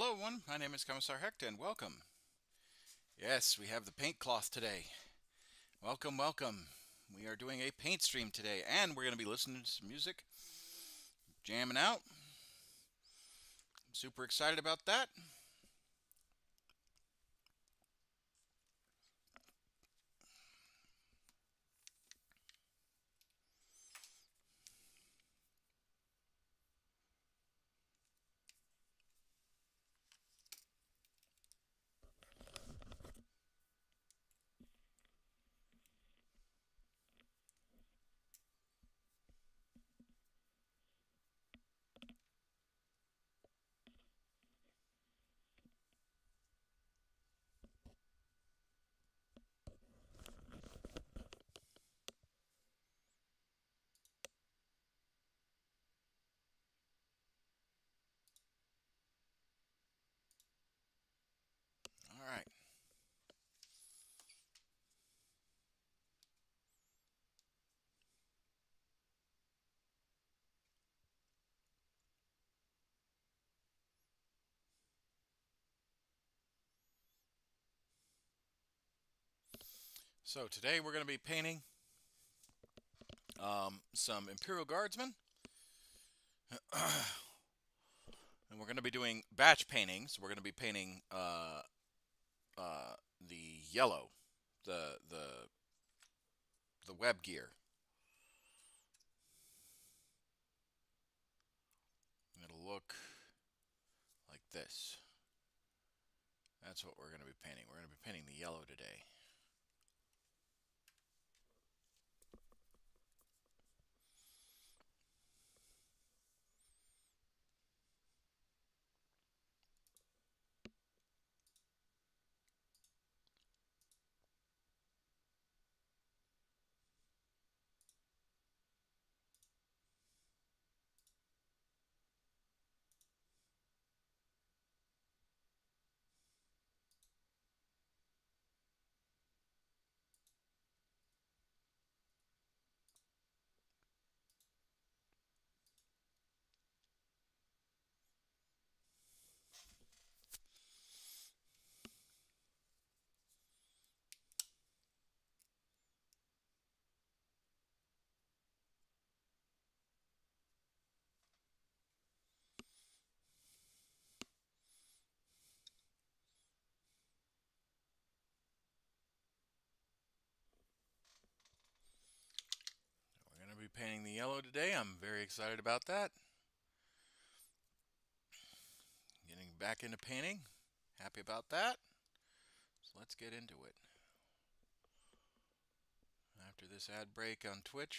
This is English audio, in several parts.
Hello everyone, my name is Commissar Hecht and welcome. Yes, we have the paint cloth today. Welcome, welcome. We are doing a paint stream today and we're going to be listening to some music, jamming out. I'm super excited about that. All right. So today we're going to be painting some Imperial Guardsmen. And we're going to be doing batch paintings. We're going to be painting the yellow, the the the web gear. It'll look like this. That's what we're going to be painting. We're going to be painting the yellow today. We're going to be painting the yellow today. I'm very excited about that. Getting back into painting. Happy about that. So let's get into it. After this ad break on Twitch.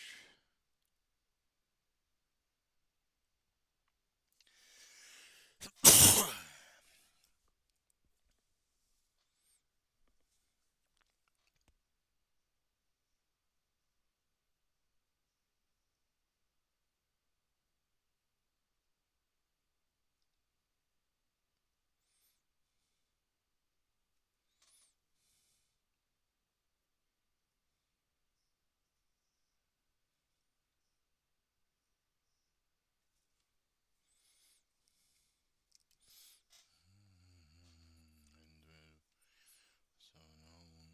So known.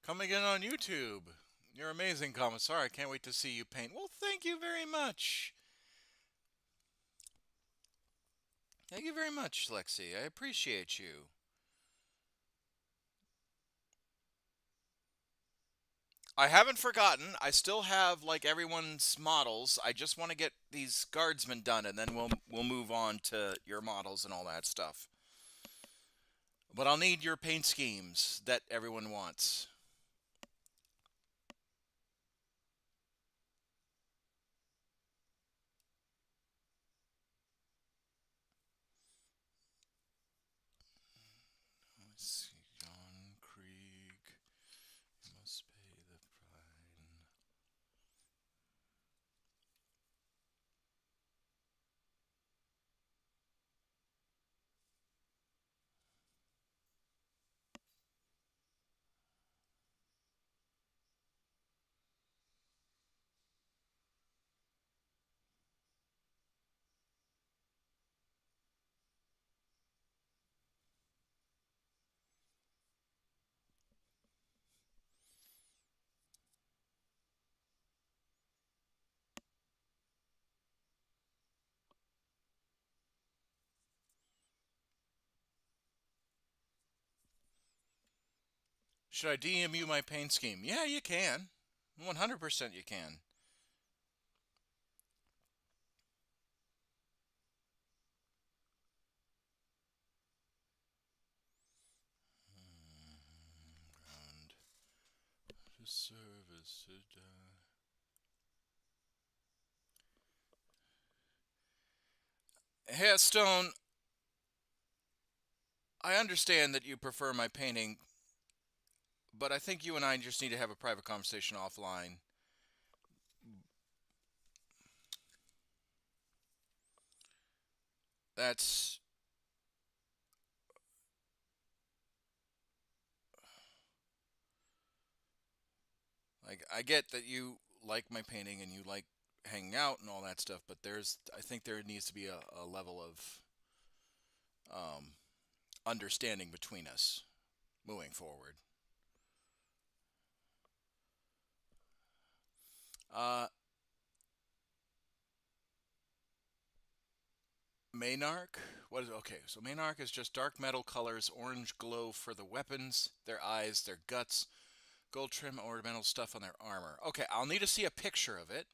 Coming in on YouTube. You're amazing, Commissar. I can't wait to see you paint. Well, thank you very much. Thank you very much, Lexi. I appreciate you. I haven't forgotten. I still have like everyone's models. I just want to get these guardsmen done and then we'll move on to your models and all that stuff. But I'll need your paint schemes that everyone wants. Let's see. John Krieg. You must pay the fine. Should I DM you my paint scheme? Yeah, you can. 100% you can. Ground to service to die. Hey, Stone, I understand that you prefer my painting, but I think you and I just need to have a private conversation offline. That's like, I get that you like my painting and you like hanging out and all that stuff, but I think there needs to be a level of um, understanding between us moving forward. Uh, Maynarch? What is okay? So Maynarch is just dark metal colors, orange glow for the weapons, their eyes, their guts, gold trim ornamental stuff on their armor. Okay, I'll need to see a picture of it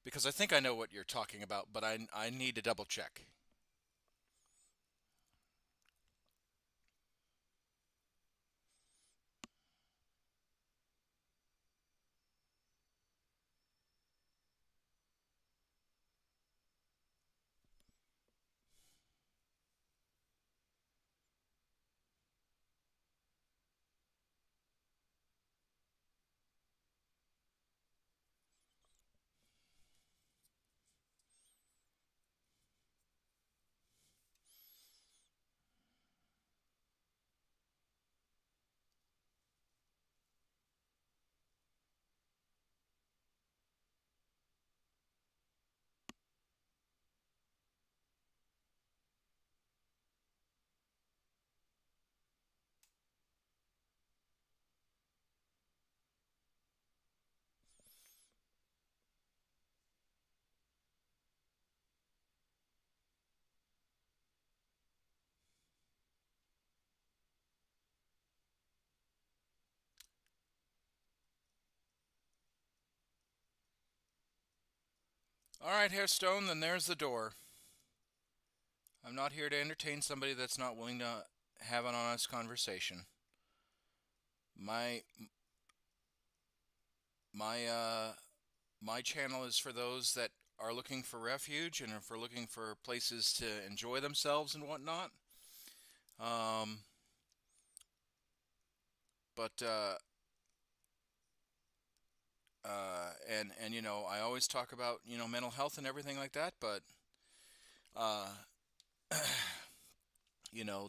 because I think I know what you're talking about, but I need to double check. All right, Hairstone, then there's the door. I'm not here to entertain somebody that's not willing to have an honest conversation. My my my channel is for those that are looking for refuge and for looking for places to enjoy themselves and whatnot. Um, but and I always talk about mental health and everything like that, but uh,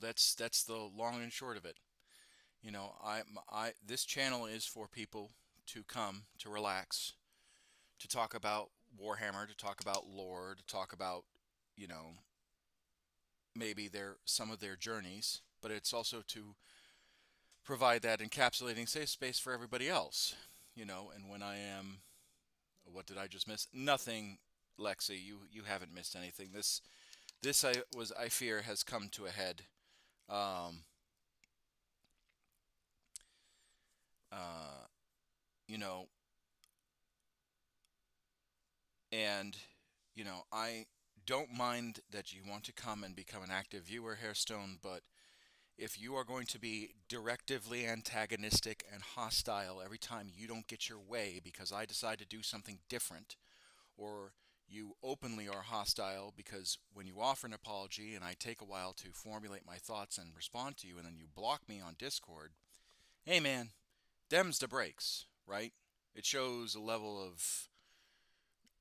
that's the long and short of it. I this channel is for people to come to relax, to talk about Warhammer, to talk about lore, to talk about you know maybe some of their journeys, but it's also to provide that encapsulating safe space for everybody else. And when I am, what did I just miss? Nothing, Lexi. You haven't missed anything. This I fear has come to a head. Um, uh, you know, and I don't mind that you want to come and become an active viewer, Hairstone, but if you are going to be directively antagonistic and hostile every time you don't get your way because I decide to do something different, or you openly are hostile because when you offer an apology and I take a while to formulate my thoughts and respond to you and then you block me on Discord, hey man, them's the breaks, right? It shows a level of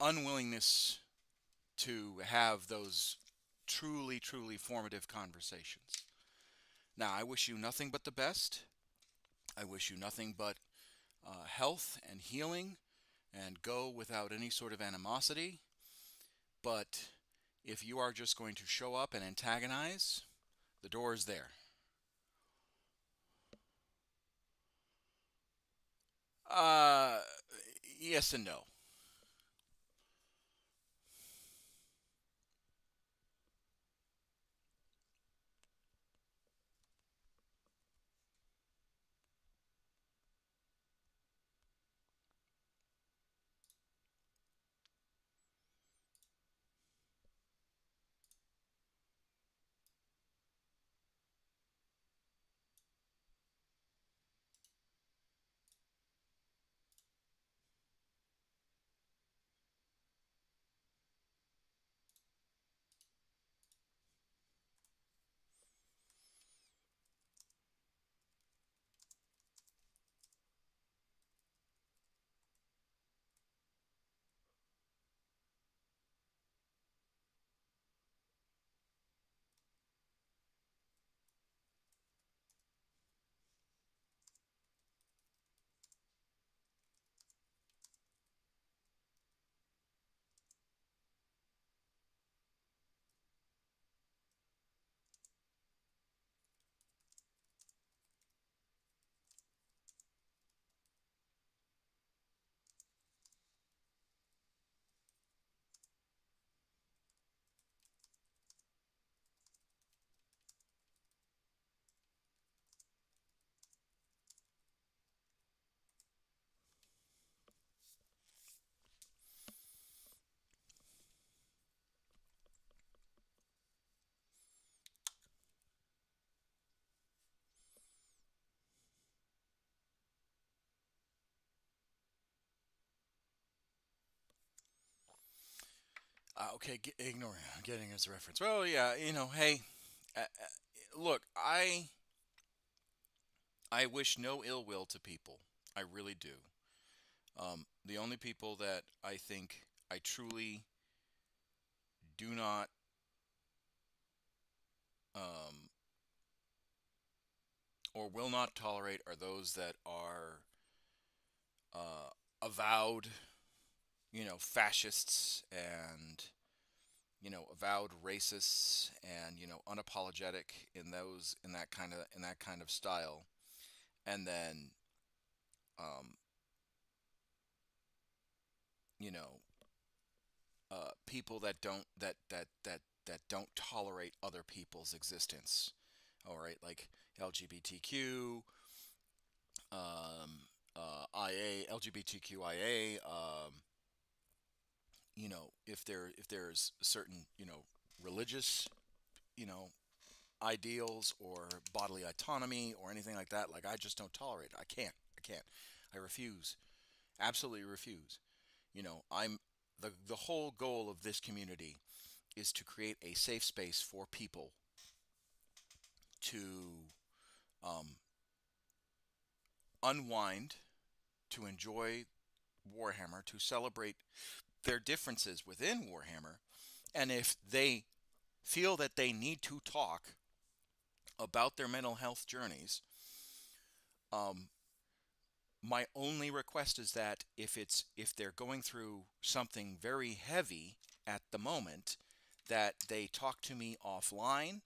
unwillingness to have those truly, truly formative conversations. Now, I wish you nothing but the best. I wish you nothing but health and healing and go without any sort of animosity. But if you are just going to show up and antagonize, the door is there. Uh, yes and no. Okay, ignoring, getting his reference. Well, yeah, hey, look, I wish no ill will to people. I really do. The only people that I think I truly do not um, or will not tolerate are those that are avowed, fascists and avowed racists and unapologetic in that kind of style, and then um, you know people that don't tolerate other people's existence. All right, like LGBTQ, IA, LGBTQIA. If there's certain religious you know ideals or bodily autonomy or anything like that, like I just don't tolerate it. I can't. I refuse. Absolutely refuse. I'm the whole goal of this community is to create a safe space for people to um, unwind, to enjoy Warhammer, to celebrate their differences within Warhammer, and if they feel that they need to talk about their mental health journeys, um, my only request is that if they're going through something very heavy at the moment, that they talk to me offline,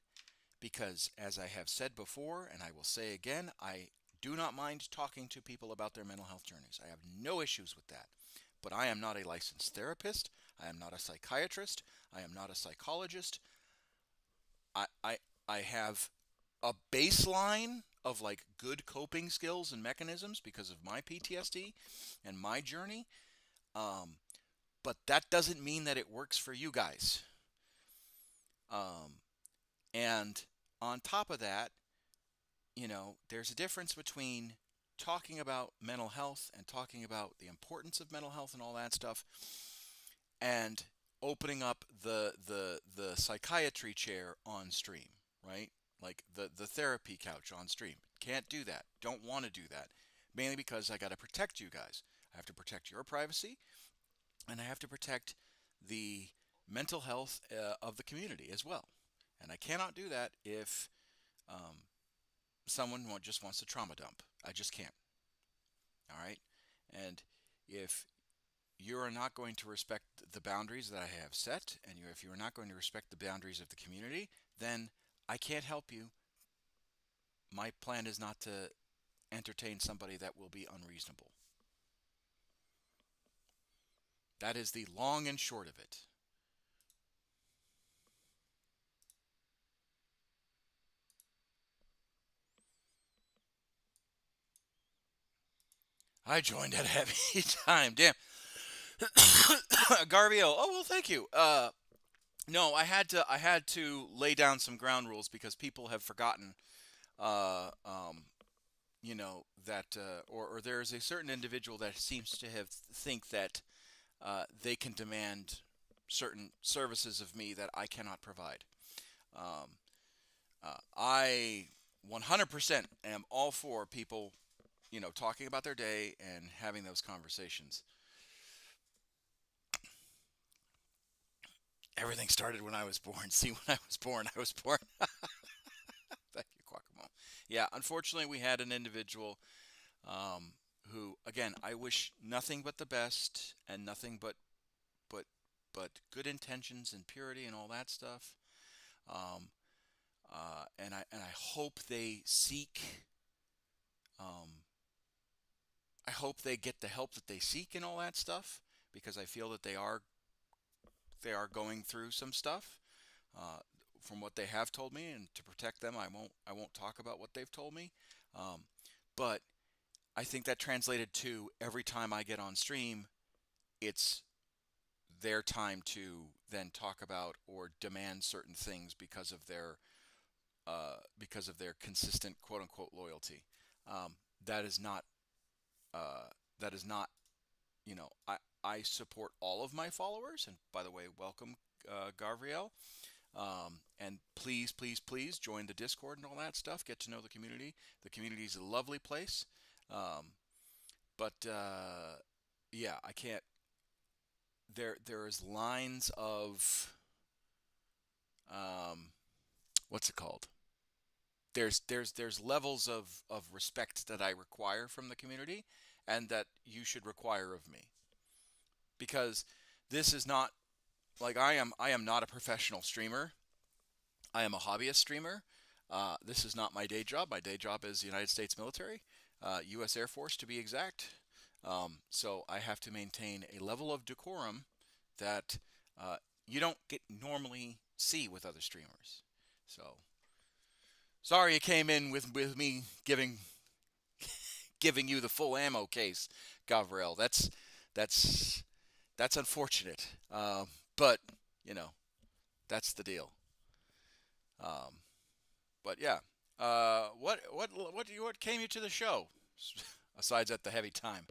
because as I have said before and I will say again, I do not mind talking to people about their mental health journeys. I have no issues with that. But I am not a licensed therapist. I am not a psychiatrist. I am not a psychologist. I I, I have a baseline of like good coping skills and mechanisms because of my PTSD and my journey. Um, but that doesn't mean that it works for you guys. Um, and on top of that, there's a difference between talking about mental health and talking about the importance of mental health and all that stuff, and opening up the psychiatry chair on stream, right? Like the therapy couch on stream. Can't do that. Don't want to do that. Mainly because I got to protect you guys. I have to protect your privacy, and I have to protect the mental health of the community as well. And I cannot do that if um, someone just wants to trauma dump. I just can't. All right. And if you are not going to respect the boundaries that I have set, and if you are not going to respect the boundaries of the community, then I can't help you. My plan is not to entertain somebody that will be unreasonable. That is the long and short of it. I joined at a heavy time. Damn. Garvio. Oh well, thank you. No, I had to lay down some ground rules because people have forgotten. Uh, um, that or there is a certain individual that seems to have think that they can demand certain services of me that I cannot provide. Um, I 100% am all for people, talking about their day and having those conversations. Everything started when I was born. See, when I was born, I was born. Thank you, Quackamo. Yeah, unfortunately, we had an individual um, who, again, I wish nothing but the best and nothing but but good intentions and purity and all that stuff. Um, and I hope they seek. Um, I hope they get the help that they seek and all that stuff, because I feel that they are going through some stuff. Uh, from what they have told me, and to protect them, I won't talk about what they've told me. Um, but I think that translated to every time I get on stream, it's their time to then talk about or demand certain things because of their consistent quote unquote loyalty. Um, that is not uh, that is not I support all of my followers, and by the way, welcome Gavriel. And please, please, please join the Discord and all that stuff. Get to know the community. The community is a lovely place. Um, but yeah, I can't. There's lines of um, what's it called? There's levels of respect that I require from the community, and that you should require of me, because this is not like I am not a professional streamer. I am a hobbyist streamer. This is not my day job. My day job is the United States military, U.S. Air Force to be exact. So I have to maintain a level of decorum that you don't get normally see with other streamers. So sorry you came in with me giving you the full ammo case, Gavril. That's that's unfortunate. But you know that's the deal. Um, but yeah, what came you to the show? Besides at the heavy time.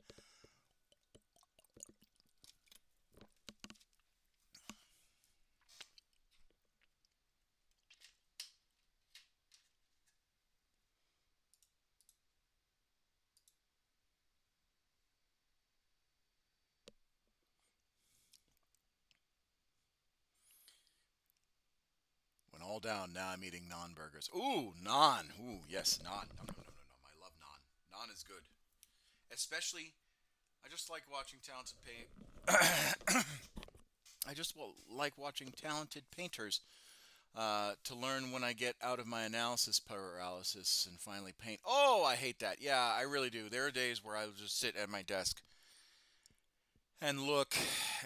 When all down, now I'm eating naan burgers. Ooh, naan. Ooh, yes, naan. No, no, no, no, no. I love naan. Naan is good. Especially, I just like watching talented paint. I just like watching talented painters to learn when I get out of my analysis paralysis and finally paint. Oh, I hate that. Yeah, I really do. There are days where I'll just sit at my desk and look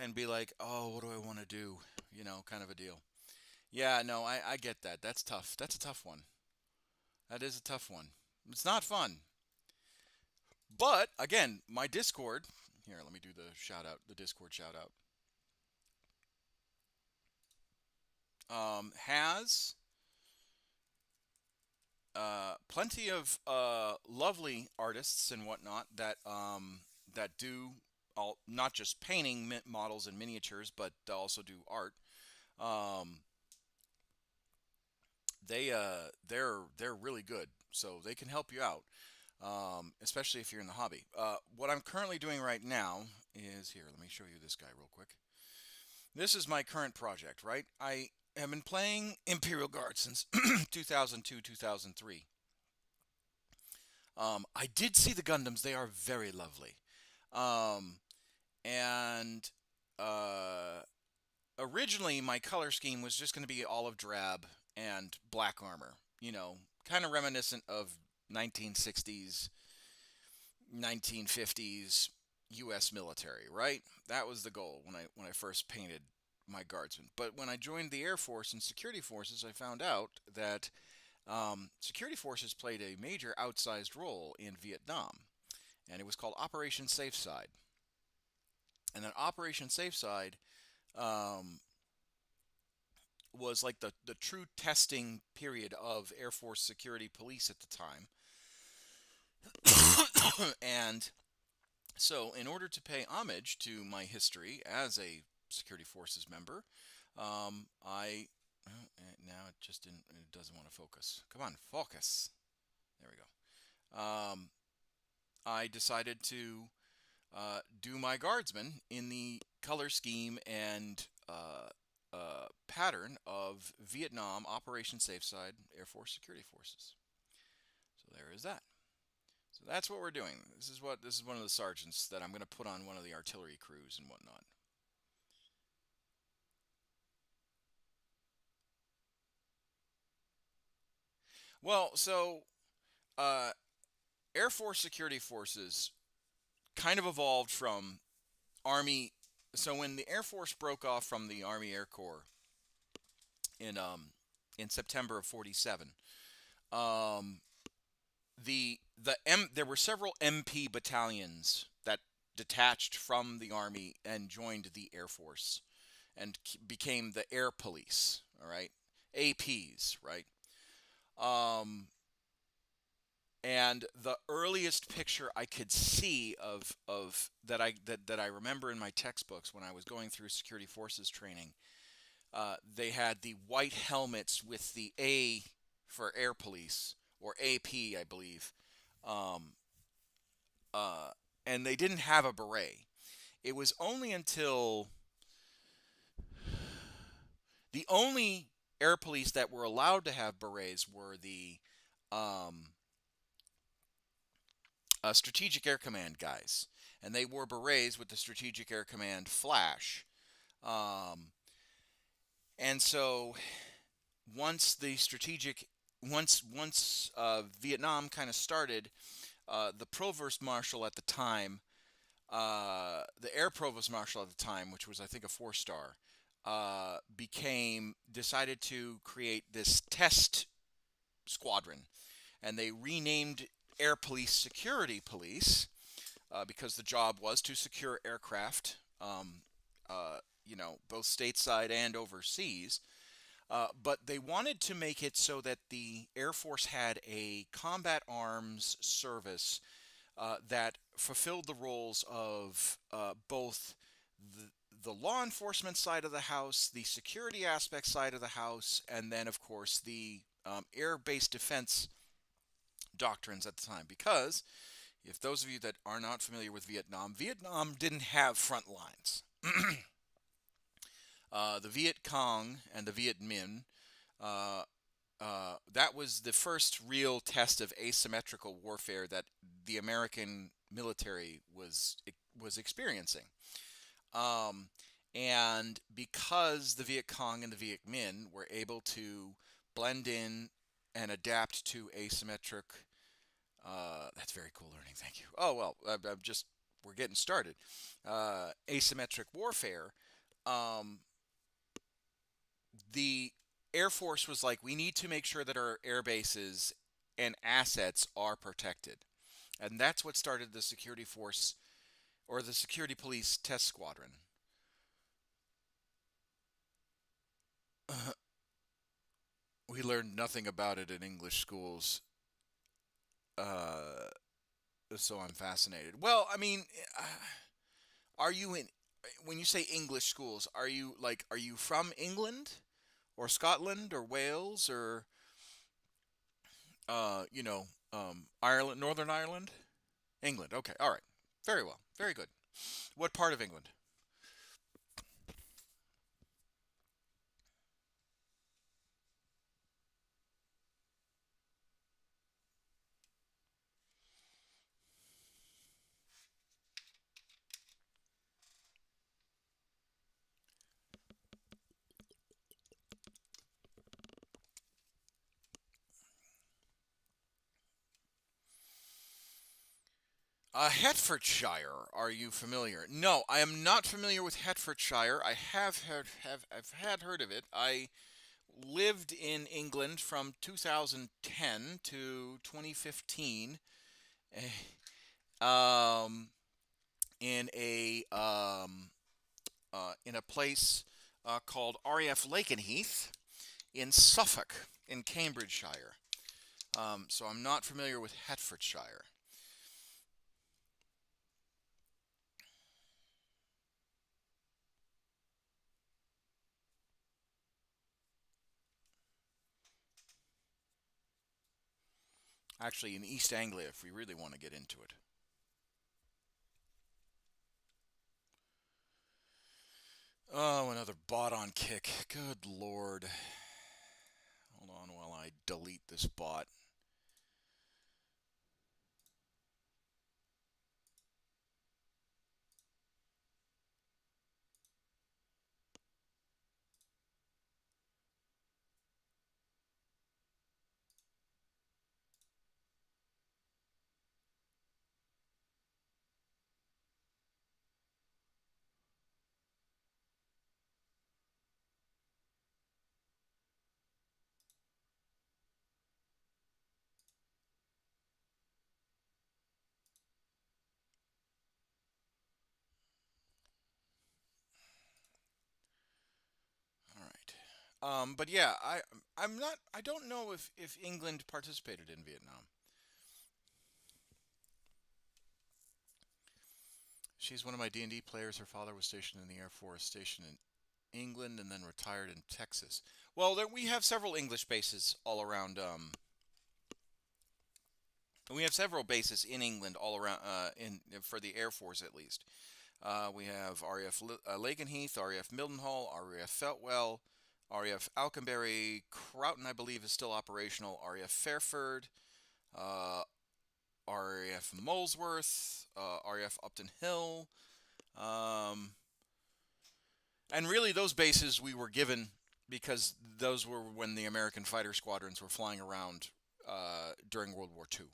and be like, oh, what do I want to do? You know, kind of a deal. Yeah, no, I get that. That's tough. That's a tough one. That is a tough one. It's not fun. But again, my Discord. Here, let me do the shout out, the Discord shout out. Has plenty of lovely artists and whatnot that do not just painting models and miniatures, but also do art. Um, they're really good, so they can help you out, especially if you're in the hobby. What I'm currently doing right now is here. Let me show you this guy real quick. This is my current project, right? I have been playing Imperial Guard since 2002, 2003. I did see the Gundams. They are very lovely. Um, and Originally, my color scheme was just going to be olive drab and black armor. You know, kind of reminiscent of 1960s, 1950s U.S. military, right? That was the goal when I first painted my guardsmen. But when I joined the Air Force and security forces, I found out that security forces played a major outsized role in Vietnam, and it was called Operation Safe Side. And then Operation Safe Side um, was like the true testing period of Air Force security police at the time. And so, in order to pay homage to my history as a security forces member, I now it just didn't. It doesn't want to focus. Come on, focus. There we go. I decided to do my guardsmen in the color scheme and pattern of Vietnam Operation Safe Side Air Force Security Forces. So there is that. So that's what we're doing. This is one of the sergeants that I'm going to put on one of the artillery crews and whatnot. Well, so uh, Air Force Security Forces kind of evolved from Army. So when the Air Force broke off from the Army Air Corps in in September of '47, um, there were several MP battalions that detached from the Army and joined the Air Force and became the Air Police. All right, APs, right? Um, and the earliest picture I could see of that I remember in my textbooks when I was going through security forces training They had the white helmets with the A for Air Police, or AP, I believe. Um, and they didn't have a beret. It was only until the only air police that were allowed to have berets were the um, Strategic Air Command guys, and they wore berets with the Strategic Air Command flash. Um, and so once the strategic once Vietnam kind of started, the provost marshal at the time, the air provost marshal at the time, which was I think a 4-star, decided to create this test squadron, and they renamed Air Police Security Police because the job was to secure aircraft, both stateside and overseas. But they wanted to make it so that the Air Force had a combat arms service that fulfilled the roles of both the law enforcement side of the house, the security aspect side of the house, and then, of course, the air-based defense doctrines at the time. Because if those of you that are not familiar with Vietnam, Vietnam didn't have front lines. The Viet Cong and the Viet Minh, that was the first real test of asymmetrical warfare that the American military was experiencing. And because the Viet Cong and the Viet Minh were able to blend in and adapt to asymmetric, that's very cool learning. Thank you. Oh well, we're getting started. Asymmetric warfare. The Air Force was like, we need to make sure that our air bases and assets are protected. And that's what started the security force, or the security police test squadron. We learned nothing about it in English schools, uh, so I'm fascinated. Well, I mean, are you in, when you say English schools, are you from England or Scotland or Wales or Ireland, Northern Ireland? England. Okay. All right. Very well. Very good. What part of England? Hertfordshire. Are you familiar? No, I am not familiar with Hertfordshire. I I've had heard of it. I lived in England from 2010 to 2015, um, in a place called RAF Lakenheath in Suffolk, in Cambridgeshire. So I'm not familiar with Hertfordshire. Actually, in East Anglia, if we really want to get into it. Oh, another bot on kick. Good lord. Hold on while I delete this bot. All right. But yeah, I'm not. I don't know if England participated in Vietnam. She's one of my D&D players. Her father was stationed in the Air Force, stationed in England and then retired in Texas. Well, we have several English bases all around. We have several bases in England all around. In for the Air Force at least. We have RAF Lakenheath, RAF Mildenhall, RAF Feltwell, RAF Alconbury, Croughton, I believe, is still operational. RAF Fairford, uh, RAF Molesworth, RAF Upton Hill. Um, and really, those bases we were given because those were when the American fighter squadrons were flying around during World War II.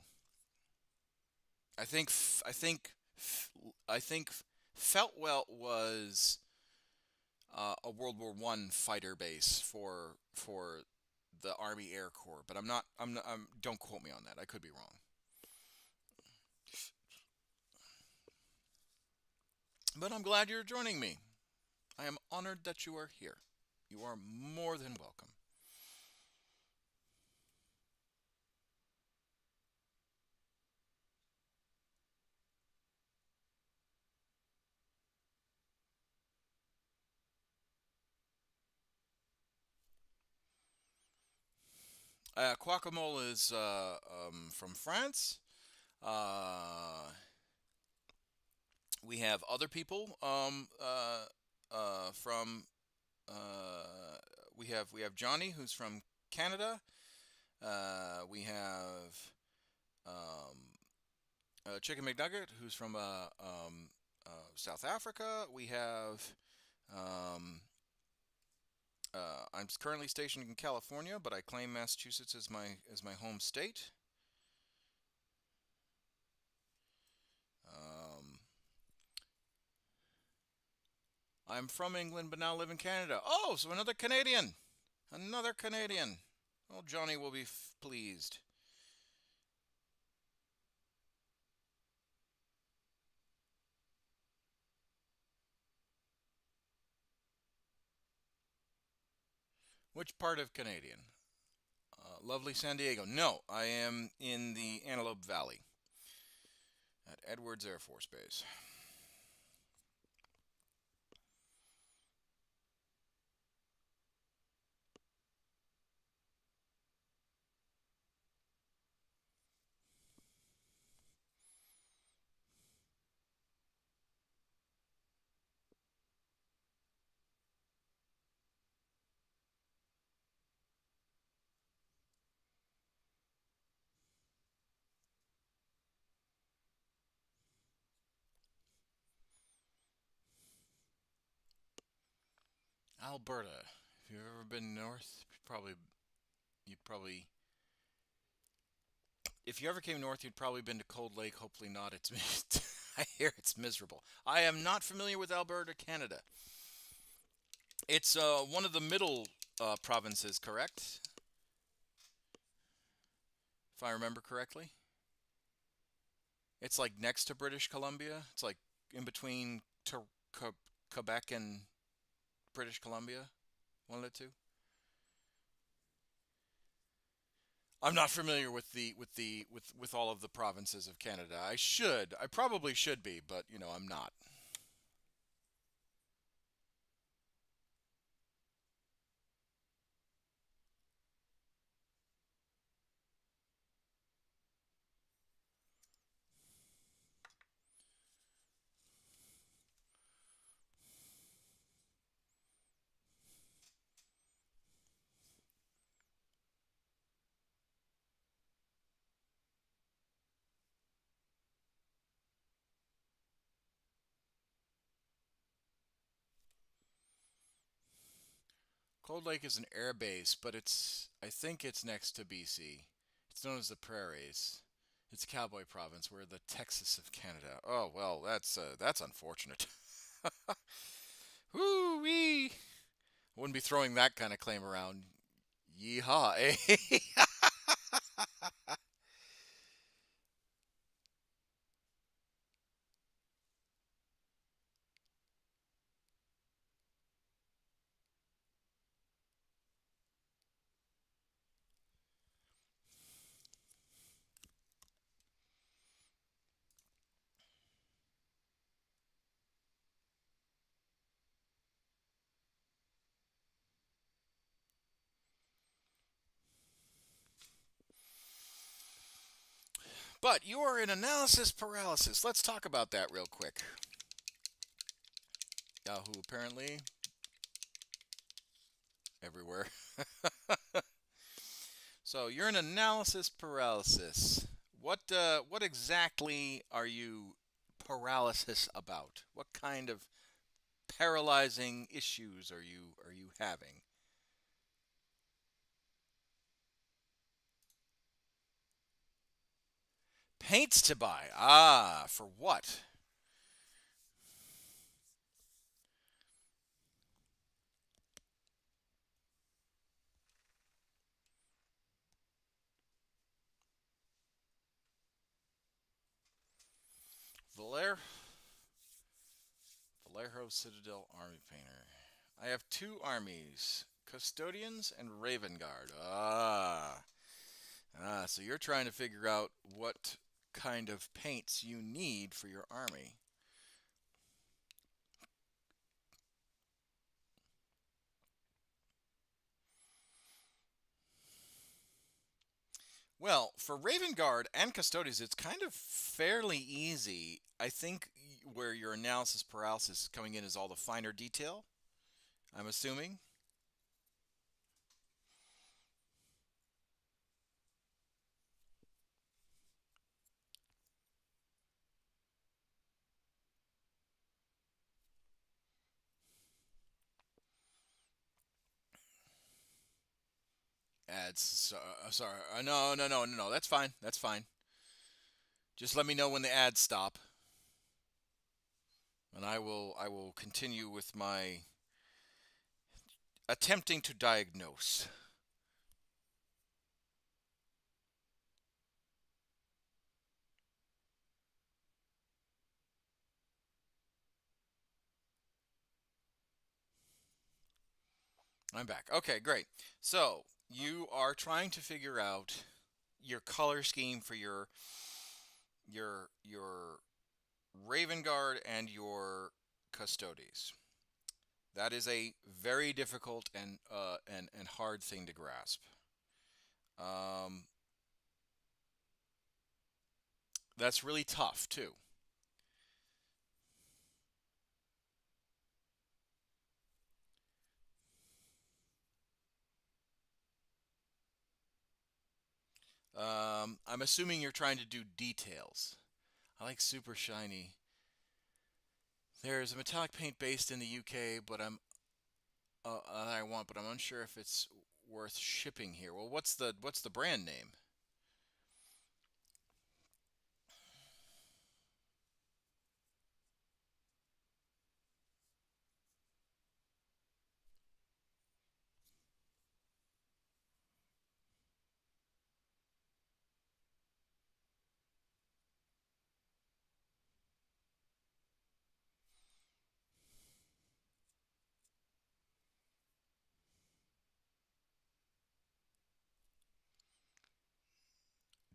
I think I think I think Feltwell was a World War One fighter base for the Army Air Corps, but don't quote me on that. I could be wrong. But I'm glad you're joining me. I am honored that you are here. You are more than welcome. Guacamole is from France. Uh, we have other people from. We have Johnny, who's from Canada. We have um, Chicken McNugget, who's from South Africa. We have um, I'm currently stationed in California, but I claim Massachusetts as my home state. Um, I'm from England, but now live in Canada. Oh, so another Canadian. Another Canadian. Oh, Johnny will be pleased. Which part of Canadian? Lovely San Diego. No, I am in the Antelope Valley at Edwards Air Force Base. Alberta. If you've ever been north, you'd probably if you ever came north, you'd probably been to Cold Lake. Hopefully not. It's I hear it's miserable. I am not familiar with Alberta, Canada. It's one of the middle provinces, correct? If I remember correctly. It's like next to British Columbia. It's like in between Quebec and British Columbia. One of the two. I'm not familiar with all of the provinces of Canada. I should. I probably should be, but I'm not. Cold Lake is an air base, but I think it's next to BC. It's known as the Prairies. It's a cowboy province. We're the Texas of Canada. Oh well, that's unfortunate. Woo wee! I wouldn't be throwing that kind of claim around. Yeehaw! Eh? But you are in analysis paralysis. Let's talk about that real quick. Yahoo apparently everywhere. So you're in analysis paralysis. What exactly are you paralysis about? What kind of paralyzing issues are you having? Paints to buy. Ah, for what? Valer Vallejo Citadel Army Painter. I have two armies, Custodians and Raven Guard. So you're trying to figure out what kind of paints you need for your army. Well, for Raven Guard and Custodians, it's kind of fairly easy. I think where your analysis paralysis is coming in is all the finer detail, I'm assuming. Ads. Sorry. No, no, no, no, no. That's fine. That's fine. Just let me know when the ads stop, and I will continue with my attempting to diagnose. I'm back. Okay, great. So you are trying to figure out your color scheme for your Raven Guard and your Custodes. That is a very difficult and hard thing to grasp. Um, that's really tough too. I'm assuming you're trying to do details. I like super shiny. There's a metallic paint based in the UK, but I want, but I'm unsure if it's worth shipping here. Well, what's the brand name?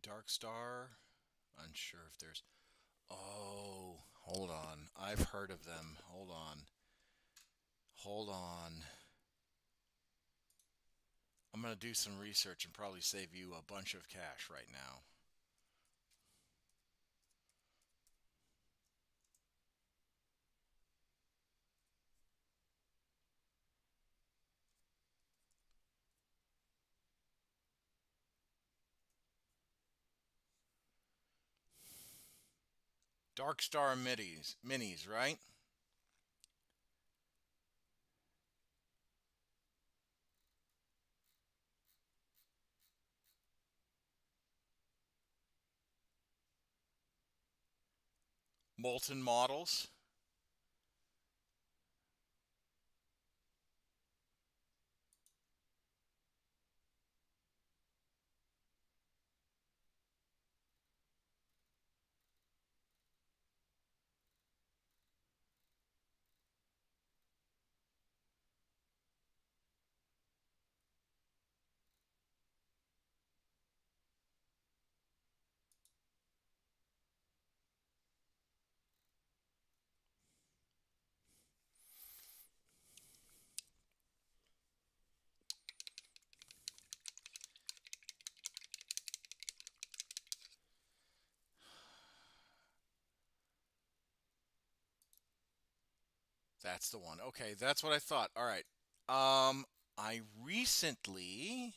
Dark Star. Unsure if there's. Oh, hold on. I've heard of them. Hold on. Hold on. I'm gonna do some research and probably save you a bunch of cash right now. Dark Star minis, right? Molten models. That's the one. Okay, that's what I thought. All right. I recently,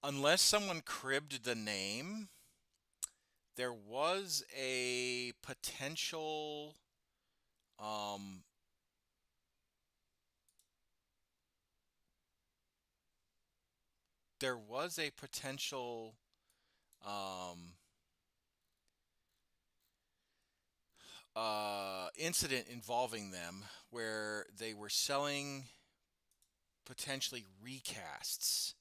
unless someone cribbed the name, there was a potential um there was a potential um incident involving them where they were selling potentially recasts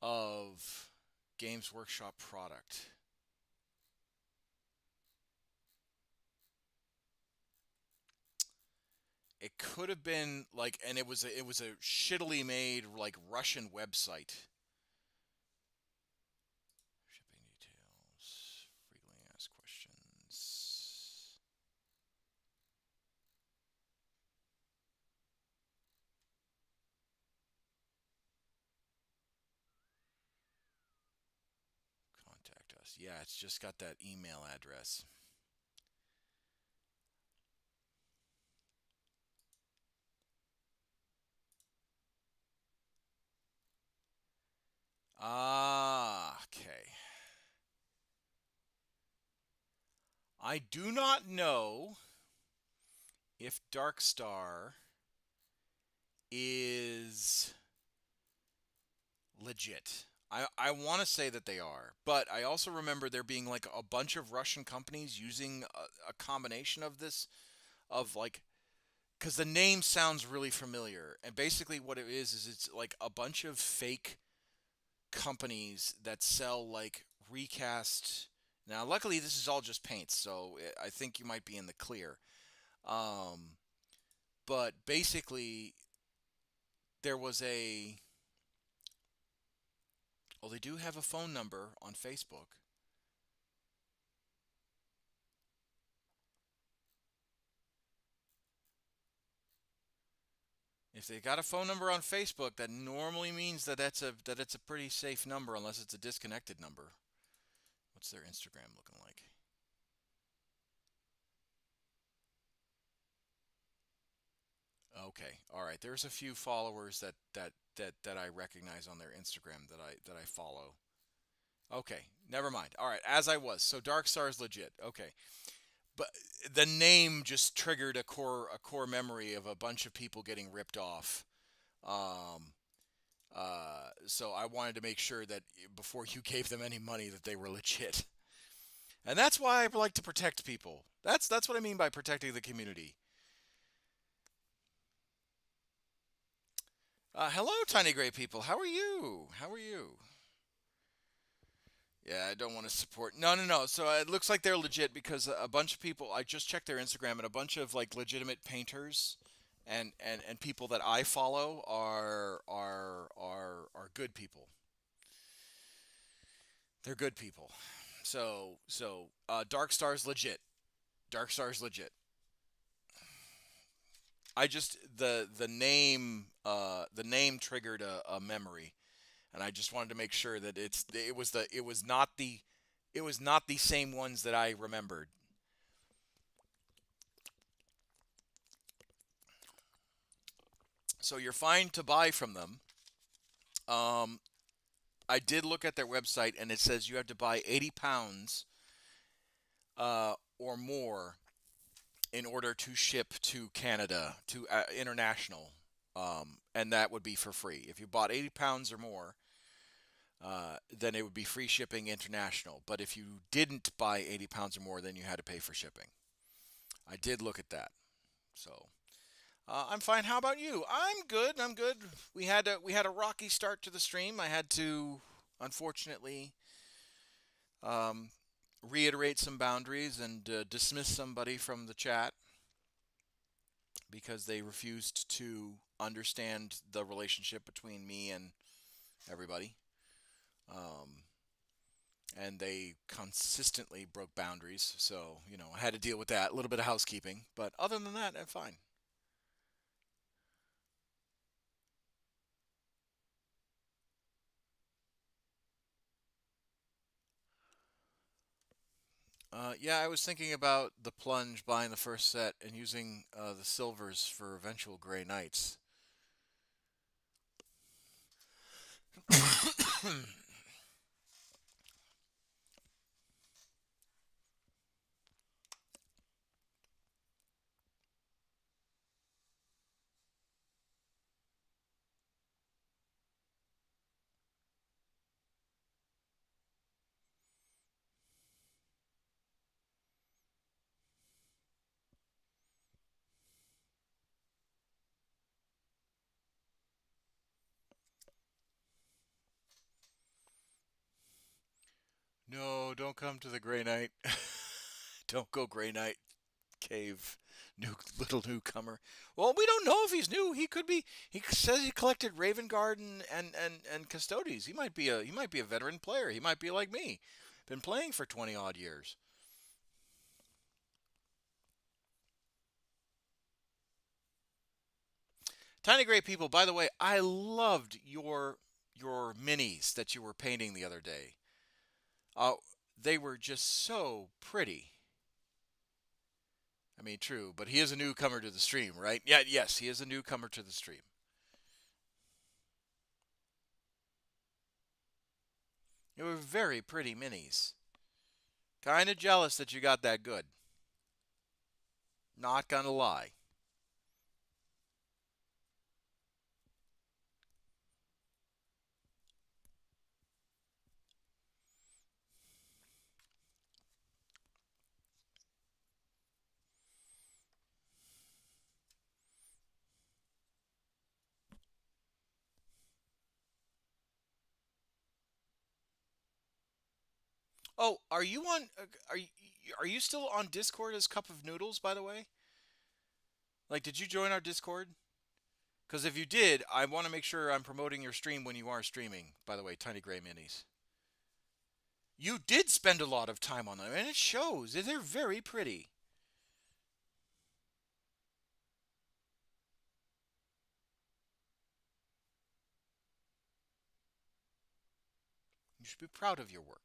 of Games Workshop product. It could have been like, and it was a shittily made like Russian website. Shipping details, frequently asked questions. Contact us. Yeah, it's just got that email address. Ah, okay. I do not know if Darkstar is legit. I want to say that they are, but I also remember there being like a bunch of Russian companies using a combination of this, of like, because the name sounds really familiar. And basically, what it is it's like a bunch of fake companies that sell like recast. Now, luckily, this is all just paints, so I think you might be in the clear. Um, but basically, there was a. Well, they do have a phone number on Facebook. If they got a phone number on Facebook, that normally means that it's a pretty safe number, unless it's a disconnected number. What's their Instagram looking like? Okay, all right. There's a few followers that I recognize on their Instagram that I follow. Okay, never mind. All right, as I was. So Darkstar is legit. Okay, but the name just triggered a core memory of a bunch of people getting ripped off. Um, so I wanted to make sure that before you gave them any money that they were legit. And that's why I like to protect people. That's what I mean by protecting the community. Hello, tiny gray people. How are you? How are you? Yeah, I don't want to support. No, no, no. So it looks like they're legit because a bunch of people. I just checked their Instagram, and a bunch of like legitimate painters and people that I follow are good people. They're good people. So Dark Star's legit. Dark Star's legit. I just the name triggered a memory, and I just wanted to make sure that it was not the same ones that I remembered. So you're fine to buy from them. Um, I did look at their website, and it says you have to buy 80 pounds or more in order to ship to Canada, to international, and that would be for free. If you bought 80 pounds or more, then it would be free shipping international. But if you didn't buy 80 pounds or more, then you had to pay for shipping. I did look at that. So I'm fine. How about you? I'm good. I'm good. We had a rocky start to the stream. I had to, unfortunately, um, reiterate some boundaries and dismiss somebody from the chat because they refused to understand the relationship between me and everybody. Um, and they consistently broke boundaries. So, I had to deal with that. A little bit of housekeeping. But other than that, I'm fine. Yeah, I was thinking about the plunge, buying the first set, and using the silvers for eventual Grey Knights. No, don't come to the Grey Knight. Don't go Grey Knight cave, new little newcomer. Well, we don't know if he's new. He could be. He says he collected Raven Guard and Custodes. He might be a veteran player. He might be like me, been playing for 20 odd years. Tiny Great People. By the way, I loved your minis that you were painting the other day. Uh, they were just so pretty. I mean, true, but he is a newcomer to the stream, right? Yeah, yes, he is a newcomer to the stream. They were very pretty minis. Kind of jealous that you got that good. Not gonna lie. Oh, are you on? Are you still on Discord as Cup of Noodles? By the way, like, did you join our Discord? Because if you did, I want to make sure I'm promoting your stream when you are streaming. By the way, Tiny Gray Minis. You did spend a lot of time on them, and it shows. They're very pretty. You should be proud of your work.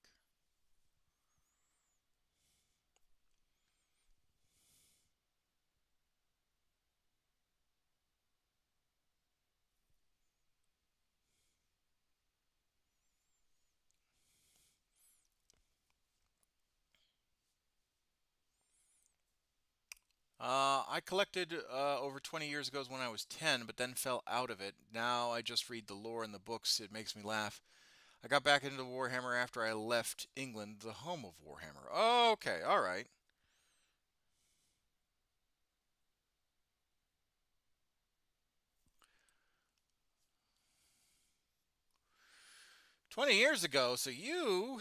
I collected over 20 years ago when I was 10, but then fell out of it. Now I just read the lore in the books. It makes me laugh. I got back into Warhammer after I left England, the home of Warhammer. Okay, all right. 20 years ago, so you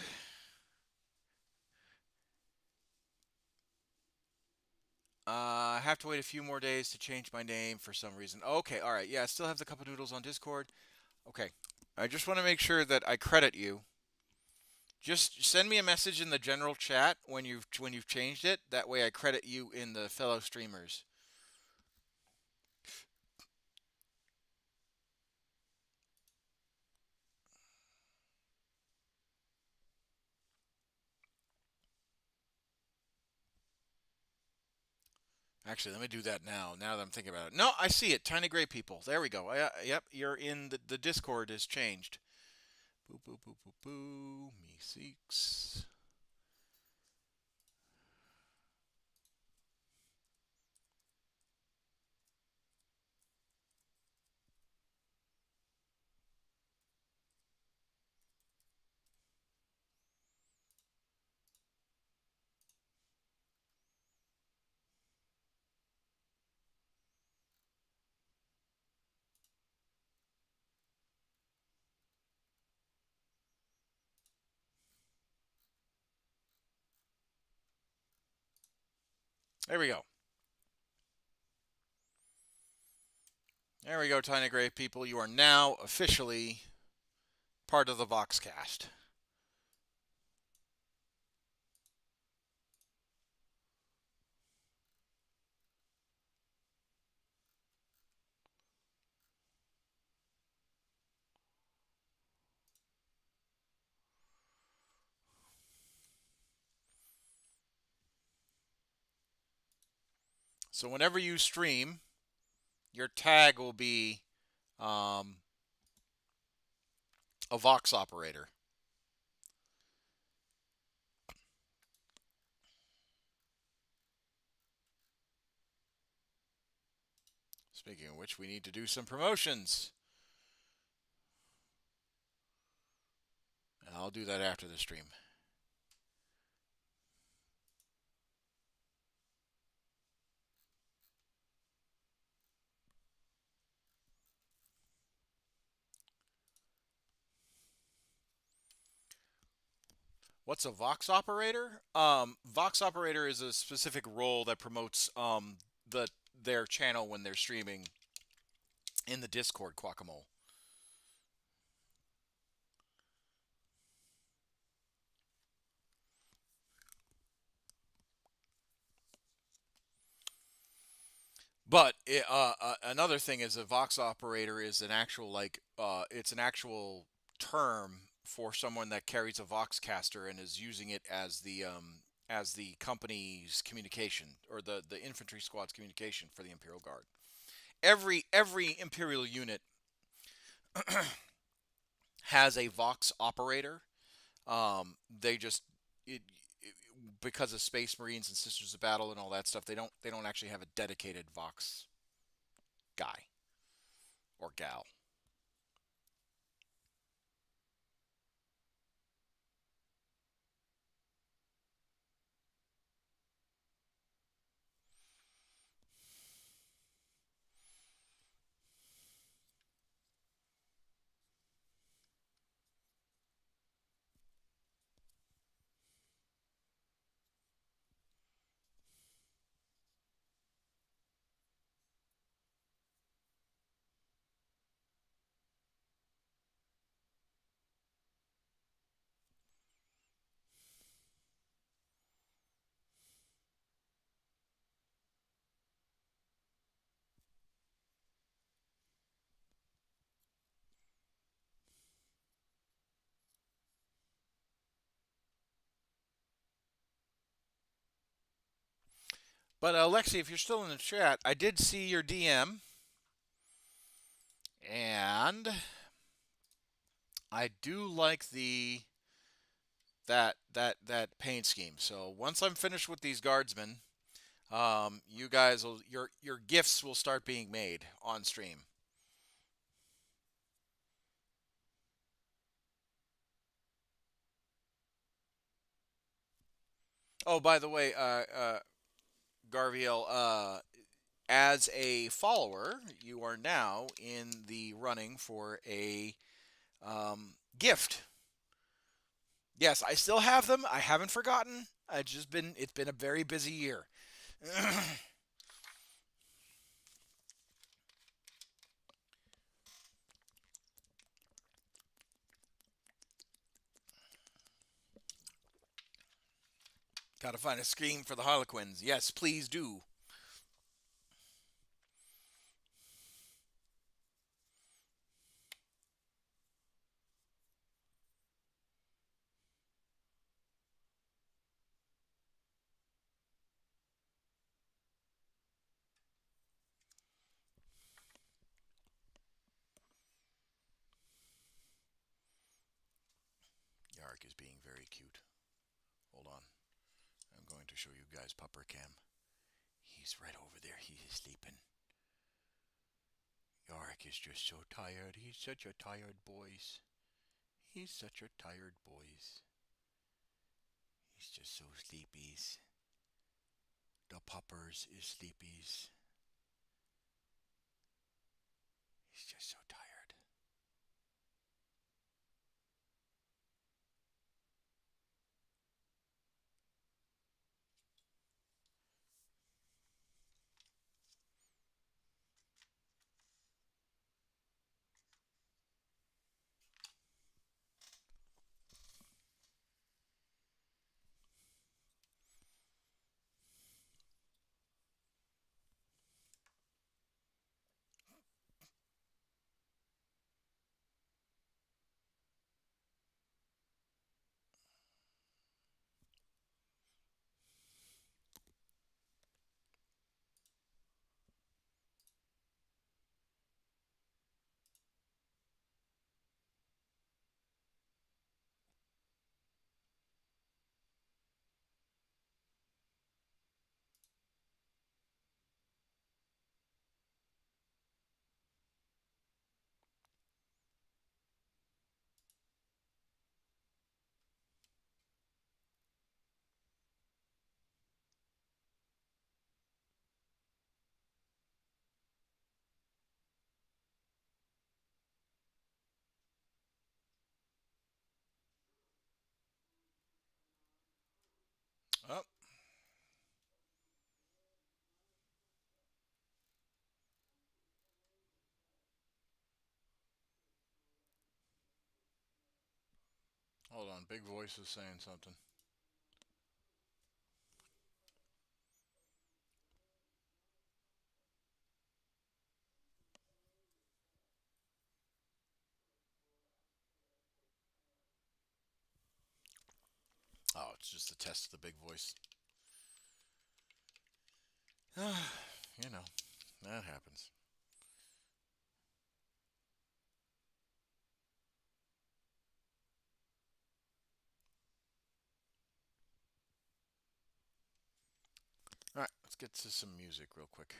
have to wait a few more days to change my name for some reason. Okay, all right. Yeah, I still have the Cup of Noodles on Discord. Okay. I just want to make sure that I credit you. Just send me a message in the general chat when you've changed it. That way I credit you in the fellow streamers. Actually, let me do that now. Now that I'm thinking about it. No, I see it. Tiny Gray People. There we go. Yep, you're in the Discord is changed. Boo boo boo boo boo. Me seeks. There we go. There we go, Tiny Gray People. You are now officially part of the Voxcast. So whenever you stream, your tag will be um, a Vox operator. Speaking of which, we need to do some promotions. And I'll do that after the stream. What's a Vox operator? Vox operator is a specific role that promotes their channel when they're streaming in the Discord, Guacamole. But another thing is a Vox operator is an actual it's an actual term for someone that carries a Vox caster and is using it as the company's communication or the infantry squad's communication for the Imperial Guard. Every Imperial unit has a Vox operator. They just because of Space Marines and Sisters of Battle and all that stuff, they don't actually have a dedicated Vox guy or gal. But Lexi, if you're still in the chat, I did see your DM, and I do like the that paint scheme. So once I'm finished with these guardsmen, you guys will your gifts will start being made on stream. Oh, by the way, Garviel, as a follower, you are now in the running for a gift. Yes, I still have them. I haven't forgotten. It's been a very busy year. Gotta find a scheme for the Harlequins. Yes, please do. Yark is being very cute. Hold on. I'm going to show you guys Pupper Cam. He's right over there. He is sleeping. Yark is just so tired. He's such a tired boys. He's such a tired boys. He's just so sleepies. The puppers is sleepies. He's just so tired. Oh, hold on. Big voice is saying something. Oh, it's just the test of the big voice. You know, that happens. All right, let's get to some music real quick.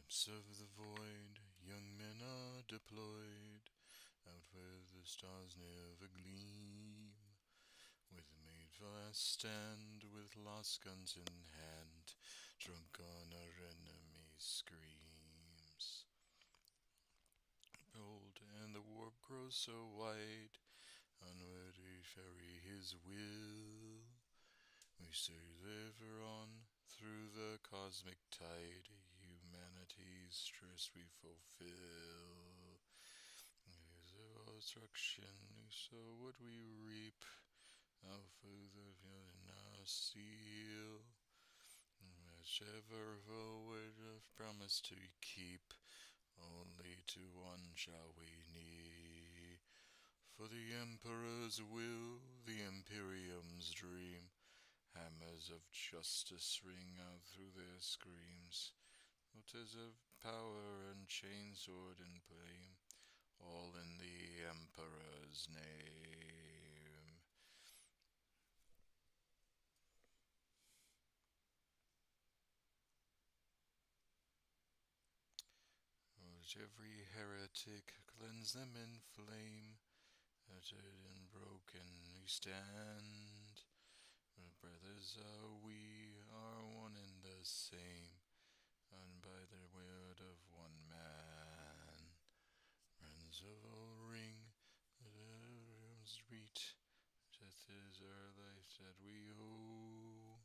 Imps of the void, young men are deployed, out where the stars never gleam. With made fast stand, with lost guns in hand, drunk on our enemy's screams. Behold, and the warp grows so wide, onward we ferry his will. We sail on through the cosmic tide, humanity's trust we fulfill. Years of destruction, so would we reap, our food of in our seal. Whichever forward of promise to keep, only to one shall we kneel. For the Emperor's will, the Imperium's dream, hammers of justice ring out through their screams. Altars of power and chainsword and blame, all in the Emperor's name. Let every heretic cleanse them in flame, uttered and broken we stand. Brothers are we, are one and the same, and by the word of one man. Friends of all ring, the rooms reach, death is our life that we owe.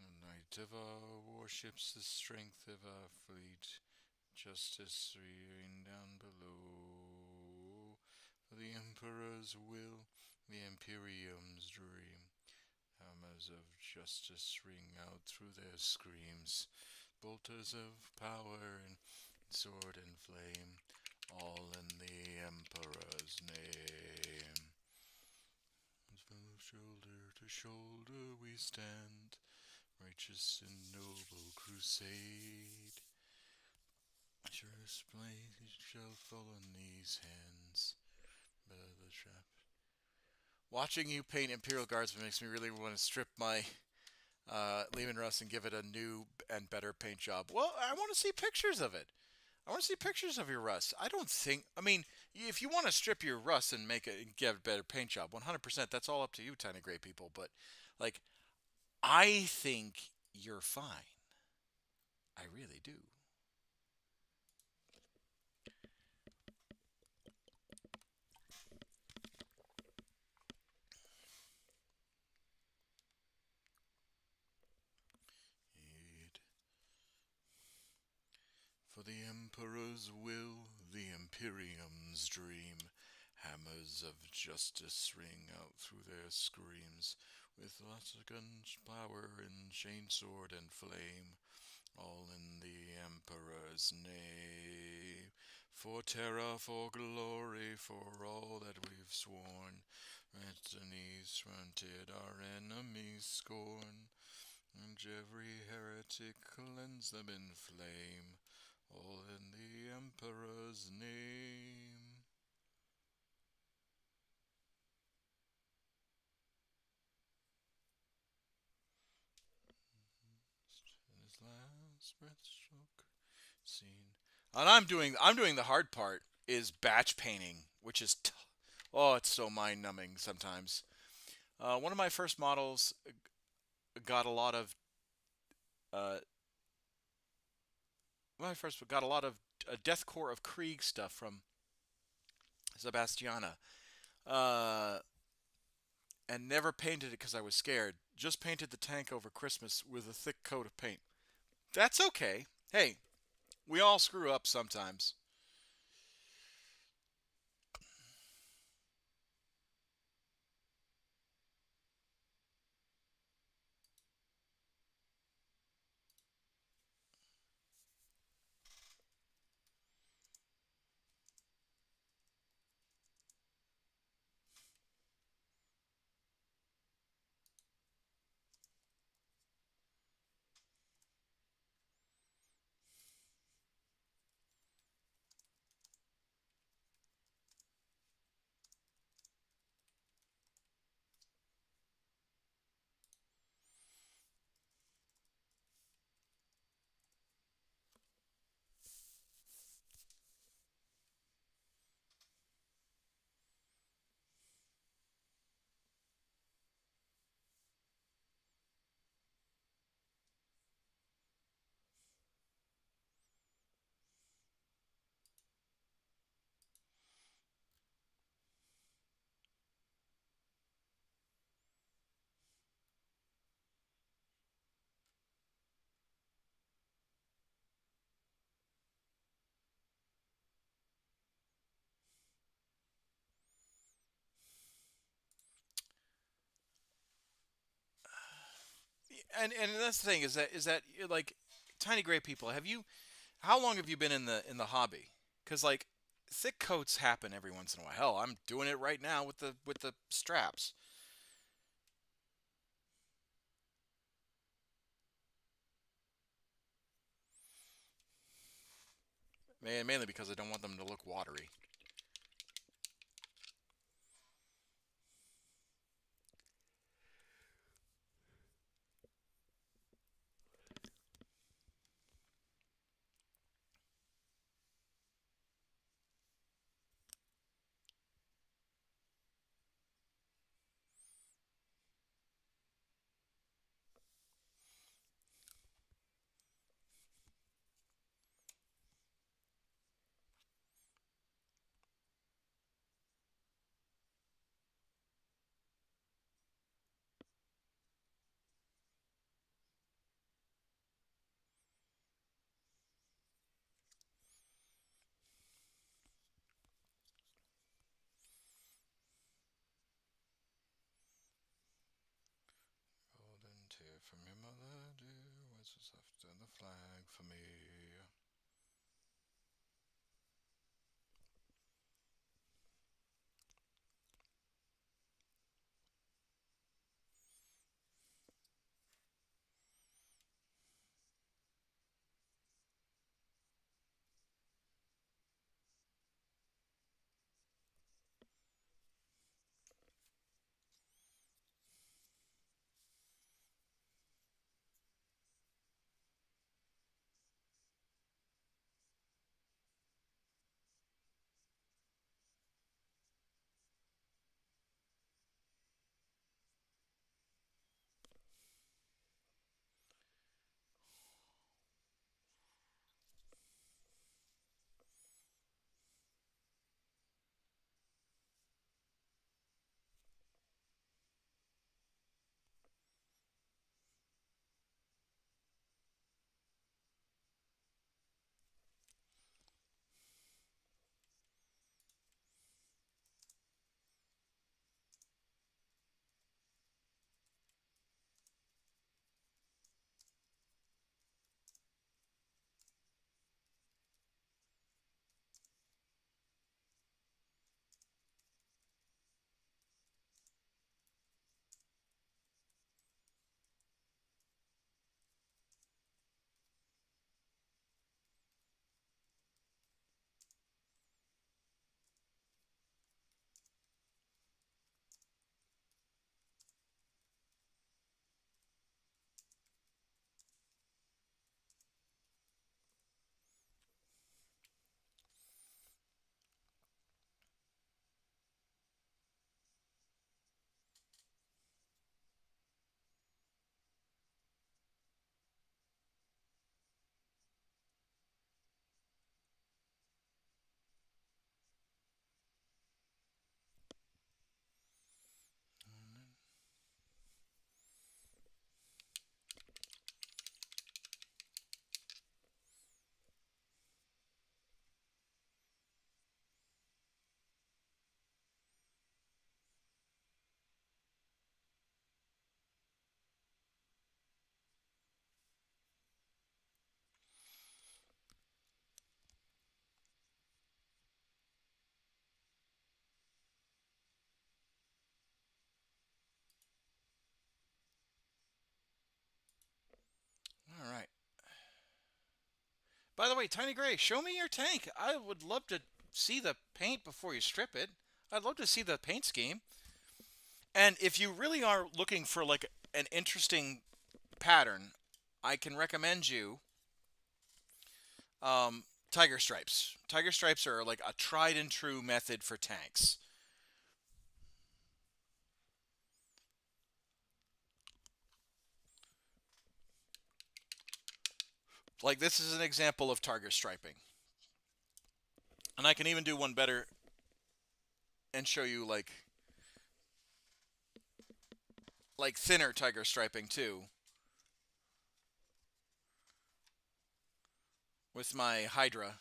The night of our warships, the strength of our fleet, justice reign down below. For the Emperor's will, the Imperium's dream, hammers of justice ring out through their screams. Bolters of power and sword and flame, all in the Emperor's name. Shoulder to shoulder we stand, righteous and noble crusade. Surest blade shall fall on these hands, but the trap. Watching you paint Imperial Guardsmen makes me really want to strip my Lehman Russ and give it a new and better paint job. Well, I want to see pictures of it. I want to see pictures of your Russ. I don't think. I mean, if you want to strip your Russ and make it get a better paint job, 100%. That's all up to you, tiny gray people. But like, I think you're fine. I really do. It, for the Emperor's will, the Imperium's dream, Hammers of justice ring out through their screams, with lots of gunpowder and chainsword and flame, all in the Emperor's name. For terror, for glory, for all that we've sworn, Antony's fronted our enemies' scorn, and every heretic cleanse them in flame, all in the Emperor's name. And his last breath stroke seen. And I'm doing the hard part is batch painting, which is oh, it's so mind numbing sometimes. One of my first models got a lot of uh, when I first got a lot of Deathcore of Krieg stuff from Sebastiana, uh, and never painted it because I was scared. Just painted the tank over Christmas with a thick coat of paint. That's okay. Hey, we all screw up sometimes. And that's the thing is that like tiny gray people. Have you? How long have you been in the hobby? Because like thick coats happen every once in a while. Hell, I'm doing it right now with the straps. Mainly because I don't want them to look watery. Golden tear from your mother, dear, was softer than the flag for me. By the way, Tiny Gray, show me your tank. I would love to see the paint before you strip it. I'd love to see the paint scheme. And if you really are looking for like an interesting pattern, I can recommend you Tiger Stripes. Tiger Stripes are like a tried and true method for tanks. Like this is an example of tiger striping. And I can even do one better and show you like thinner tiger striping too with my Hydra.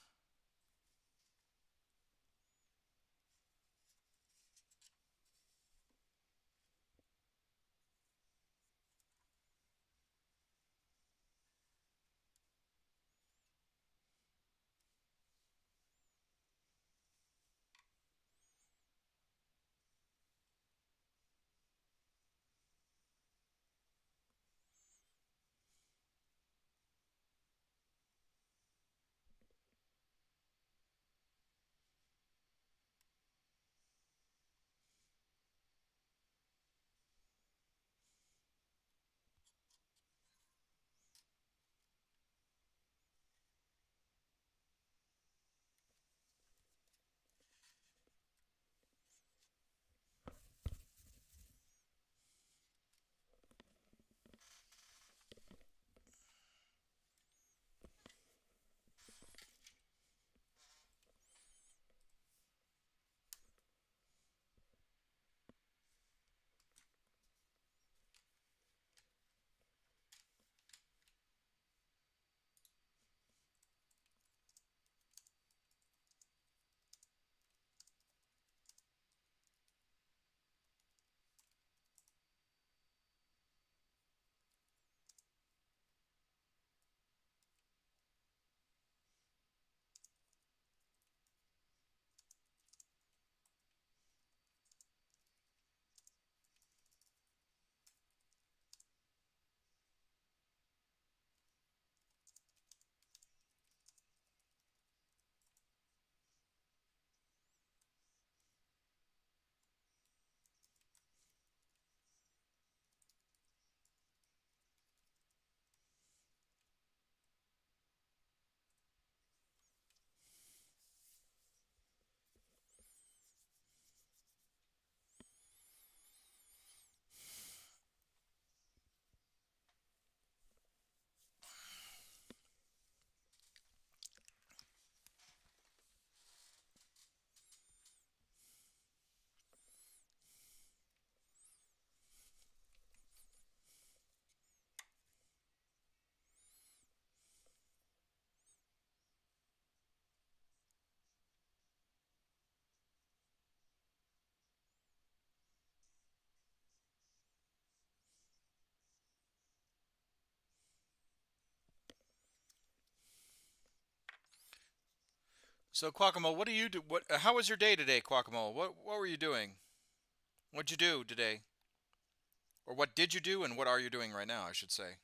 So Quackamo, what do you do? What? How was your day today, Quackamo? What were you doing? What'd you do today? Or what did you do, and what are you doing right now? I should say.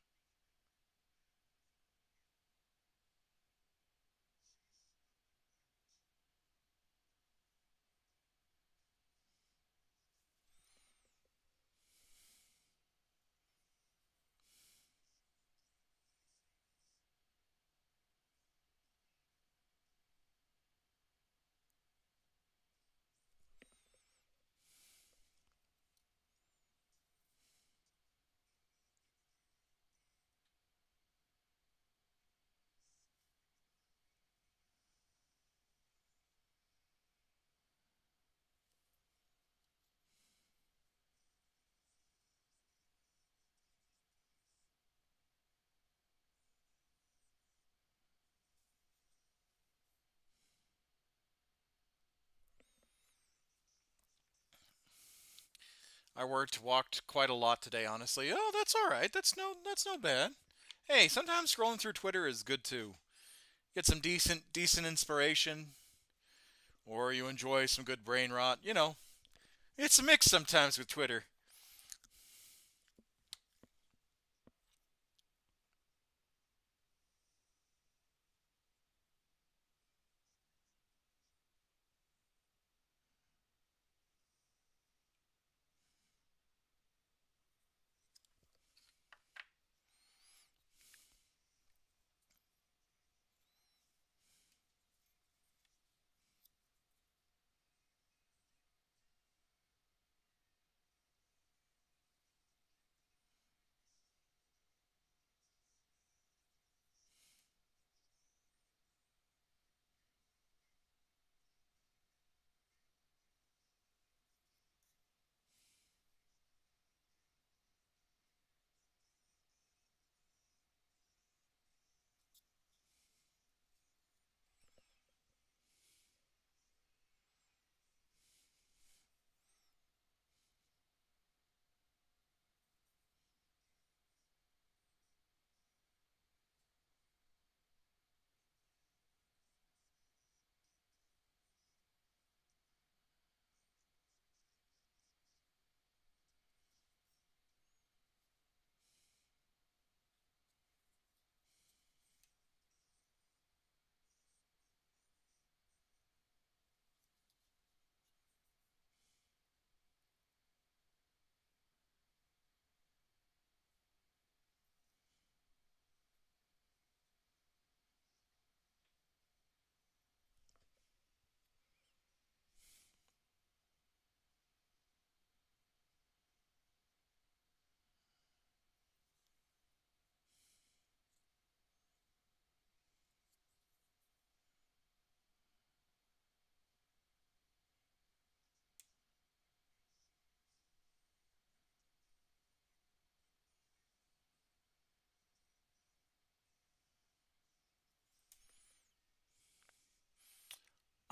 Walked quite a lot today, honestly. Oh, that's all right. That's no bad. Hey, sometimes scrolling through Twitter is good too. Get some decent inspiration, or you enjoy some good brain rot. It's a mix sometimes with Twitter.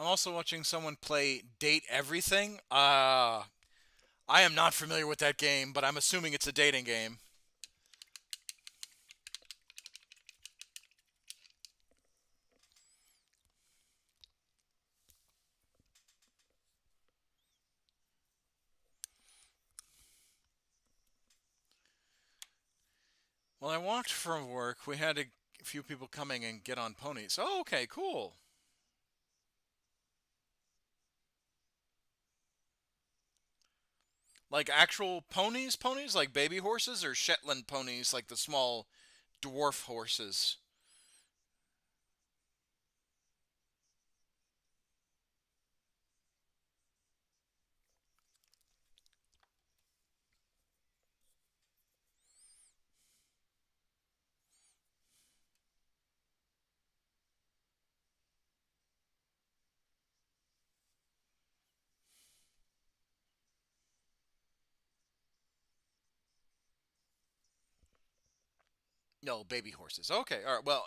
I'm also watching someone play Date Everything. I am not familiar with that game, but I'm assuming it's a dating game. Well, I walked from work. We had a few people coming and get on ponies. Oh, okay, cool. Like actual ponies, ponies like baby horses, or Shetland ponies like the small dwarf horses. No, baby horses. Okay, all right. Well,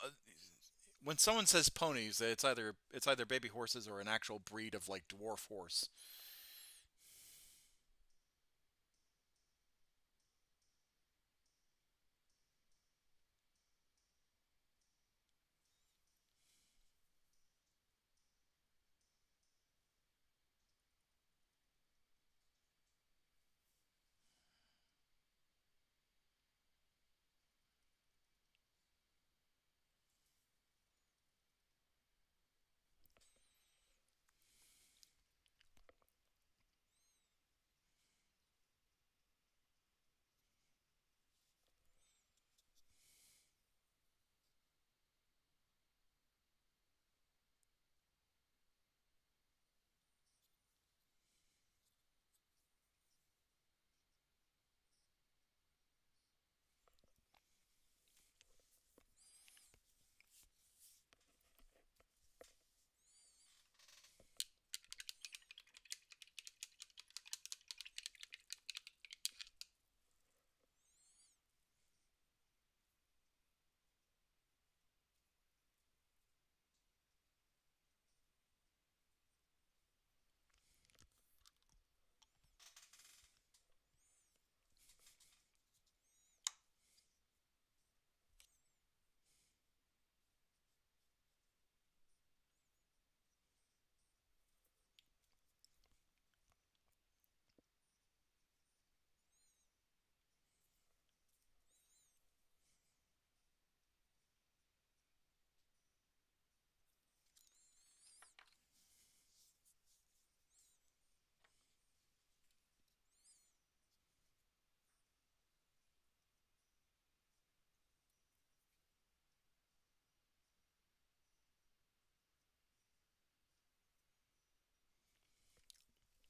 when someone says ponies, it's either baby horses or an actual breed of like dwarf horse.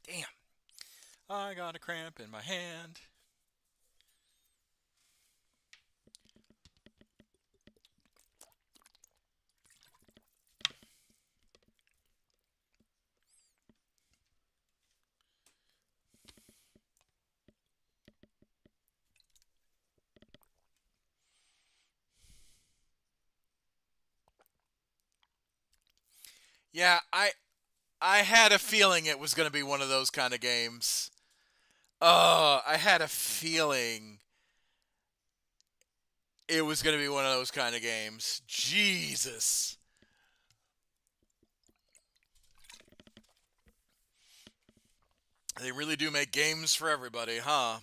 Damn, I got a cramp in my hand. Yeah, I had a feeling it was going to be one of those kind of games. Oh, I had a feeling it was going to be one of those kind of games. Jesus. They really do make games for everybody, huh?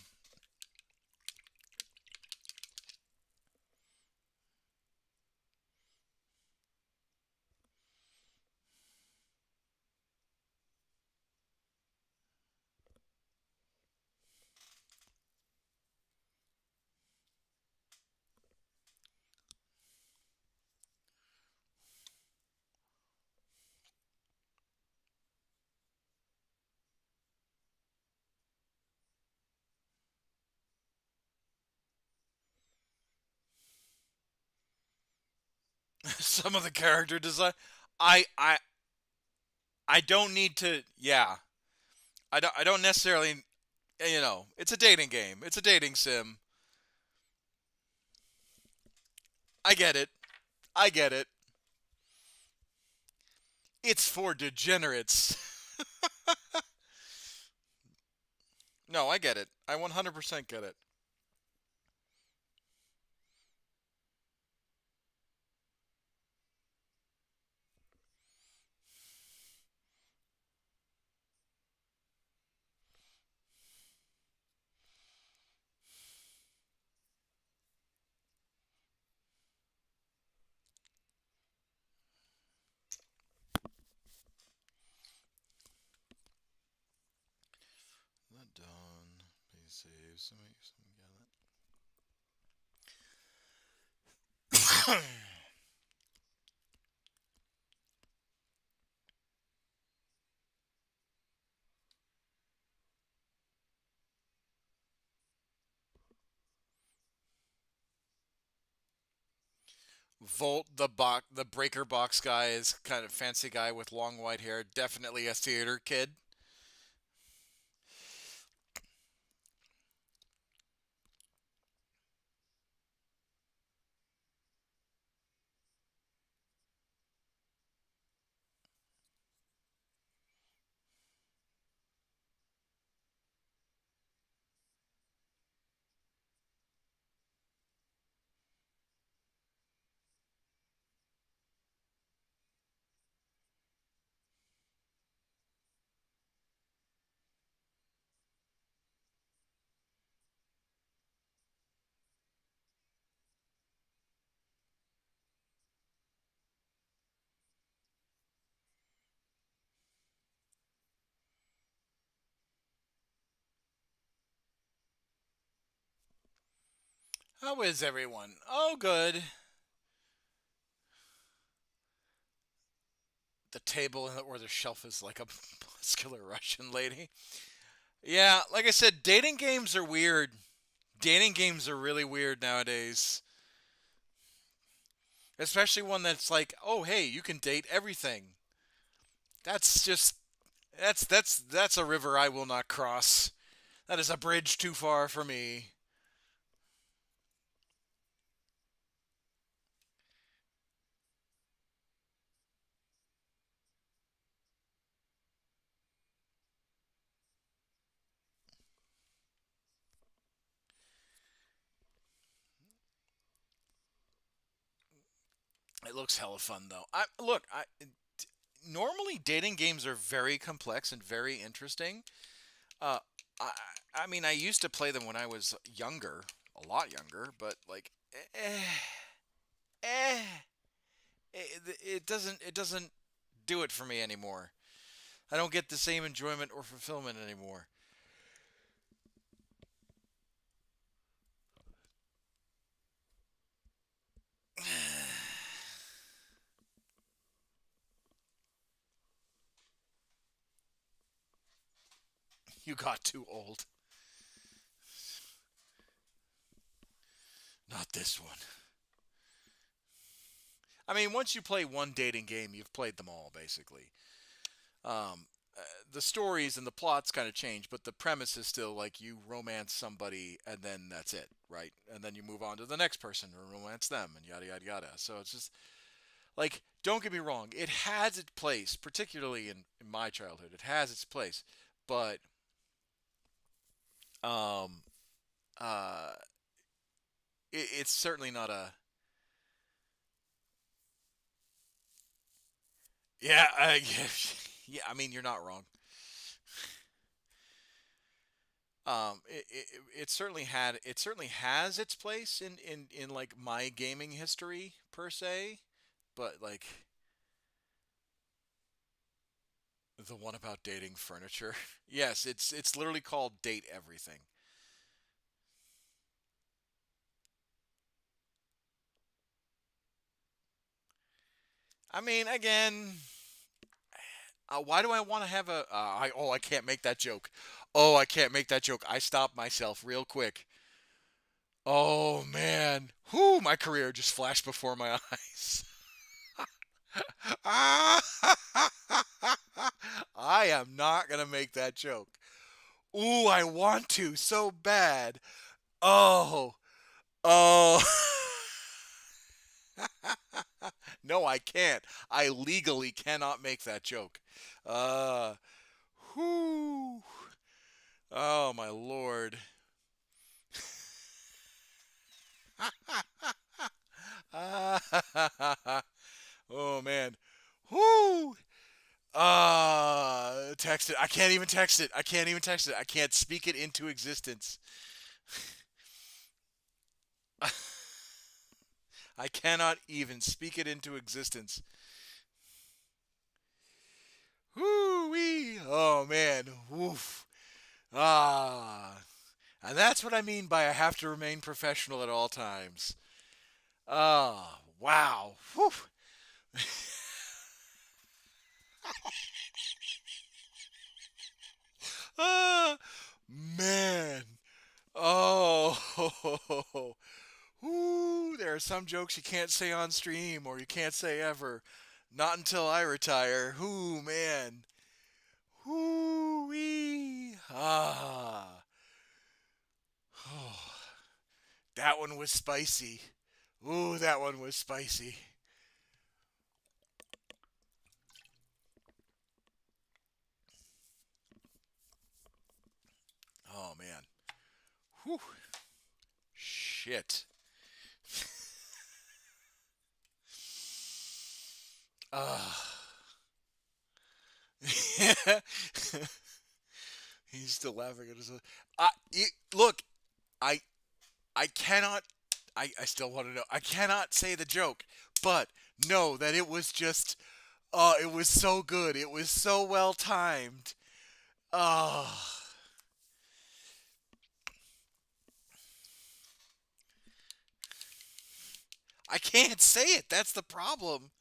Some of the character design. I I I don't need to. Yeah, I don't necessarily. It's a dating game. It's a dating sim. I get it. I get it. It's for degenerates. No, I get it. I 100% get it. Not done. Please save. Somebody got it. Volt, the breaker box guy, is kind of fancy guy with long white hair. Definitely a theater kid. How is everyone? Oh, good. The table or the shelf is like a muscular Russian lady. Yeah, like I said, dating games are weird. Dating games are really weird nowadays. Especially one that's like, oh hey, you can date everything. That's just that's a river I will not cross. That is a bridge too far for me. It looks hella fun though. I normally dating games are very complex and very interesting. Uh, I I mean I used to play them when I was younger, a lot younger, but like eh, it doesn't do it for me anymore. I don't get the same enjoyment or fulfillment anymore. You got too old. Not this one. I mean, once you play one dating game, you've played them all basically. Um, the stories and the plots kind of change, but the premise is still like you romance somebody and then that's it, right? And then you move on to the next person and romance them and yada yada yada. So it's just like, don't get me wrong, it has its place, particularly in my childhood. It has its place, but um, uh, it's certainly not a. Yeah, yeah, yeah. I mean, you're not wrong. It certainly has its place in like my gaming history per se, but like the one about dating furniture. Yes, it's literally called Date Everything. I mean, again, why do I want to have a? I can't make that joke. Oh, I can't make that joke. I stopped myself real quick. Oh man, whoo! My career just flashed before my eyes. I am not gonna make that joke. Ooh, I want to so bad. Oh, oh. No, I can't. I legally cannot make that joke. Uh, whoo. Oh, my lord. Oh, man. Whoo. Text it. I can't even text it. I can't even text it. I can't speak it into existence. I cannot even speak it into existence. Whoo-wee. Oh, man. Woof. Ah. And that's what I mean by I have to remain professional at all times. Ah, wow. Whew. Ah, man. Oh, Ooh, there are some jokes you can't say on stream or you can't say ever. Not until I retire. Ooh, man. Ooh, wee. Ah. Oh, that one was spicy. Ooh, that one was spicy. Oh, man. Whew. Shit. Ah. He's still laughing at us. Look, I I cannot. I still want to know. I cannot say the joke, but know that it was just. Oh, it was so good. It was so well timed. Oh, I can't say it. That's the problem.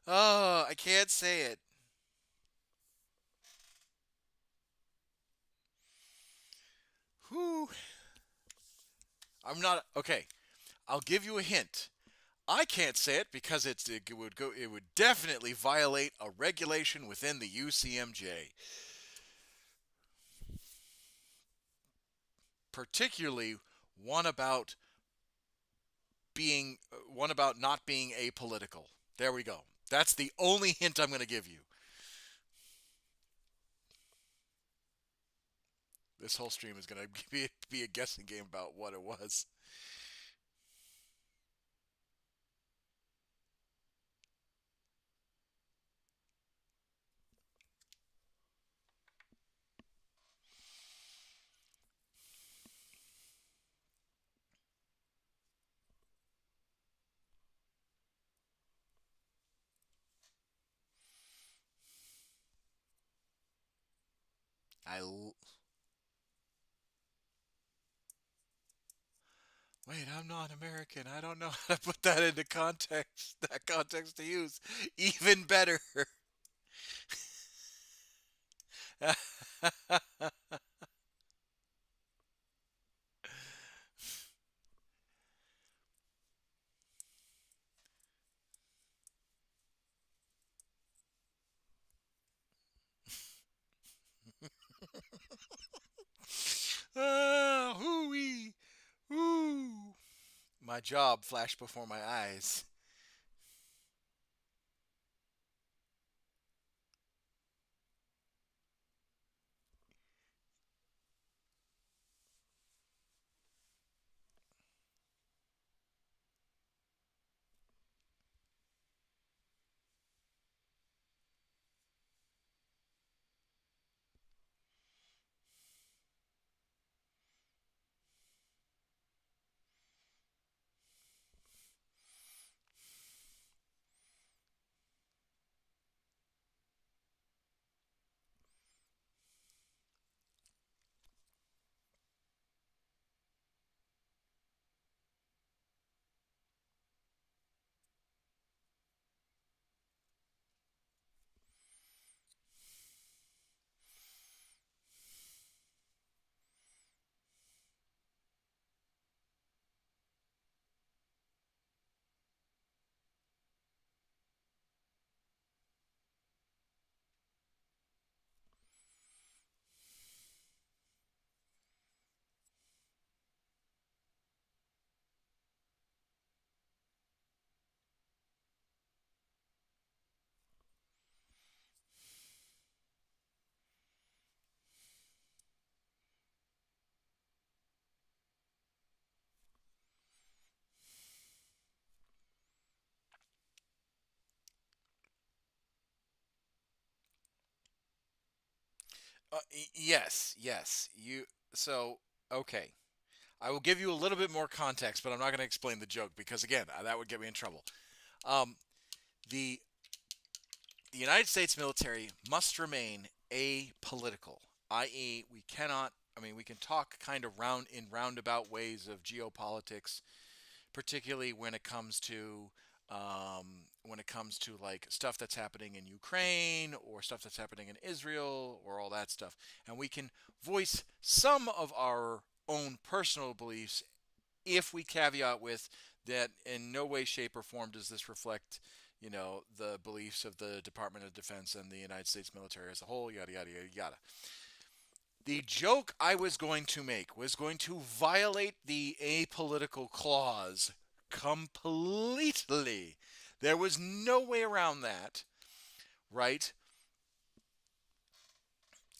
Oh, I can't say it. Whew. I'm not okay. I'll give you a hint. I can't say it because it would definitely violate a regulation within the UCMJ, particularly one about one about not being apolitical. There we go. That's the only hint I'm going to give you. This whole stream is going to be a guessing game about what it was. I Wait, I'm not American. I don't know how to put that into context. That context to use. Even better. Hooey. Woo. My job flashed before my eyes. Yes, yes. You so okay. I will give you a little bit more context, but I'm not going to explain the joke because again, that would get me in trouble. Um, the the United States military must remain apolitical, i.e., we cannot. I mean, we can talk kind of roundabout ways of geopolitics, particularly when it comes to like stuff that's happening in Ukraine or stuff that's happening in Israel or all that stuff, and we can voice some of our own personal beliefs if we caveat with that in no way, shape, or form does this reflect, the beliefs of the Department of Defense and the United States military as a whole, yada, yada, yada, yada. The joke I was going to make was going to violate the apolitical clause completely. There was no way around that, right?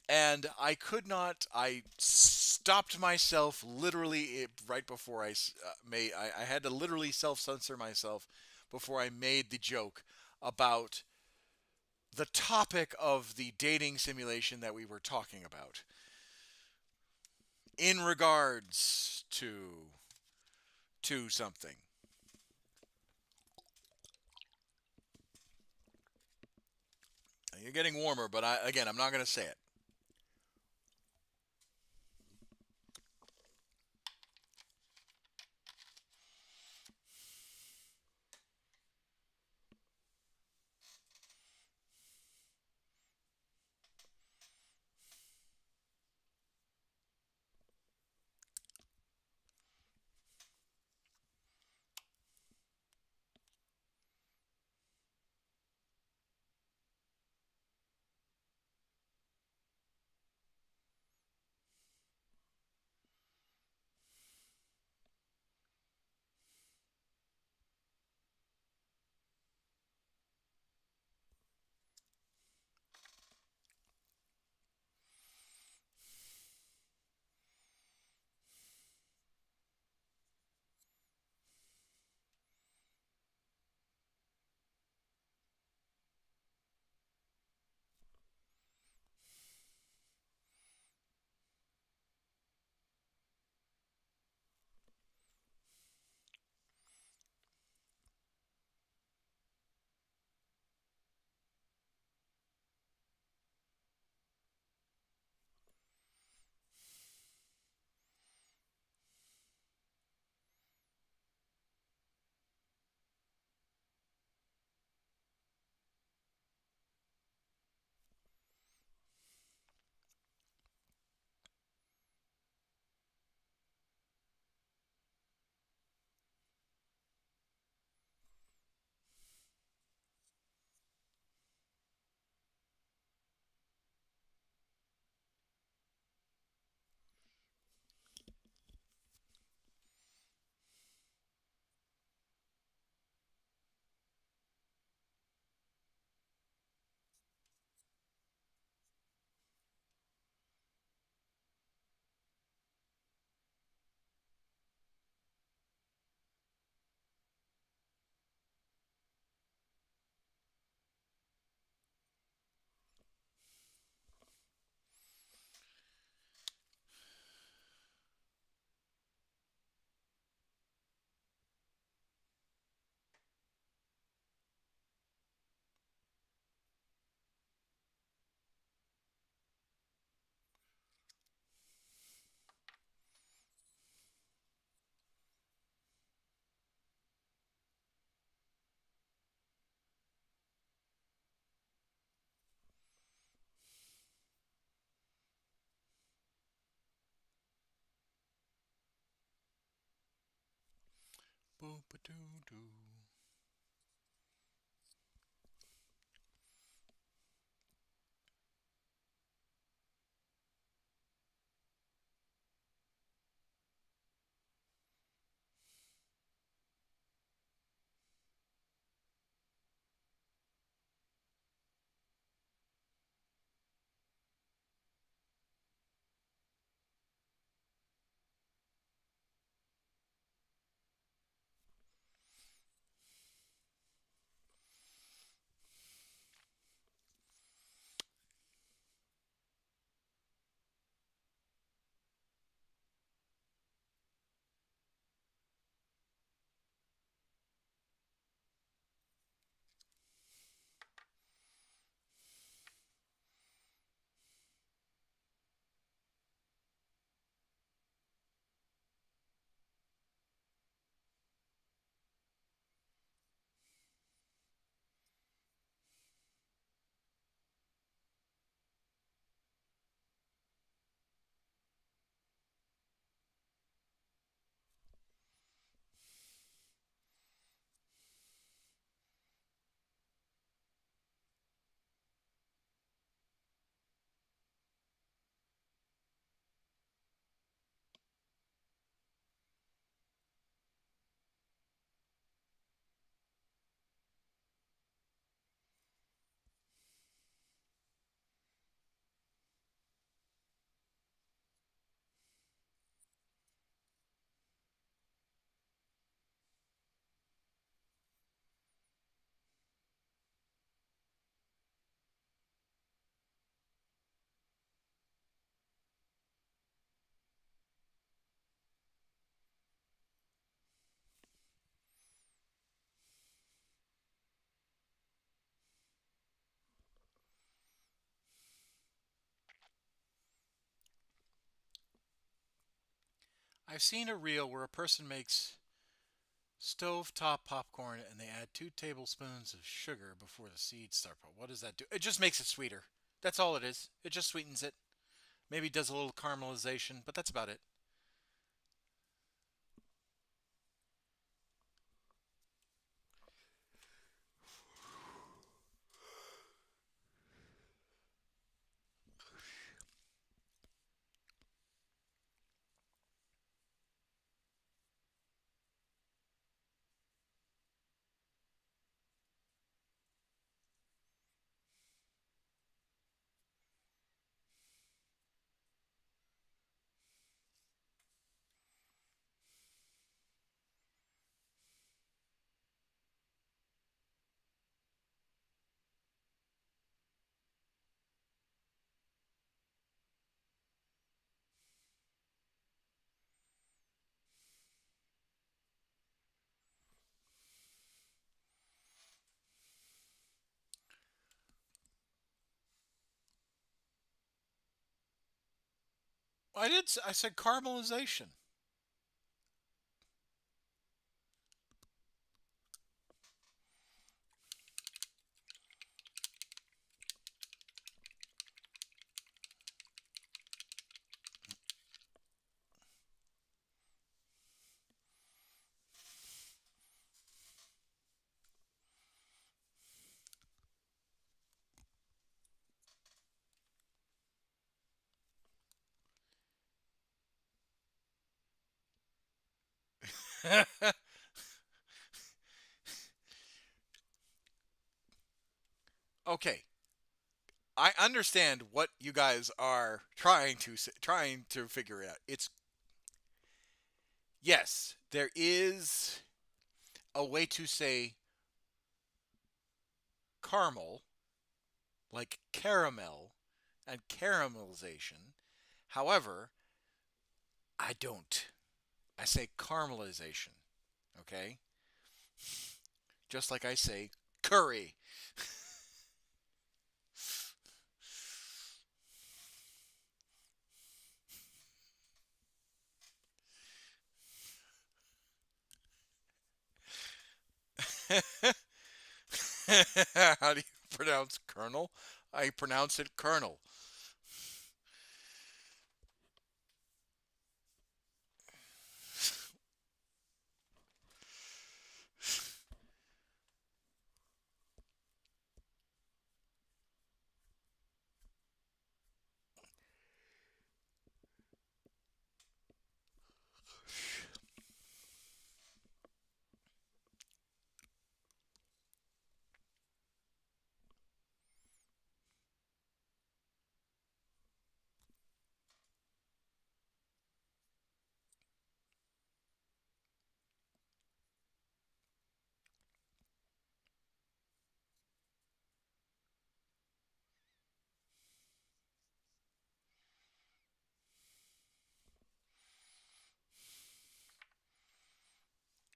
And I could not. I stopped myself literally right before made. I had to literally self censor myself before I made the joke about the topic of the dating simulation that we were talking about in regards to something. You're getting warmer, but again, I'm not going to say it. Boop-a-doo-doo. I've seen a reel where a person makes stove-top popcorn and they add 2 tablespoons of sugar before the seeds start. What does that do? It just makes it sweeter. That's all it is. It just sweetens it. Maybe does a little caramelization, but that's about it. I did. I said caramelization. Okay, I understand what you guys are trying to figure out. It's yes, there is a way to say caramel, like caramel and caramelization. However, I don't. I say caramelization. Okay? Just like I say curry. How do you pronounce kernel? I pronounce it kernel.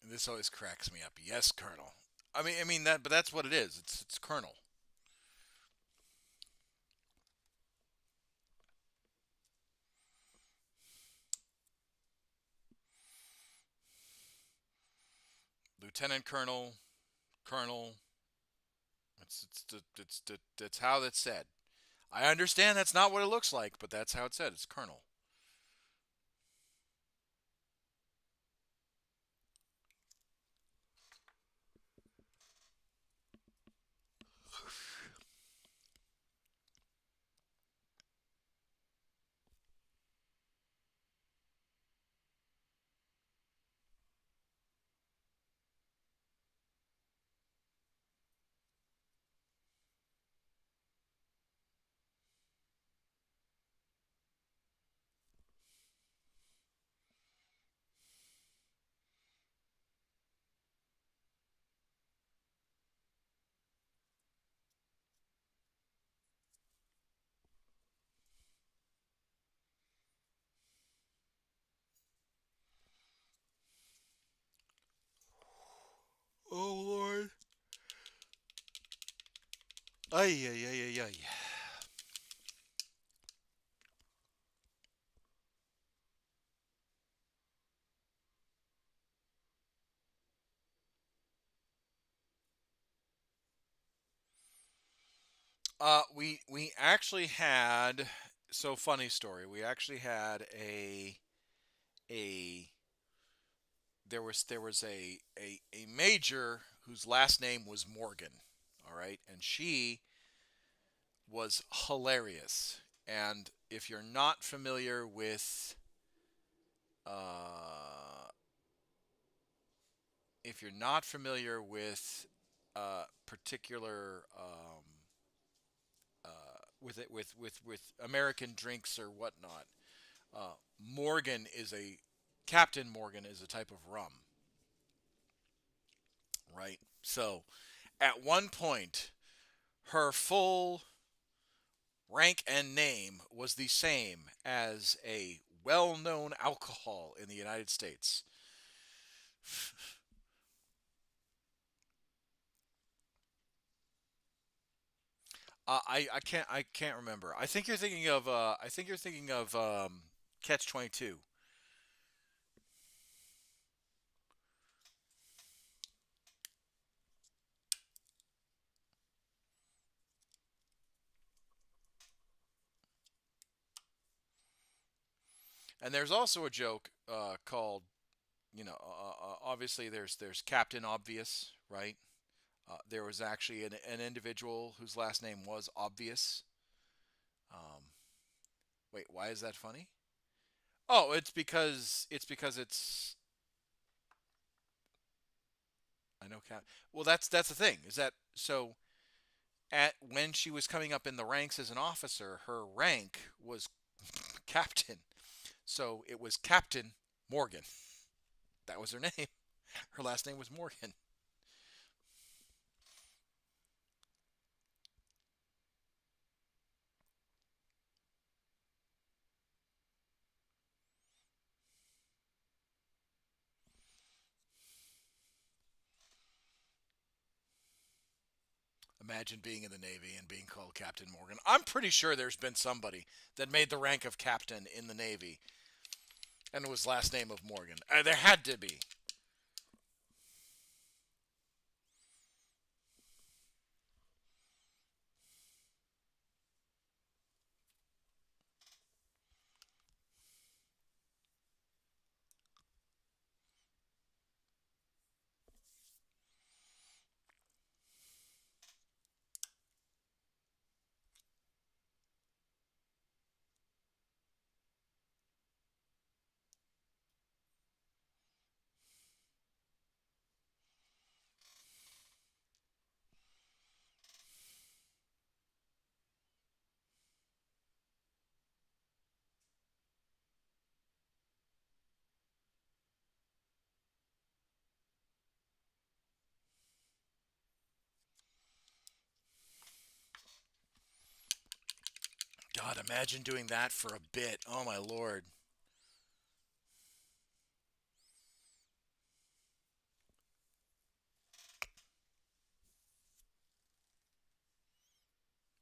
This always cracks me up. Yes, kernel. I mean that, but that's what it is. It's kernel. Lieutenant Colonel, Colonel. It's how that's said. I understand that's not what it looks like, but that's how it's said. It's Colonel. Oh Lord. Ay ay ay ay ay. We actually had, so funny story. We actually had a there was a major whose last name was Morgan. All right, and she was hilarious. And uh, if you're not familiar with particular with American drinks or whatnot, Morgan is a Captain Morgan is a type of rum, right? So at one point, her full rank and name was the same as a well-known alcohol in the United States. I can't remember. I think you're thinking of Catch 22. And there's also a joke called, obviously there's Captain Obvious, right? There was actually an individual whose last name was Obvious. Um, Wait, why is that funny? Oh, it's because it's I know Cap. Well, that's the thing is that so at when she was coming up in the ranks as an officer, her rank was captain. So it was Captain Morgan. That was her name. Her last name was Morgan. Imagine being in the Navy and being called Captain Morgan. I'm pretty sure there's been somebody that made the rank of captain in the Navy and it was last name of Morgan. There had to be. God, imagine doing that for a bit. Oh my lord.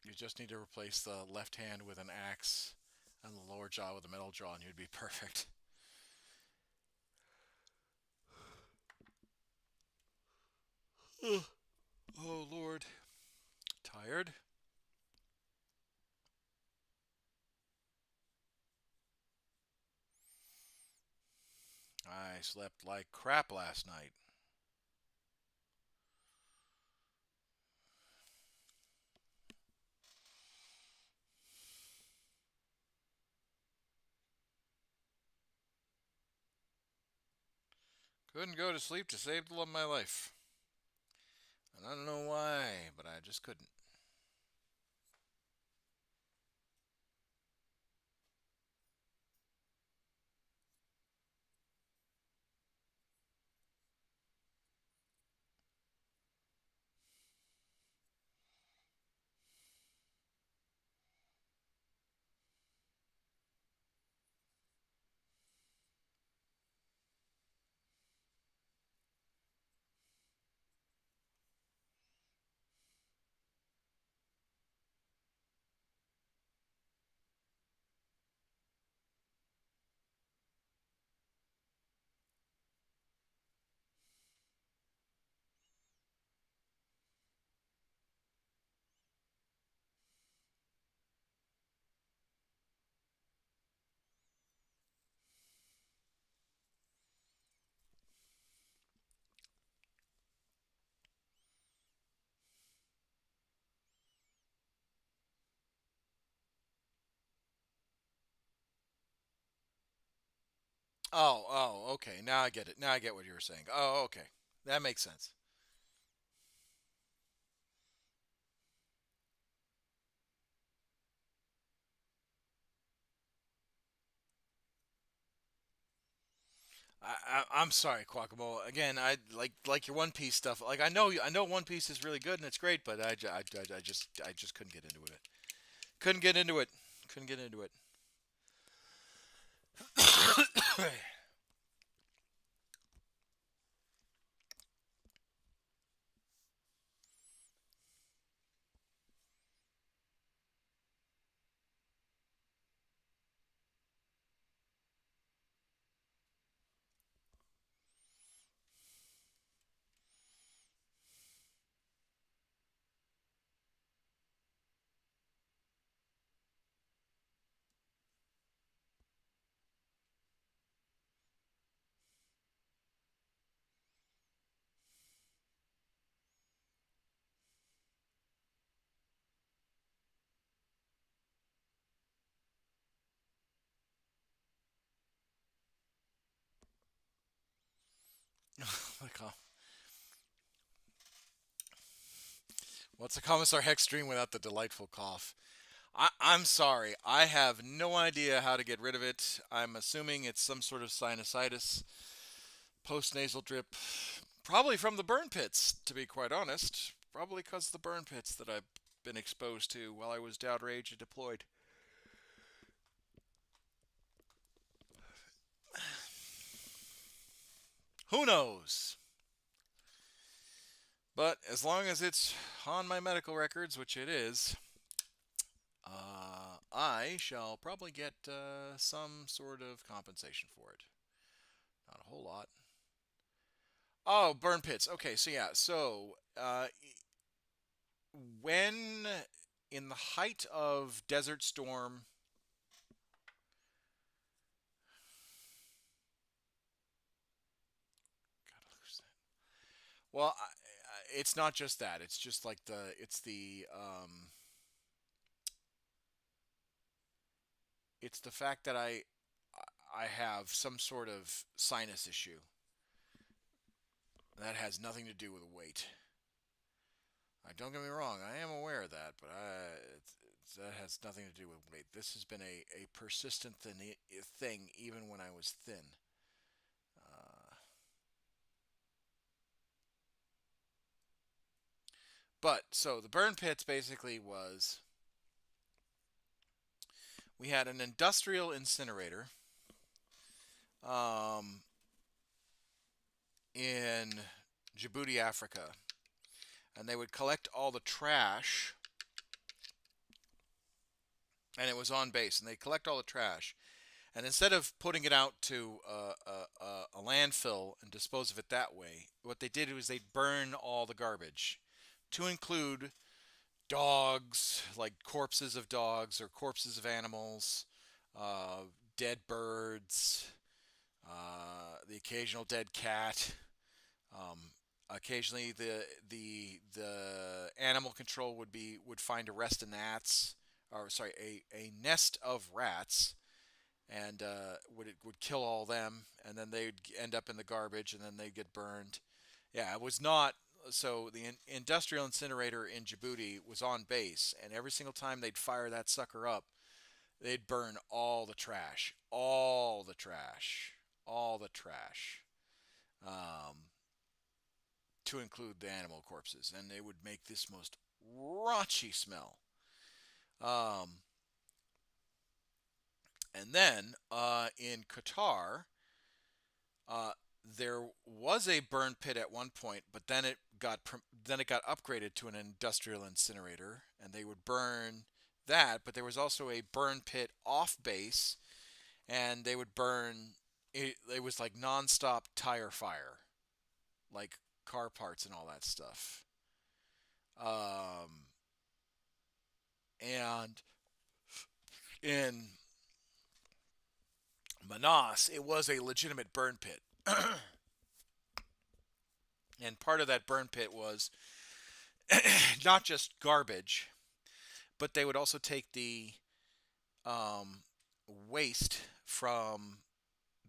You just need to replace the left hand with an axe and the lower jaw with a metal jaw and you'd be perfect. Oh lord. Tired? I slept like crap last night. Couldn't go to sleep to save my life. And I don't know why, but I just couldn't. Okay. Now I get it. Now I get what you were saying. Oh, okay. That makes sense. I'm sorry, Quackable. Again, I like your One Piece stuff. Like I know One Piece is really good and it's great, but I just couldn't get into it. Couldn't get into it. Couldn't get into it. Like, what's a Commissar Hex dream without the delightful cough? I'm sorry. I have no idea how to get rid of it. I'm assuming it's some sort of sinusitis, post-nasal drip, probably from the burn pits, to be quite honest. Probably because of the burn pits that I've been exposed to while I was downrange and deployed. Who knows? But as long as it's on my medical records, which it is, I shall probably get some sort of compensation for it. Not a whole lot. Oh, burn pits. Okay, so yeah, so when in the height of Desert Storm, gotta lose that. Well, it's not just that. It's just like it's the fact that I have some sort of sinus issue that has nothing to do with weight. Don't get me wrong, I am aware of that, but that has nothing to do with weight. This has been a persistent thing even when I was thin. Uh, but so the burn pits basically was we had an industrial incinerator um, in Djibouti, Africa, and they would collect all the trash, and it was on base, and they collect all the trash, and instead of putting it out to a landfill and dispose of it that way, what they did was they'd burn all the garbage, to include dogs, like corpses of dogs or corpses of animals, uh, dead birds, the occasional dead cat. Um, Occasionally, the animal control would find a rest of gnats, or sorry, a nest of rats, and would kill all them, and then they'd end up in the garbage, and then they'd get burned. Yeah, it was not. So the industrial incinerator in Djibouti was on base, and every single time they'd fire that sucker up, they'd burn all the trash, all the trash, all the trash, um, to include the animal corpses, and they would make this most raunchy smell. Um, and then in Qatar, uh, there was a burn pit at one point, but then it got upgraded to an industrial incinerator, and they would burn that. But there was also a burn pit off base, and they would burn. It was like nonstop tire fire, like car parts and all that stuff. Um, and in Manas, it was a legitimate burn pit. And part of that burn pit was not just garbage, but they would also take the waste from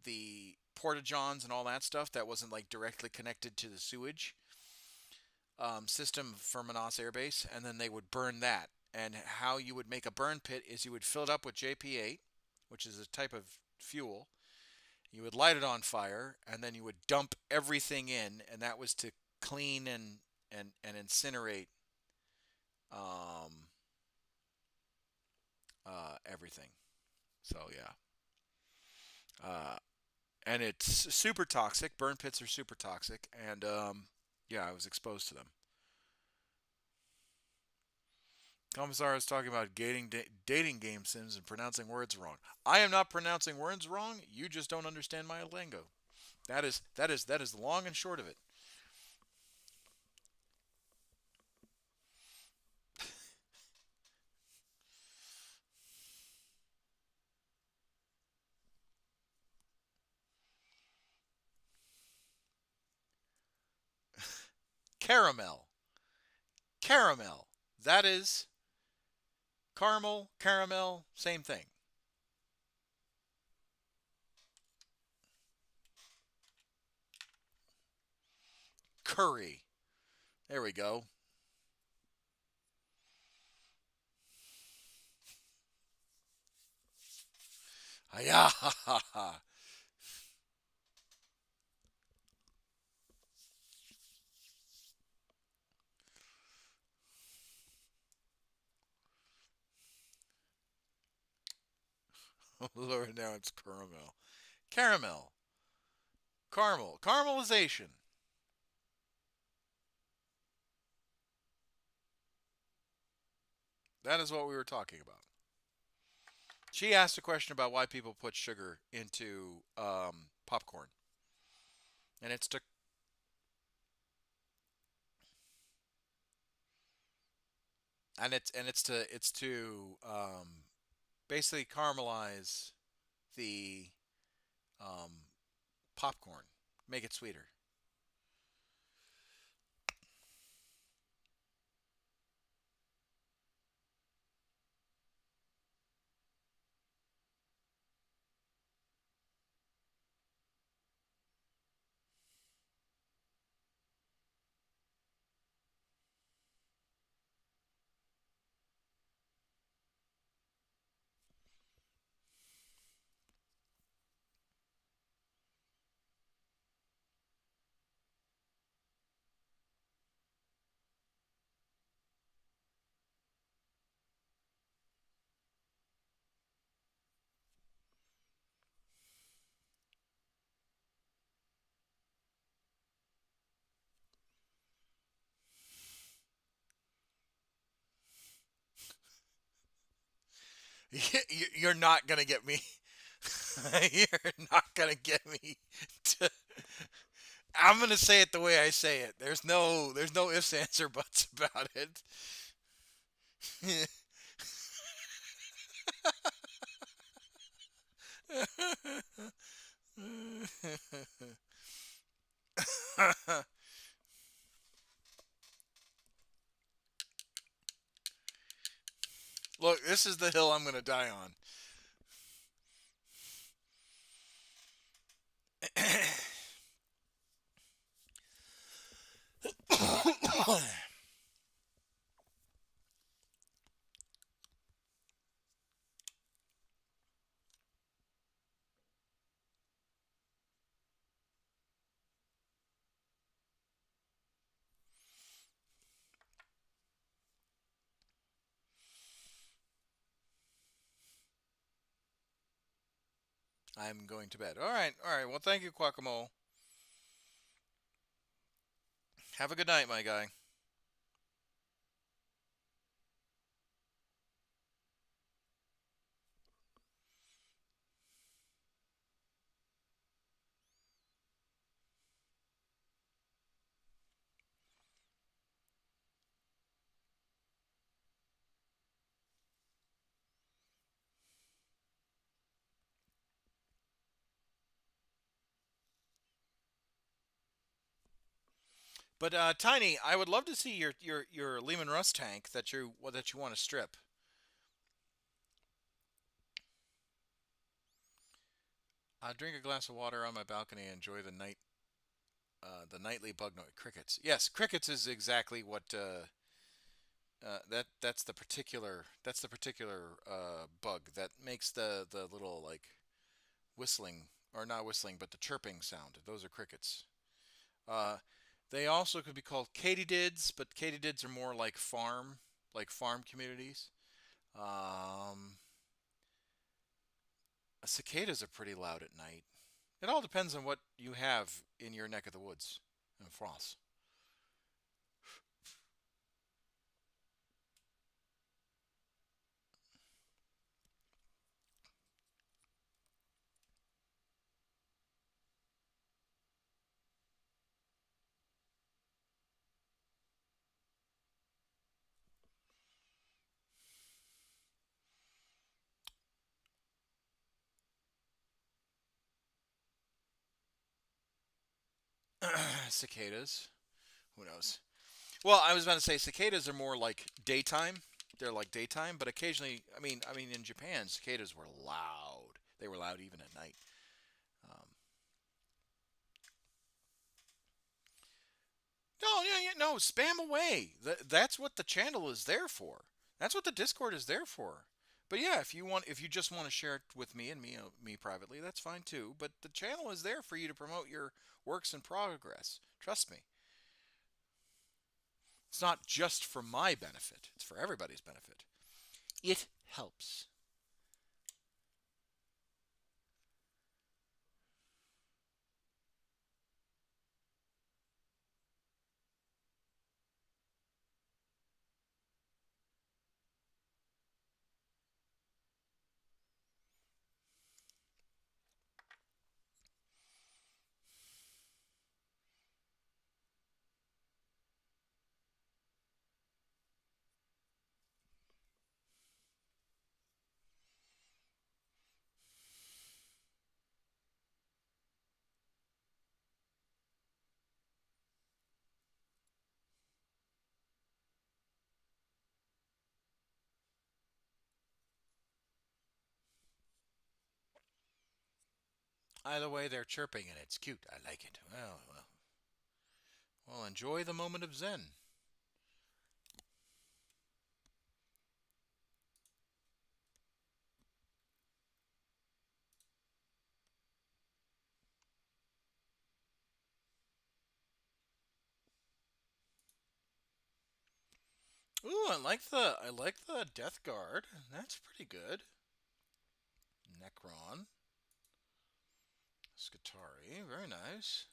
the porta-johns and all that stuff that wasn't like directly connected to the sewage system for Manaus Air Base, and then they would burn that. And how you would make a burn pit is you would fill it up with JP8, which is a type of fuel. You would light it on fire, and then you would dump everything in, and that was to clean and incinerate um, everything. So yeah, and it's super toxic. Burn pits are super toxic, and yeah, I was exposed to them. Commissar is talking about dating game sims and pronouncing words wrong. I am not pronouncing words wrong. You just don't understand my lingo. That is the long and short of it. Caramel. Caramel. That is caramel, caramel, same thing. Curry. There we go. Yeah. Lord, now it's caramel. Caramel. Caramel. Caramelization. That is what we were talking about. She asked a question about why people put sugar into popcorn, and it's to basically caramelize the um, popcorn, make it sweeter. You're not gonna get me. You're not gonna get me to. I'm gonna say it the way I say it. There's no ifs, ands, or buts about it. Look, this is the hill I'm gonna die on. I'm going to bed. All right. Well, thank you, Quackamo. Have a good night, my guy. But Tiny, I would love to see your Lehman Russ tank that you want to strip. I drink a glass of water on my balcony and enjoy the nightly bug noise. Crickets. Yes, crickets is exactly what that's the particular bug that makes the little like whistling, or not whistling, but the chirping sound. Those are crickets. Uh, they also could be called katydids, but katydids are more like farm communities. Um, Cicadas are pretty loud at night. It all depends on what you have in your neck of the woods in France. Cicadas. Who knows? Well, I was about to say cicadas are more like daytime. They're like daytime, but occasionally, I mean, in Japan, cicadas were loud. They were loud even at night. Um, no, yeah, yeah, no, spam away. That's what the channel is there for. That's what the Discord is there for. But yeah, if you just want to share it with me and me privately, that's fine too. But the channel is there for you to promote your works in progress. Trust me. It's not just for my benefit. It's for everybody's benefit. It helps. Either way, they're chirping and it's cute. I like it. Well, enjoy the moment of zen. Ooh, I like the Death Guard. That's pretty good. Necron, Scutari, very nice.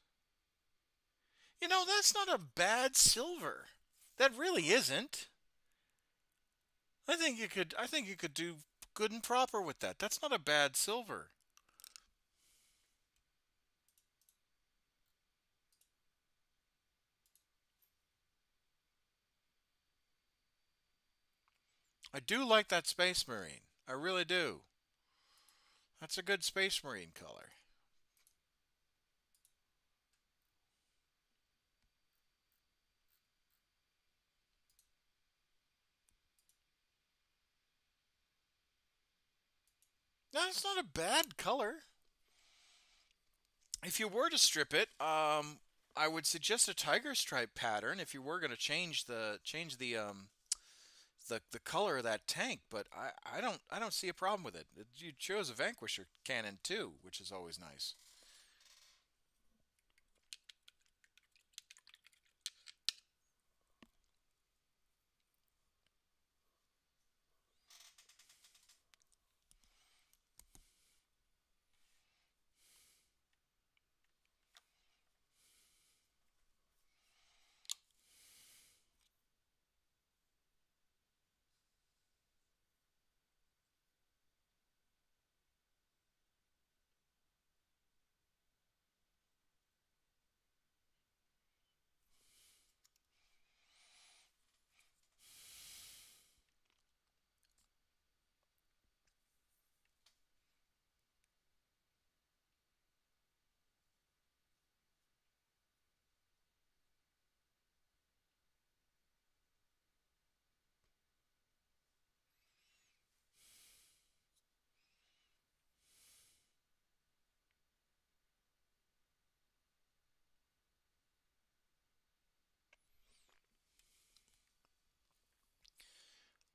That's not a bad silver. That really isn't. I think you could do good and proper with that. That's not a bad silver. I do like that Space Marine. I really do. That's a good Space Marine color. That's not a bad color. If you were to strip it, I would suggest a tiger stripe pattern if you were going to change the color of that tank. But I don't see a problem with it. You chose a Vanquisher cannon too, which is always nice.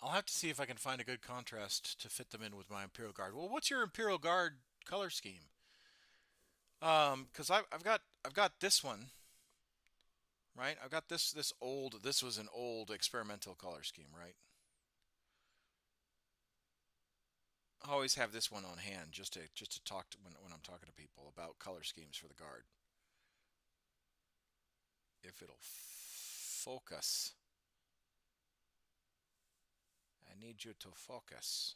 I'll have to see if I can find a good contrast to fit them in with my Imperial Guard. Well, what's your Imperial Guard color scheme? Because I've got this one, right? I've got this old. This was an old experimental color scheme, right? I always have this one on hand just to talk to, when I'm talking to people about color schemes for the guard. If it'll focus, I need you to focus.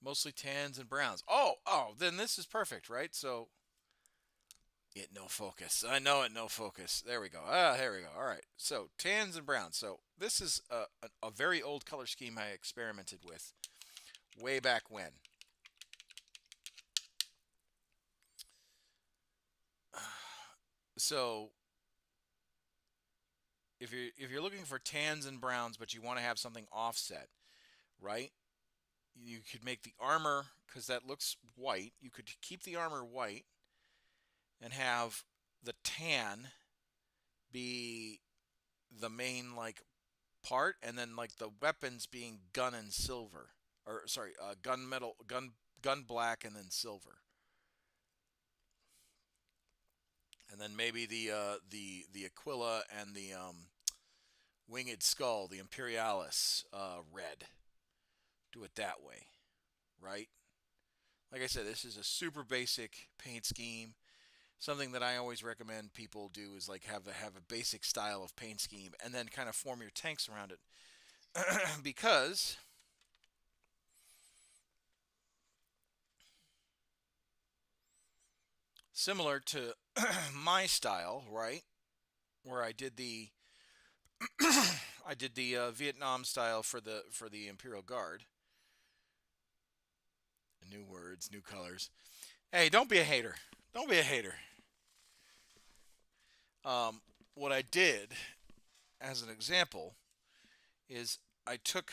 Mostly tans and browns. Oh, then this is perfect, right? So it no focus. I know it no focus. There we go. Here we go. All right. So tans and browns. So this is a very old color scheme I experimented with way back when. So if you're looking for tans and browns, but you want to have something offset, right? You could make the armor because that looks white. You could keep the armor white and have the tan be the main like part, and then like the weapons being gun and silver, or sorry, gun metal, gun black, and then silver, and then maybe the Aquila and the winged skull, the Imperialis, red. Do it that way, right? Like I said, this is a super basic paint scheme. Something that I always recommend people do is like have a basic style of paint scheme, and then kind of form your tanks around it. Because similar to my style, right, where I did the Vietnam style for the Imperial Guard. New words, new colors. Hey, don't be a hater. Don't be a hater. What I did as an example is I took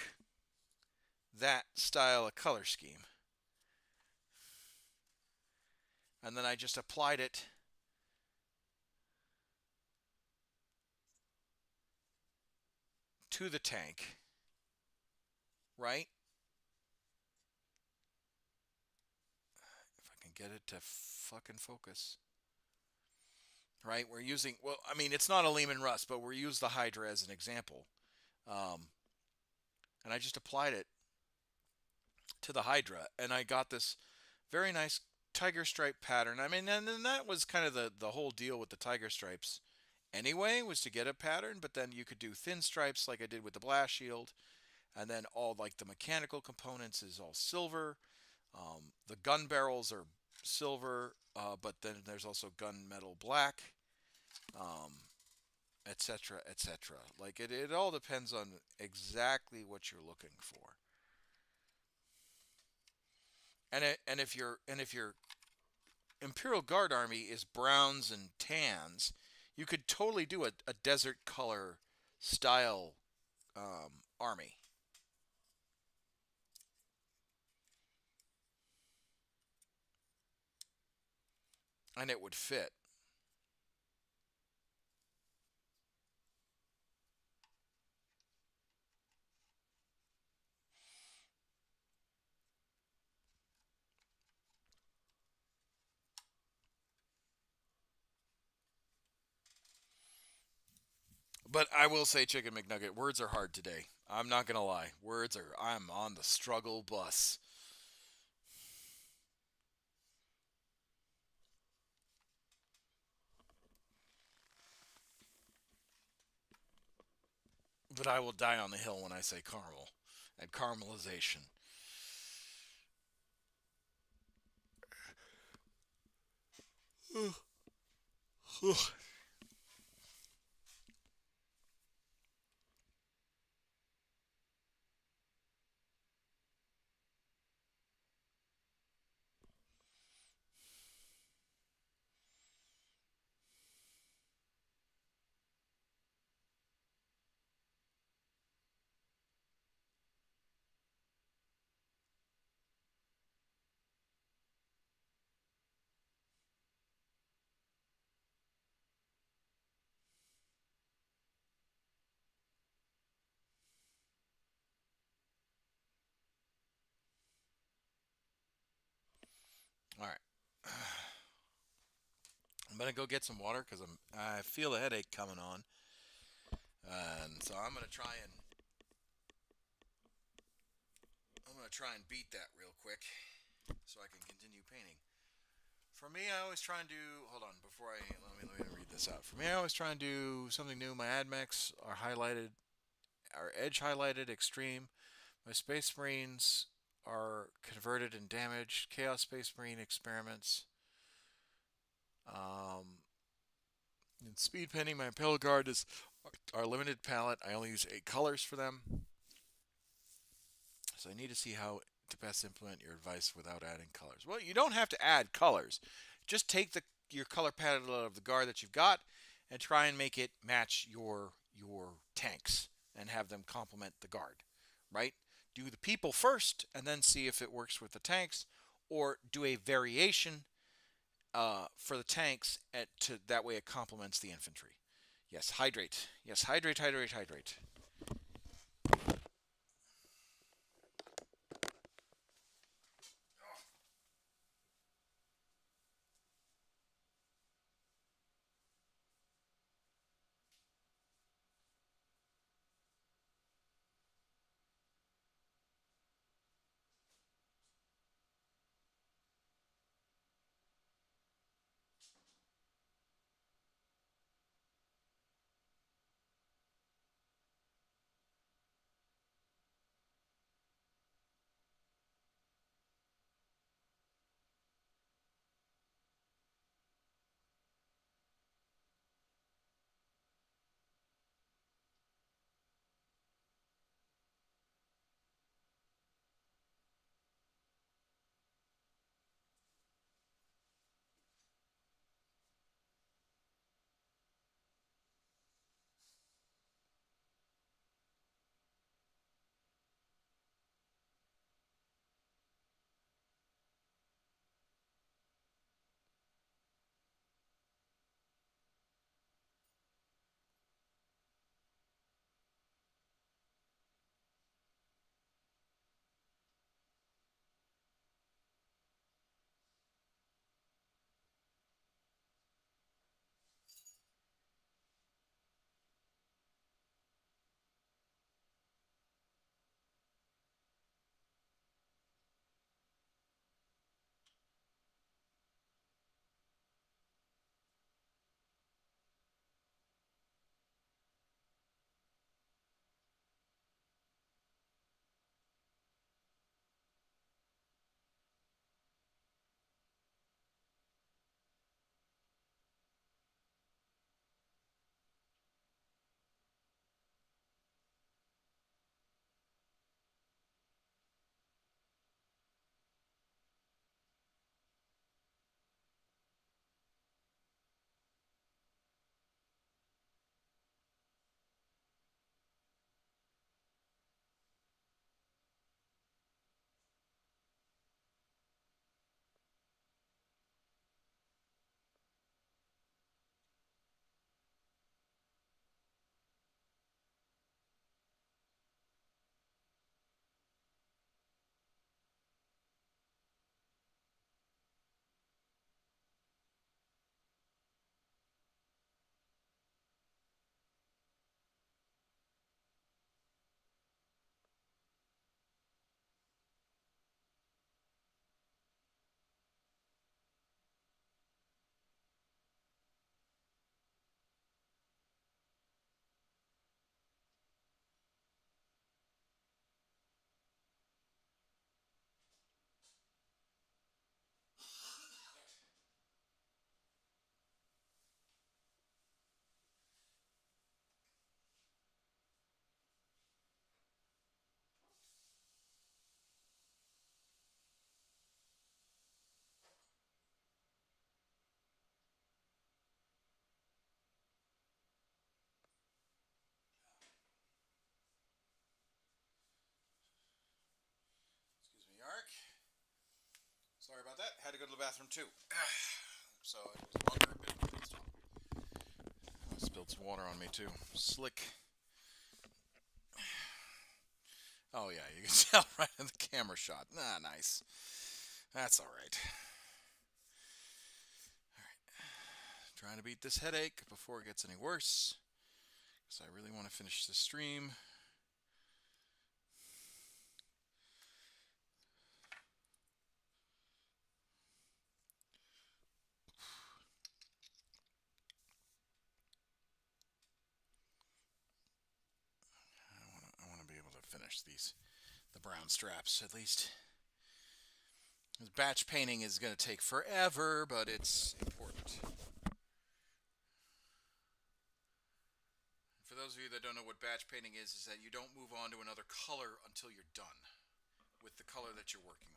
that style of color scheme and then I just applied it to the tank, right? If I can get it to fucking focus. Right? We're using, well, I mean, it's not a Lehman Rust, but we're use the Hydra as an example. Um, and I just applied it to the Hydra, and I got this very nice tiger stripe pattern. I mean, and then that was kind of the whole deal with the tiger stripes anyway, was to get a pattern, but then you could do thin stripes like I did with the blast shield, and then all like the mechanical components is all silver. The gun barrels are silver, but then there's also gunmetal black, um, etc., etc. Like it all depends on exactly what you're looking for. And if your Imperial Guard army is browns and tans, you could totally do a desert color style army, and it would fit. But I will say, Chicken McNugget, words are hard today. I'm not gonna lie. Words are. I'm on the struggle bus. But I will die on the hill when I say caramel and caramelization. I'm gonna go get some water because I feel a headache coming on, and so I'm gonna try and beat that real quick so I can continue painting. For me, I always try and do. Hold on, before I let me read this out. For me, I always try and do something new. My AdMechs are highlighted, are edge highlighted extreme. My Space Marines are converted and damaged. Chaos Space Marine experiments. In speed painting, my Imperial Guard is our limited palette. I only use 8 colors for them. So I need to see how to best implement your advice without adding colors. Well, you don't have to add colors. Just take your color palette of the guard that you've got and try and make it match your tanks and have them complement the guard, right? Do the people first and then see if it works with the tanks, or do a variation for the tanks that way it complements the infantry. Yes, hydrate. Yes, hydrate, hydrate, hydrate. Excuse me, Yark. Sorry about that. Had to go to the bathroom too. So it was longer a bit. I spilled some water on me too. Slick. Oh yeah, you can tell right in the camera shot. Ah, nice. That's all right. Trying to beat this headache before it gets any worse, because I really want to finish this stream. I want to be able to finish the brown straps at least. Batch painting is going to take forever, but it's important. For those of you that don't know what batch painting is that you don't move on to another color until you're done with the color that you're working on.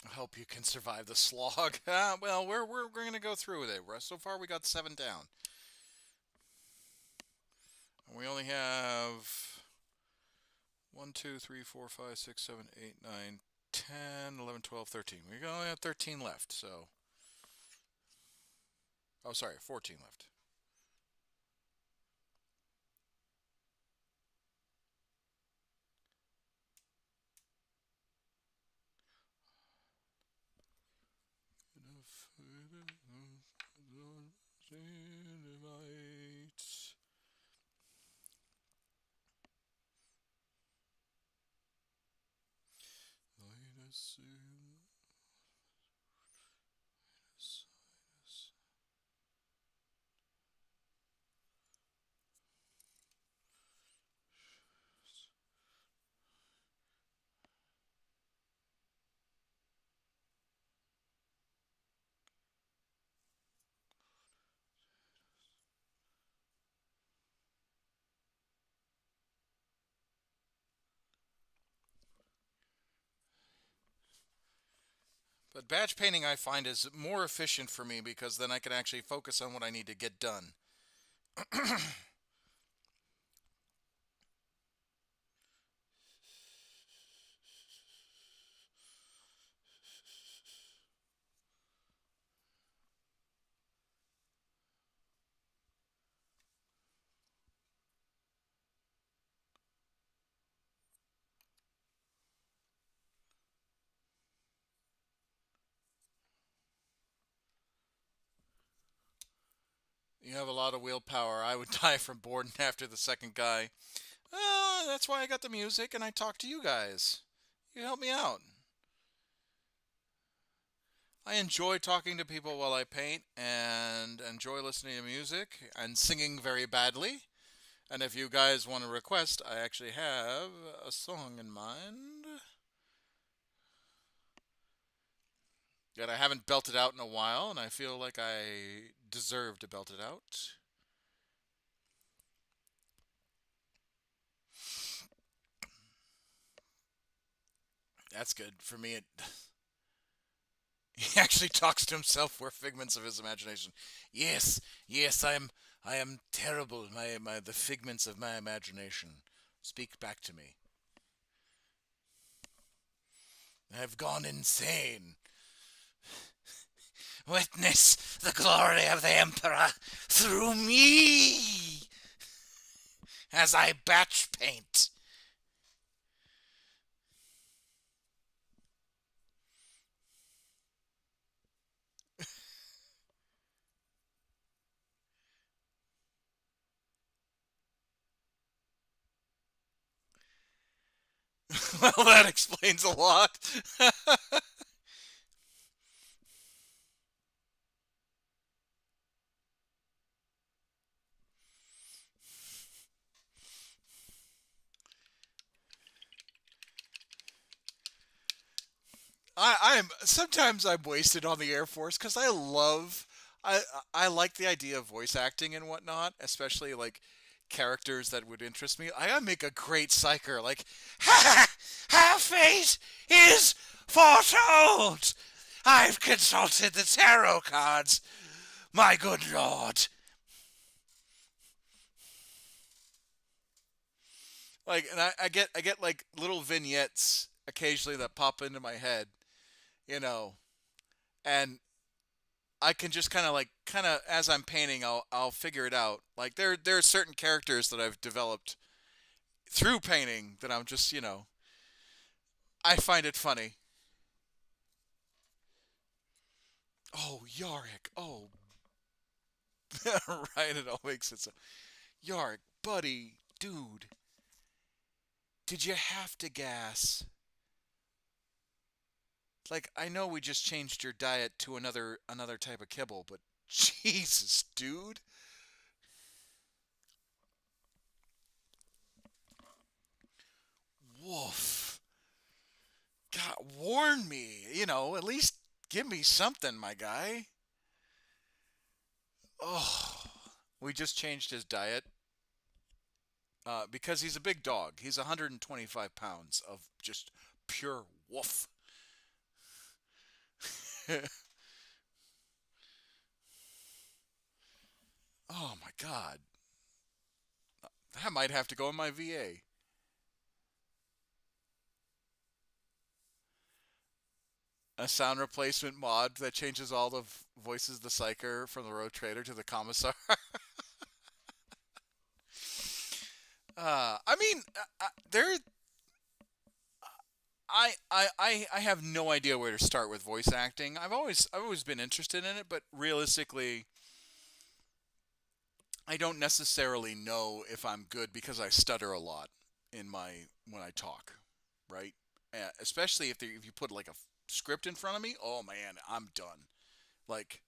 I hope you can survive the slog. Well, we're going to go through with it. So far, we got 7 down. We only have 1, 2, 3, 4, 5, 6, 7, 8, 9, 10, 11, 12, 13. We only have 13 left, so. Oh, sorry, 14 left. But batch painting I find is more efficient for me because then I can actually focus on what I need to get done. You have a lot of willpower. I would die from boredom after the second guy. Oh, that's why I got the music and I talk to you guys. You help me out. I enjoy talking to people while I paint and enjoy listening to music and singing very badly. And if you guys want to request, I actually have a song in mind that I haven't belted out in a while, and I feel like I deserve to belt it out. That's good. For me, he actually talks to himself. We're figments of his imagination. Yes, yes, I am terrible. The figments of my imagination. Speak back to me. I've gone insane. Witness the glory of the Emperor through me as I batch paint. Well, that explains a lot. I'm sometimes I'm wasted on the Air Force because I I like the idea of voice acting and whatnot, especially like characters that would interest me. I gotta make a great psyker, like ha ha, our fate is foretold. I've consulted the tarot cards, my good lord. Like, and I get like little vignettes occasionally that pop into my head, you know, and I can just kind of as I'm painting, I'll figure it out. Like there are certain characters that I've developed through painting that I'm just I find it funny. Oh, Yarick. Oh, right. It all makes it so. Yarick, buddy, dude, did you have to gas? Like, I know we just changed your diet to another type of kibble, but Jesus, dude. Woof. God, warn me. At least give me something, my guy. Oh, we just changed his diet because he's a big dog. He's 125 pounds of just pure woof. Oh my God, that might have to go in my VA. A sound replacement mod that changes all the voices of the psyker from the road trader to the commissar. I mean, there. I have no idea where to start with voice acting. I've always been interested in it, but realistically, I don't necessarily know if I'm good because I stutter a lot in my when I talk, right? Especially if you put like a script in front of me. Oh man, I'm done. Like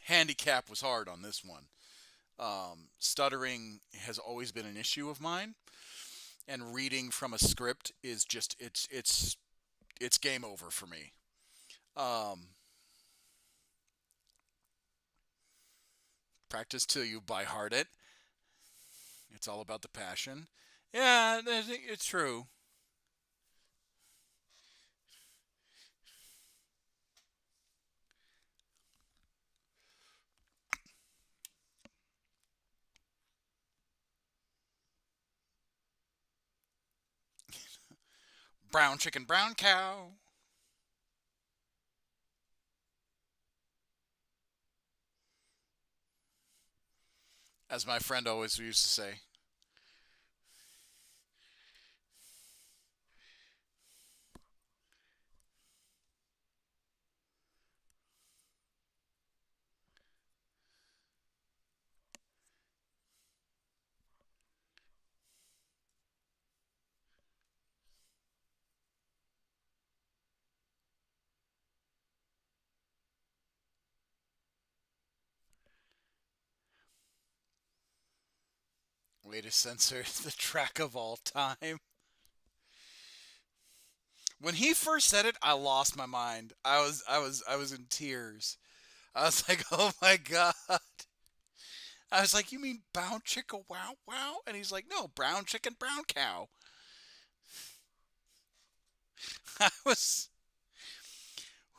handicap was hard on this one. Stuttering has always been an issue of mine, and reading from a script is just it's game over for me. Um, Practice till you by heart it. It's all about the passion. Yeah, it's true. Brown chicken, brown cow. As my friend always used to say. Way to censor the track of all time. When he first said it, I lost my mind. I was in tears. I was like, "Oh my god!" I was like, "You mean brown chicken wow wow?" And he's like, "No, brown chicken brown cow." I was,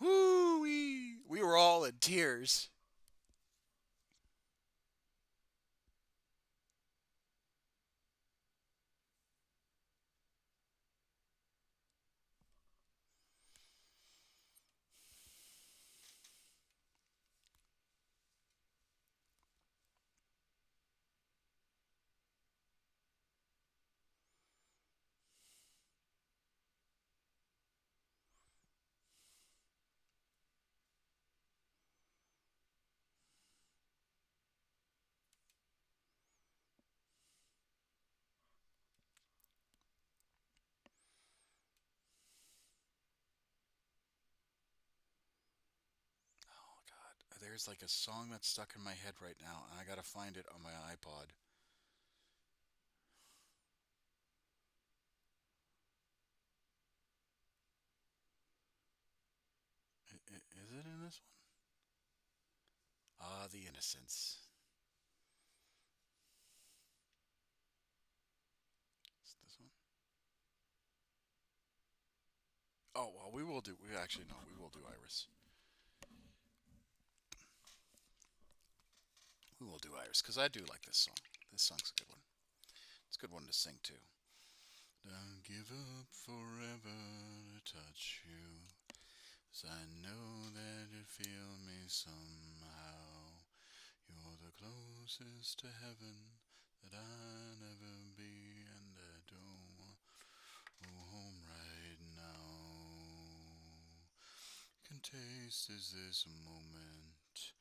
whoo we were all in tears. Oh god, there's like a song that's stuck in my head right now, and I gotta find it on my iPod. Is it in this one? Ah, the innocence. Is this one? Oh, well, we will do. We actually no, we will do Iris. We will do Iris because I do like this song. This song's a good one. It's a good one to sing too. Don't give up forever to touch you, 'cause I know that you feel me somehow. You're the closest to heaven that I'll ever be, and I don't want to go home right now. Can taste is this moment,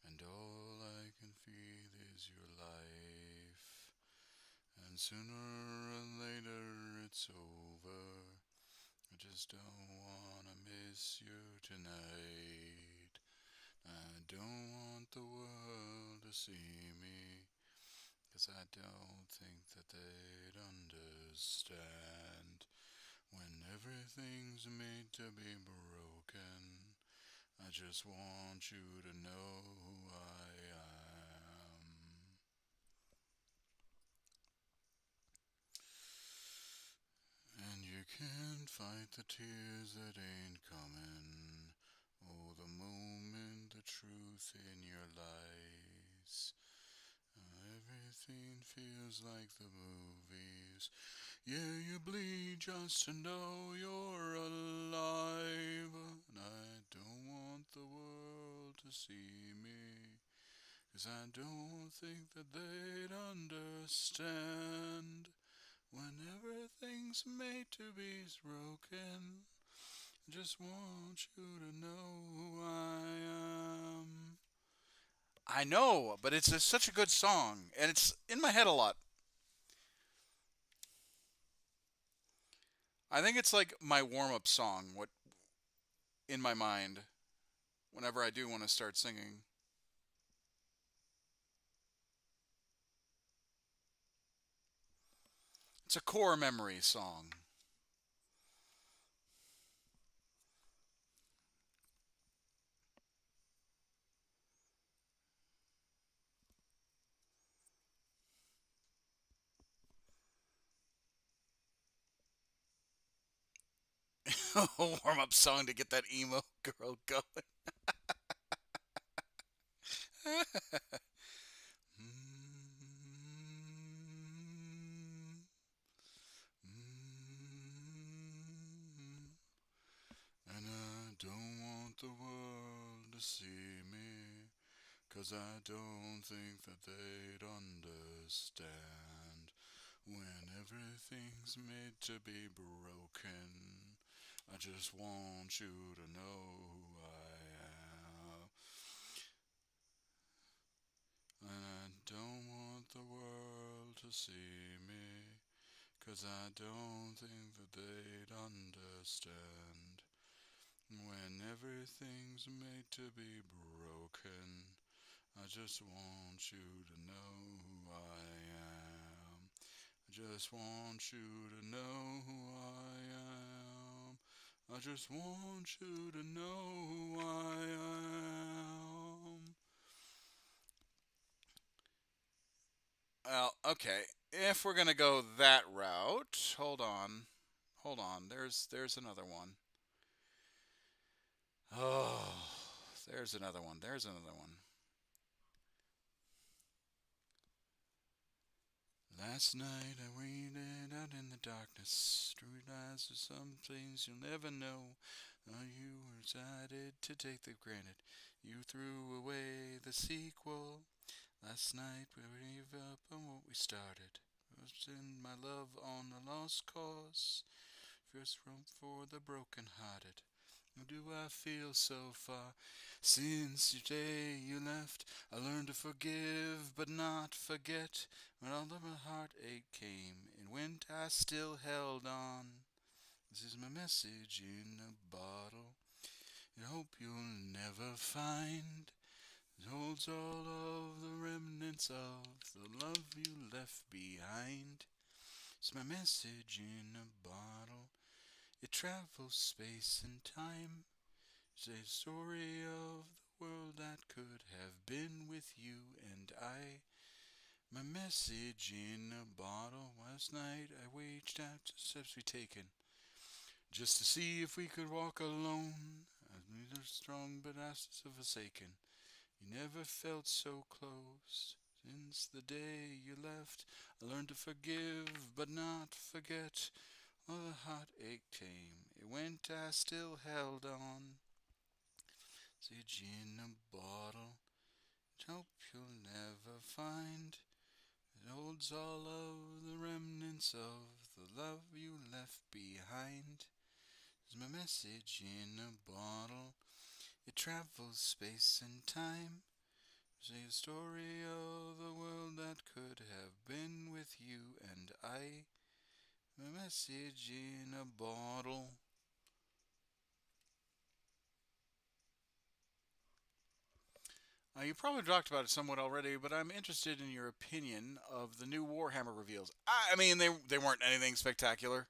and all I can feel is your life. And sooner or later it's over. I just don't wanna miss you tonight. I don't want the world to see me, 'cause I don't think that they'd understand. When everything's made to be broken, I just want you to know who I am. And you can't fight the tears that ain't coming. Oh, the moment the truth in your lies. Everything feels like the movies. Yeah, you bleed just to know you're alive. And I don't want the world to see me, 'cause I don't think that they'd understand. When everything's made to be broken, I just want you to know who I am. I know, but it's such a good song, and it's in my head a lot. I think it's like my warm-up song. What in my mind whenever I do want to start singing. It's a core memory song. A warm-up song to get that emo girl going. And I don't want the world to see me, 'cause I don't think that they'd understand. When everything's made to be broken, I just want you to know who I am. And I don't want the world to see me, 'cause I don't think that they'd understand. When everything's made to be broken, I just want you to know who I am. I just want you to know who I am. I just want you to know who I am. Well, okay. If we're gonna go that route, hold on. There's another one. Oh, there's another one. There's another one. Last night I waited out in the darkness, realized there's some things you'll never know. You were excited to take them granted. You threw away the sequel. Last night we gave up on what we started. Send my love on a lost cause. First room for the broken-hearted. Do I feel so far since the day you left? I learned to forgive but not forget. When all of my heartache came and went, I still held on. This is my message in a bottle. I hope you'll never find. It holds all of the remnants of the love you left behind. It's my message in a bottle. It travels space and time. It's a story of the world that could have been with you and I. My message in a bottle. Last night I waged out the steps we taken, just to see if we could walk alone. As neither strong but asses of forsaken. You never felt so close. Since the day you left, I learned to forgive but not forget. Oh, the heartache came. It went, I still held on. Message in a bottle. Hope you'll never find. It holds all of the remnants of the love you left behind. It's my message in a bottle. It travels space and time. It's a story of the world that could have been with you and I. My message in a bottle. You probably talked about it somewhat already, but I'm interested in your opinion of the new Warhammer reveals. I mean, they weren't anything spectacular.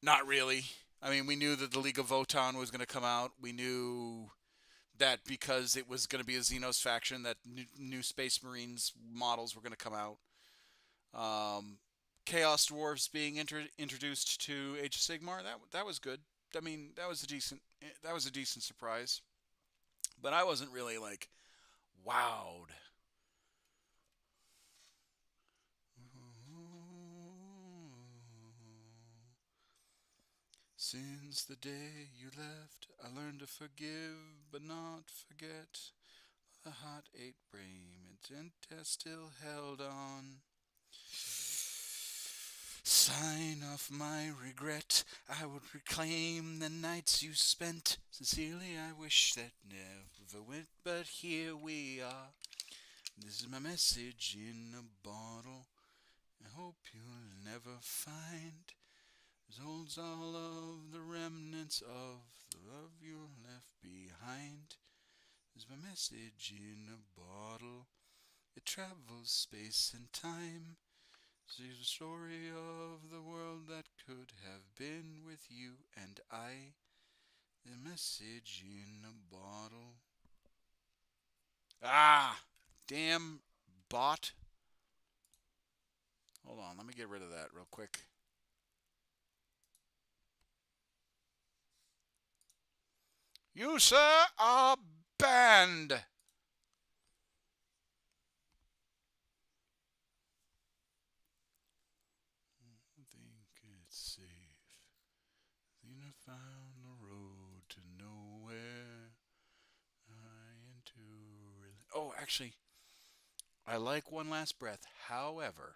Not really. I mean, we knew that the League of Votan was going to come out. We knew that because it was going to be a Xenos faction, that new Space Marines models were going to come out. Chaos Dwarves being introduced to Age of Sigmar, that was good. I mean, that was a decent surprise. But I wasn't really like wowed. Since the day you left, I learned to forgive but not forget. The heartache brain, and I still held on. Sign of my regret, I would reclaim the nights you spent. Sincerely, I wish that never went, but here we are. This is my message in a bottle. I hope you'll never find. This holds all of the remnants of the love you left behind. This is my message in a bottle. It travels space and time. It's the story of the world that could have been with you and I. The message in a bottle. Ah! Damn bot. Hold on, let me get rid of that real quick. You, sir, are banned. I think it's safe. Athena found the road to nowhere. Oh, actually, I like One Last Breath. However,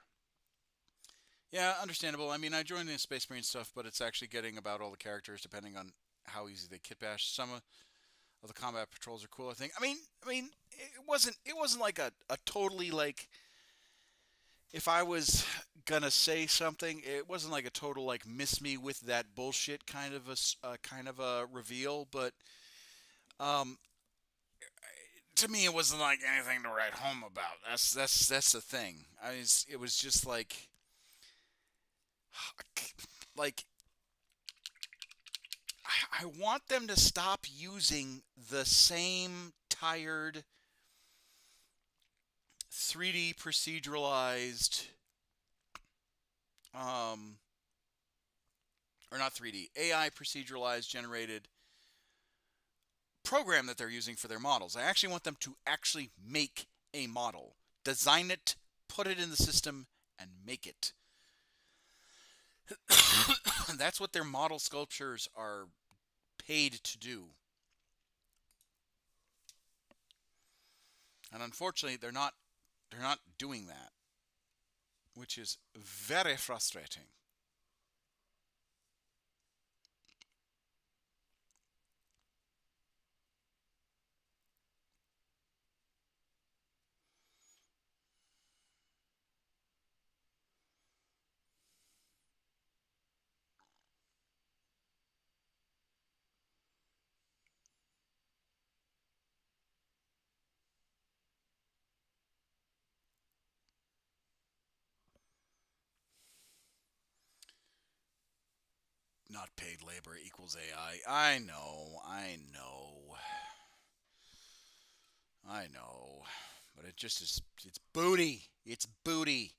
yeah, understandable. I mean, I joined the Space Marine stuff, but it's actually getting about all the characters depending on how easy they kit bash. Some of the combat patrols are cool. I think. I mean, it wasn't like a totally like. If I was gonna say something, it wasn't like a total like miss me with that bullshit kind of a reveal, but um, to me, it wasn't like anything to write home about. That's the thing. It was just like I want them to stop using the same tired 3D proceduralized, um, or not 3D, AI proceduralized generated program that they're using for their models. I actually want them to actually make a model, design it, put it in the system, and make it. That's what their model sculptures are paid to do. And unfortunately, they're not doing that, which is very frustrating. not paid labor equals AI. I know, I know. But it just is, it's booty. It's booty.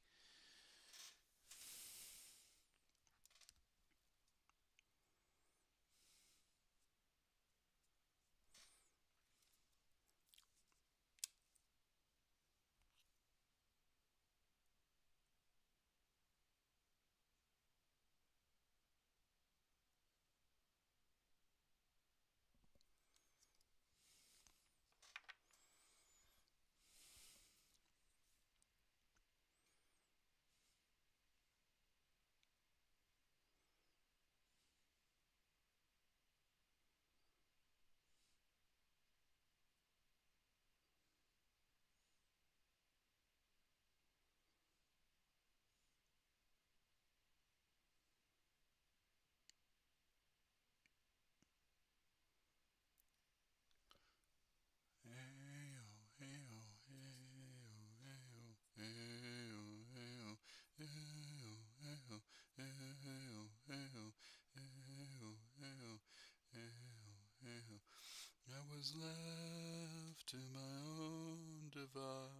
I was left to my own devices.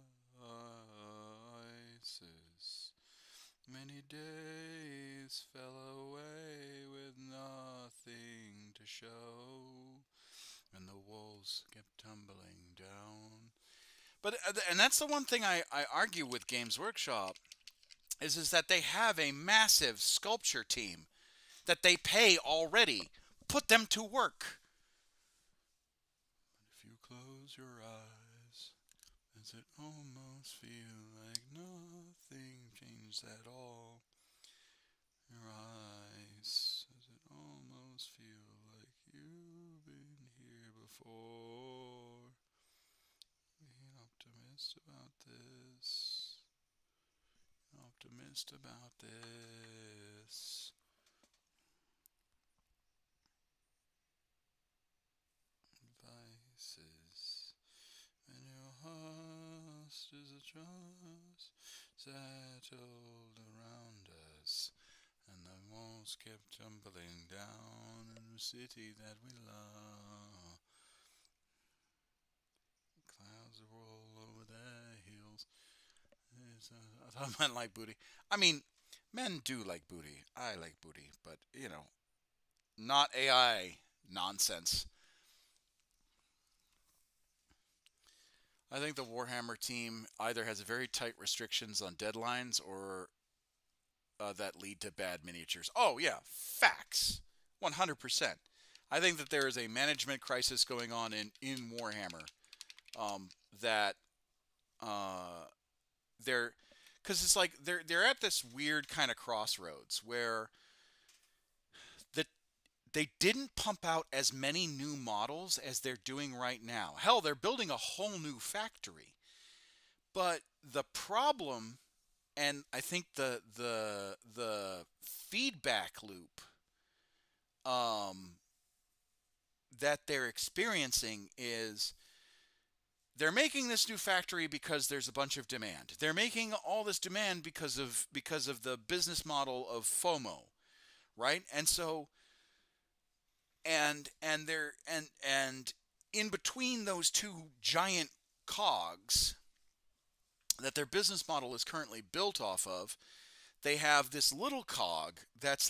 Many days fell away with nothing to show, and the walls kept tumbling down. But and that's the one thing I argue with Games Workshop is that they have a massive sculpture team that they pay already. Put them to work. But if you close your eyes, does it almost feel like nothing changed at all? Your eyes, does it almost feel like you've been here before? Being optimist about this. Optimist about this. Devices. And your heart is a trust settled around us. And the walls kept tumbling down in the city that we love. Clouds roll over the hills. I thought men like booty. I mean, men do like booty. I like booty, but not AI nonsense. I think the Warhammer team either has very tight restrictions on deadlines or that lead to bad miniatures. Oh, yeah, facts. 100%. I think that there is a management crisis going on in Warhammer that they're because it's like they're at this weird kind of crossroads where the they didn't pump out as many new models as they're doing right now. Hell, they're building a whole new factory. But the problem, and I think the feedback loop um, that they're experiencing is they're making this new factory because there's a bunch of demand. They're making all this demand because of the business model of FOMO, right? And so and in between those two giant cogs that their business model is currently built off of, they have this little cog that's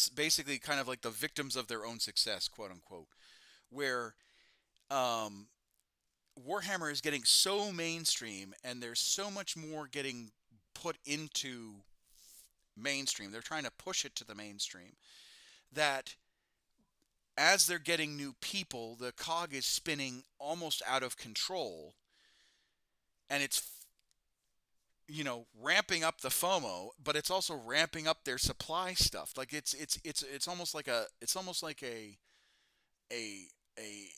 basically kind of like the victims of their own success, quote unquote, where um, Warhammer is getting so mainstream and there's so much more getting put into mainstream. They're trying to push it to the mainstream that as they're getting new people, the cog is spinning almost out of control, and it's ramping up the FOMO, but it's also ramping up their supply stuff. Like it's almost like a a a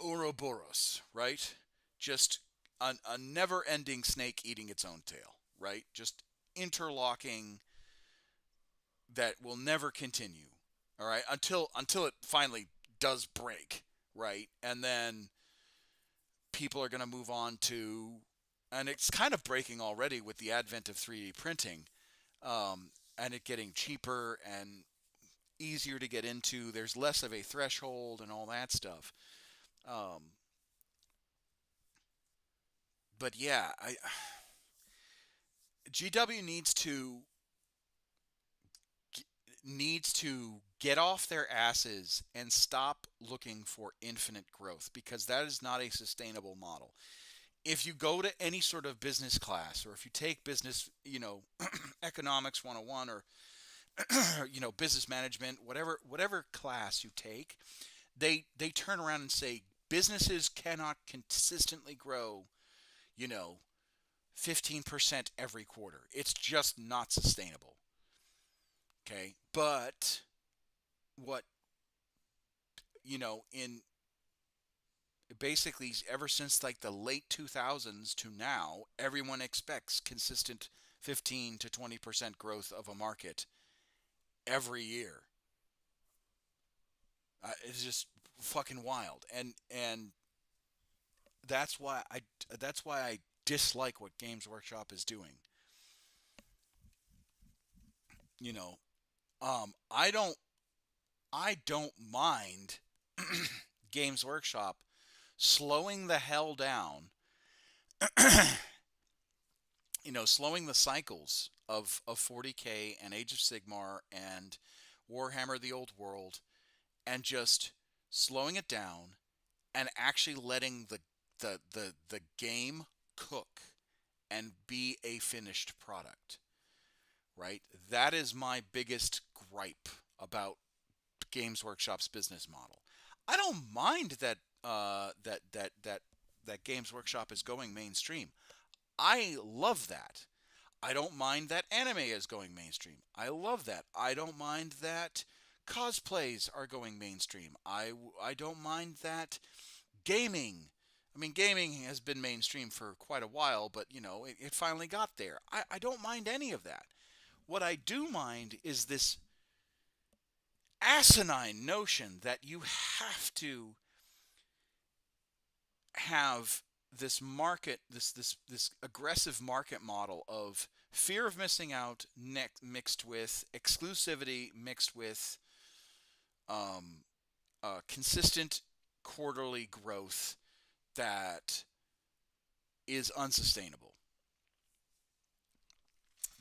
Ouroboros, right? Just a never-ending snake eating its own tail, right? Just interlocking that will never continue. All right, until it finally does break, right? And then people are going to move on to, and it's kind of breaking already with the advent of 3D printing. and it getting cheaper and easier to get into. There's less of a threshold and all that stuff. Um, but yeah, GW needs to get off their asses and stop looking for infinite growth, because that is not a sustainable model. If you go to any sort of business class, or if you take business, economics 101, or business management, whatever class you take, they turn around and say businesses cannot consistently grow, you know, 15% every quarter. It's just not sustainable. Okay? But what, in basically ever since like the late 2000s to now, everyone expects consistent 15 to 20% growth of a market every year. It's just fucking wild, and that's why I dislike what Games Workshop is doing. You know, I don't mind Games Workshop slowing the hell down, slowing the cycles of 40K and Age of Sigmar and Warhammer the Old World, and just slowing it down and actually letting the game cook and be a finished product, right? That is my biggest gripe about Games Workshop's business model. I don't mind that Games Workshop is going mainstream. I love that. I don't mind that anime is going mainstream. I love that. I don't mind that cosplays are going mainstream. I don't mind that gaming. I mean, gaming has been mainstream for quite a while, but it finally got there. I don't mind any of that. What I do mind is this asinine notion that you have to have this market, this aggressive market model of fear of missing out mixed with exclusivity, mixed with um, consistent quarterly growth that is unsustainable.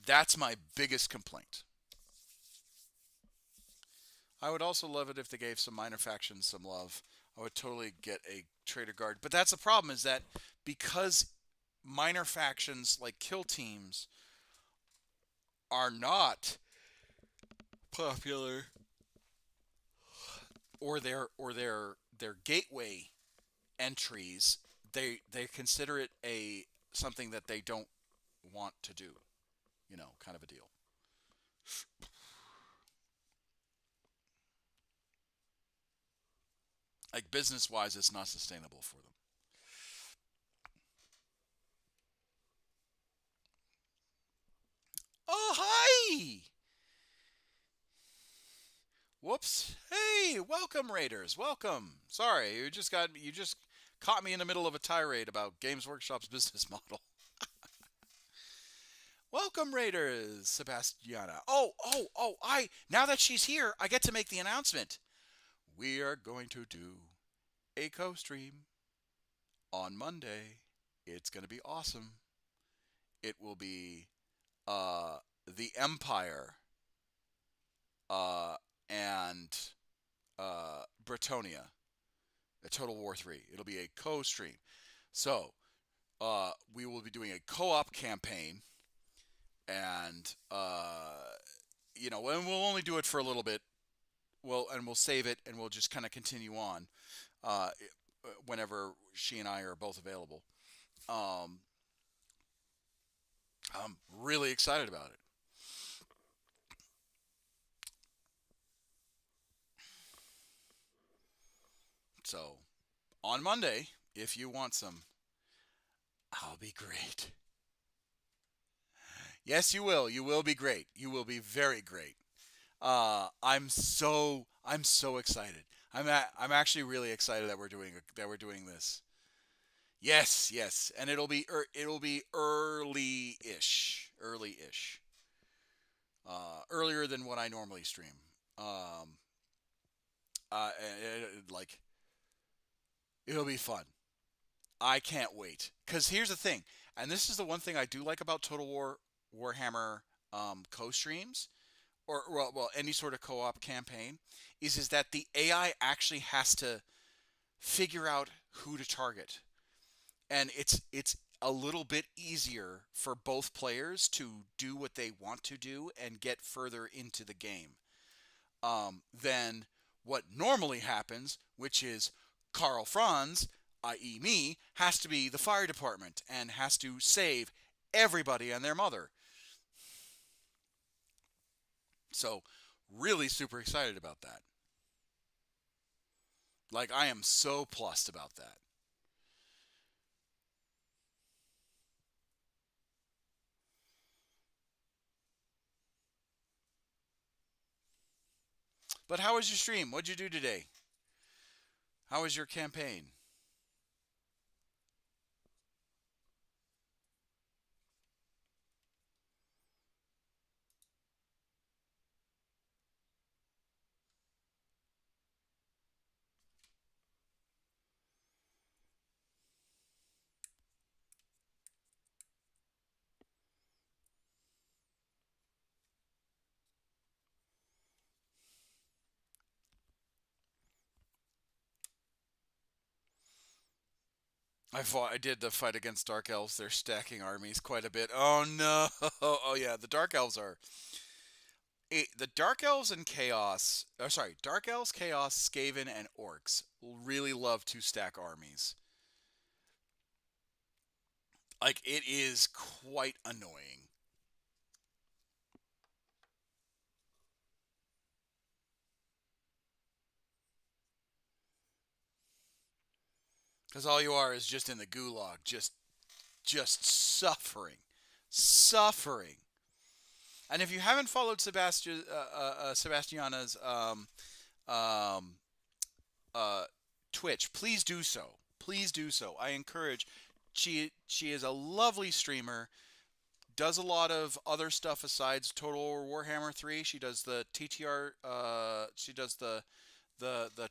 That's my biggest complaint. I would also love it if they gave some minor factions some love. I would totally get a trader guard. But that's the problem, is that because minor factions like kill teams are not popular, or their gateway entries, they consider it a something that they don't want to do, kind of a deal. Like business wise, it's not sustainable for them. Oh, hi! Whoops. Hey, welcome Raiders. Welcome. Sorry, you just caught me in the middle of a tirade about Games Workshop's business model. Welcome Raiders, Sebastiana. I now that she's here, I get to make the announcement. We are going to do a co-stream on Monday. It's going to be awesome. It will be the Empire and Bretonia, a Total War 3. It'll be a co-stream. So, we will be doing a co-op campaign, and and we'll only do it for a little bit. We'll save it, and we'll just kind of continue on uh, whenever she and I are both available. Um, I'm really excited about it. So, on Monday, if you want some, I'll be great. Yes, you will. You will be great. You will be very great. I'm so excited. I'm actually really excited that we're doing this. Yes, yes, and it'll be early-ish, early-ish. earlier than what I normally stream. Um, like it'll be fun. I can't wait. Because here's the thing, and this is the one thing I do like about Total War Warhammer co-streams, or any sort of co-op campaign, is that the AI actually has to figure out who to target, and it's a little bit easier for both players to do what they want to do and get further into the game than what normally happens, which is Carl Franz, i.e., me, has to be the fire department and has to save everybody and their mother. So, really super excited about that. Like, I am so plussed about that. But how was your stream? What'd you do today? How was your campaign? I did the fight against Dark Elves. They're stacking armies quite a bit. Oh no! Oh yeah, the Dark Elves are the Dark Elves and Chaos. Oh, sorry, Dark Elves, Chaos, Skaven, and Orcs really love to stack armies. Like it is quite annoying. Because all you are is just in the gulag, just suffering, suffering. And if you haven't followed Sebastiana's um, uh, Twitch, please do so. Please do so. I encourage. She is a lovely streamer. Does a lot of other stuff besides Total Warhammer 3. She does the TTR. She does the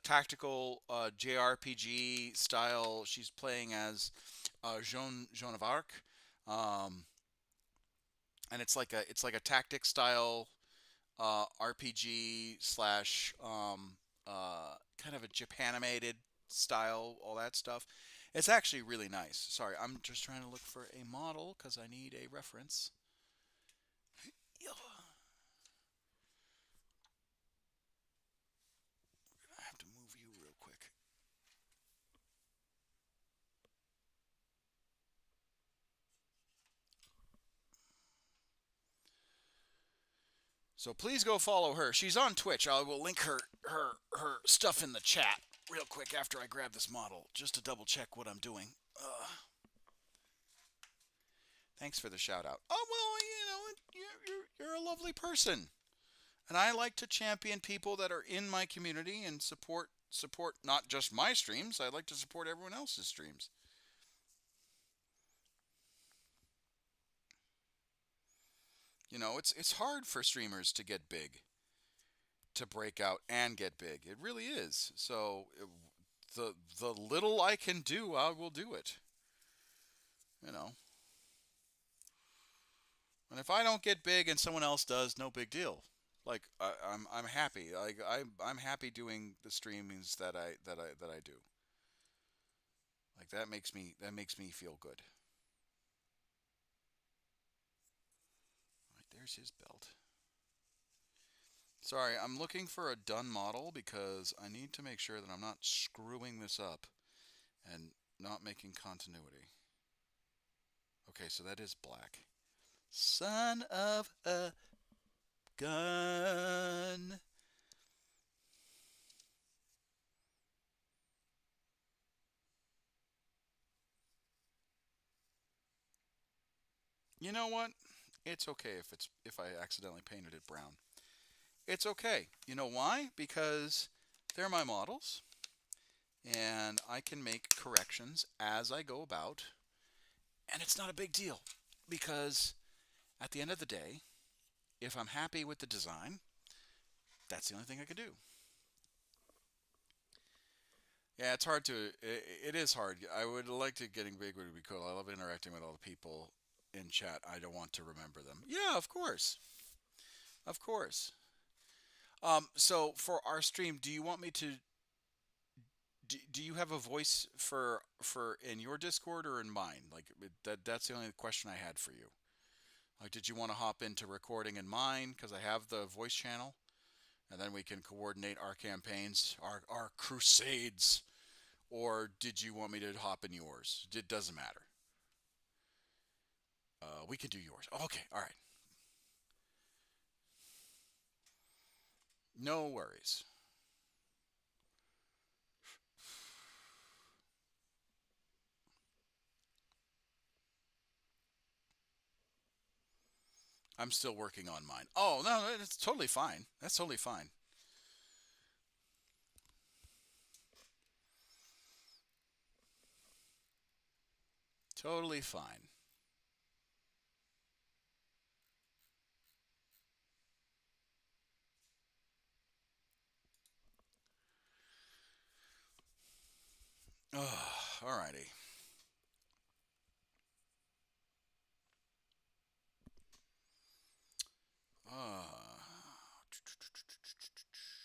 tactical JRPG style. She's playing as Joan of Arc, um, and it's like a tactic style RPG slash kind of a Japanimated style, all that stuff. It's actually really nice. Sorry, I'm just trying to look for a model because I need a reference. I have to move you real quick. So please go follow her. She's on Twitch. I will link her stuff in the chat real quick after I grab this model, just to double check what I'm doing. Thanks for the shout out. Oh well, you're a lovely person, and I like to champion people that are in my community and support not just my streams. I like to support everyone else's streams. It's hard for streamers to get big, to break out and get big. It really is. So the little I can do, I will do it. You know. And if I don't get big and someone else does, no big deal. Like I'm happy. Like I'm happy doing the streamings that I do. Like that makes me feel good. Right, there's his belt. Sorry, I'm looking for a done model because I need to make sure that I'm not screwing this up and not making continuity. Okay, so that is black. Son of a gun. You know what? It's okay if I accidentally painted it brown. It's okay. You know why? Because they're my models and I can make corrections as I go about, and it's not a big deal because at the end of the day, if I'm happy with the design, that's the only thing I could do. Yeah, it's hard to. It is hard. I would like to getting big would be cool. I love interacting with all the people in chat. I don't want to remember them. Yeah, of course, of course. So for our stream, do you want me to? Do you have a voice for in your Discord or in mine? Like that's the only question I had for you. Like, did you want to hop into recording in mine because I have the voice channel, and then we can coordinate our campaigns, our crusades, or did you want me to hop in yours? It doesn't matter. We can do yours. Okay, all right. No worries. I'm still working on mine. Oh, no, it's totally fine. That's totally fine. Totally fine. Oh, alrighty.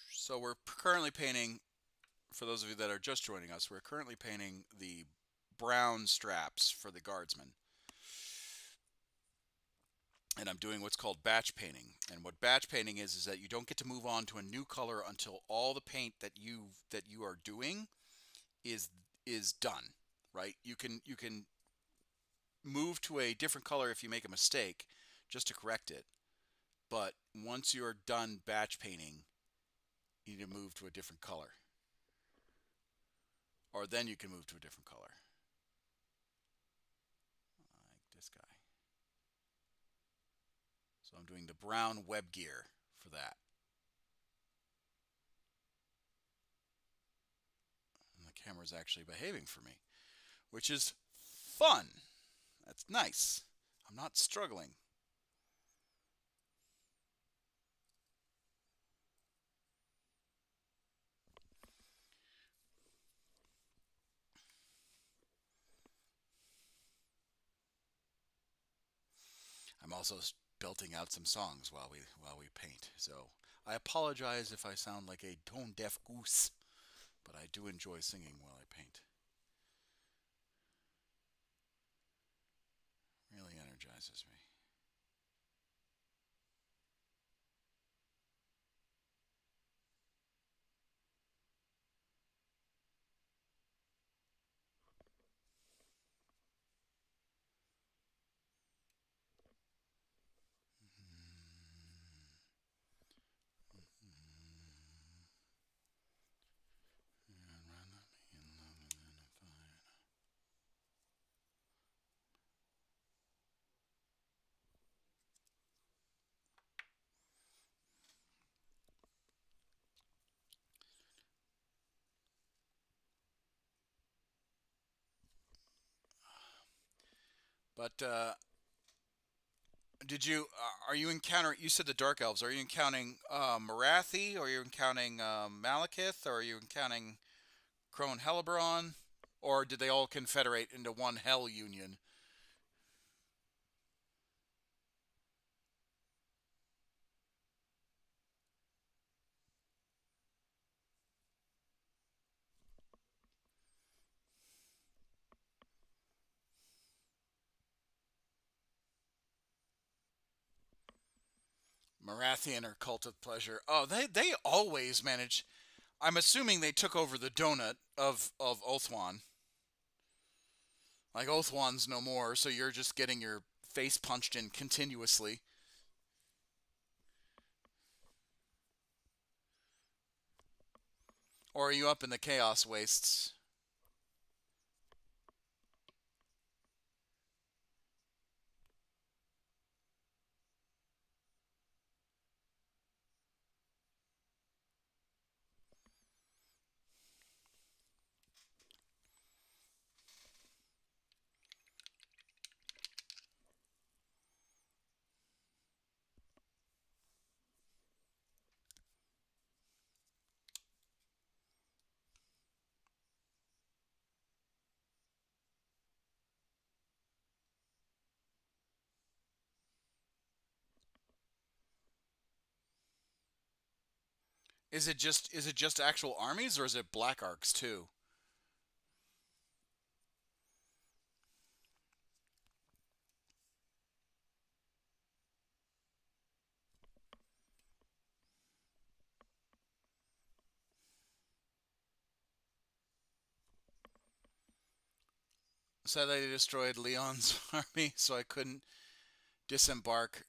So we're currently painting, for those of you that are just joining us, we're currently painting the brown straps for the guardsmen. And I'm doing what's called batch painting. And what batch painting is that you don't get to move on to a new color until all the paint that you are doing is done, right? You can move to a different color if you make a mistake just to correct it. But once you're done batch painting, you need to move to a different color. Or then you can move to a different color. Like this guy. So I'm doing the brown web gear for that. And the camera's actually behaving for me, which is fun. That's nice. I'm not struggling. I'm also belting out some songs while we paint. So I apologize if I sound like a tone deaf goose, but I do enjoy singing while I paint. Really energizes me. But did you are you encountering? You said the dark elves. Are you encountering Marathi? Or are you encountering Malekith? Or are you encountering Crone Hellebron? Or did they all confederate into one hell union? Marathian or Cult of Pleasure? Oh, they always manage. I'm assuming they took over the donut of Othwan. Like Othwan's no more, so you're just getting your face punched in continuously. Or are you up in the Chaos Wastes? Is it just actual armies or is it black arcs too? Sadly, they destroyed Leon's army, so I couldn't disembark.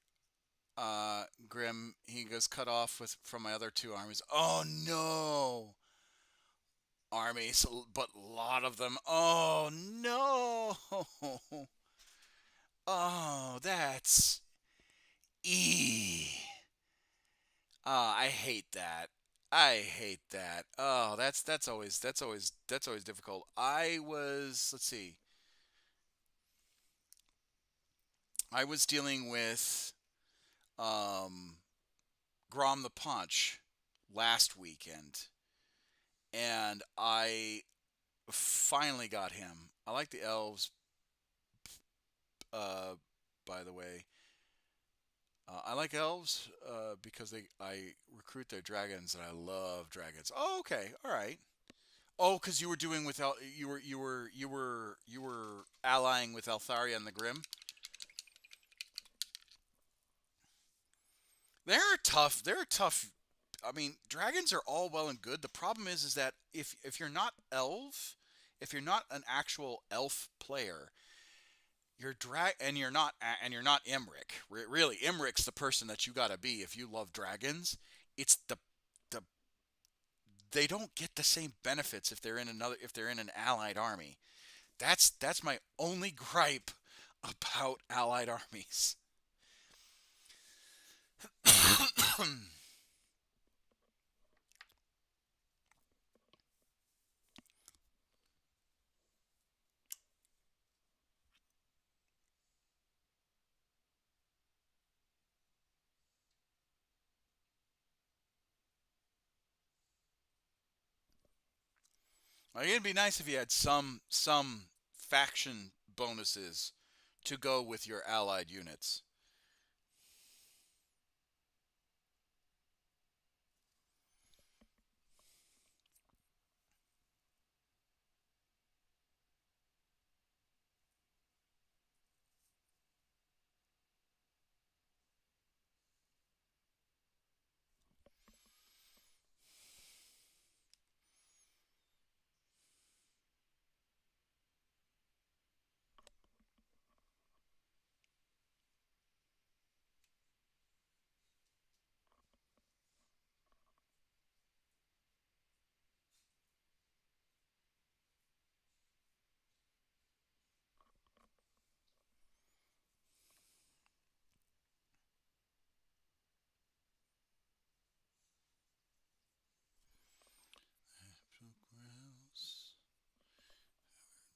Grim, he goes cut off with from my other two armies. Oh no, armies, but a lot of them. Oh no. Oh, that's I hate that. I hate that. Oh, that's always difficult. Let's see. I was dealing with um Grom the Punch last weekend, and I finally got him. I like the elves, uh, by the way. I like elves because I recruit their dragons, and I love dragons. Oh, okay, all right. Oh, because you were doing with you were allying with Altharia and the Grim. They're tough. They're tough. I mean, dragons are all well and good. The problem is that if you're not if you're not an actual elf player, you're not Imric. Really, Imric's the person that you got to be if you love dragons. It's the they don't get the same benefits if they're in an allied army. That's my only gripe about allied armies. Like, it'd be nice if you had some faction bonuses to go with your allied units.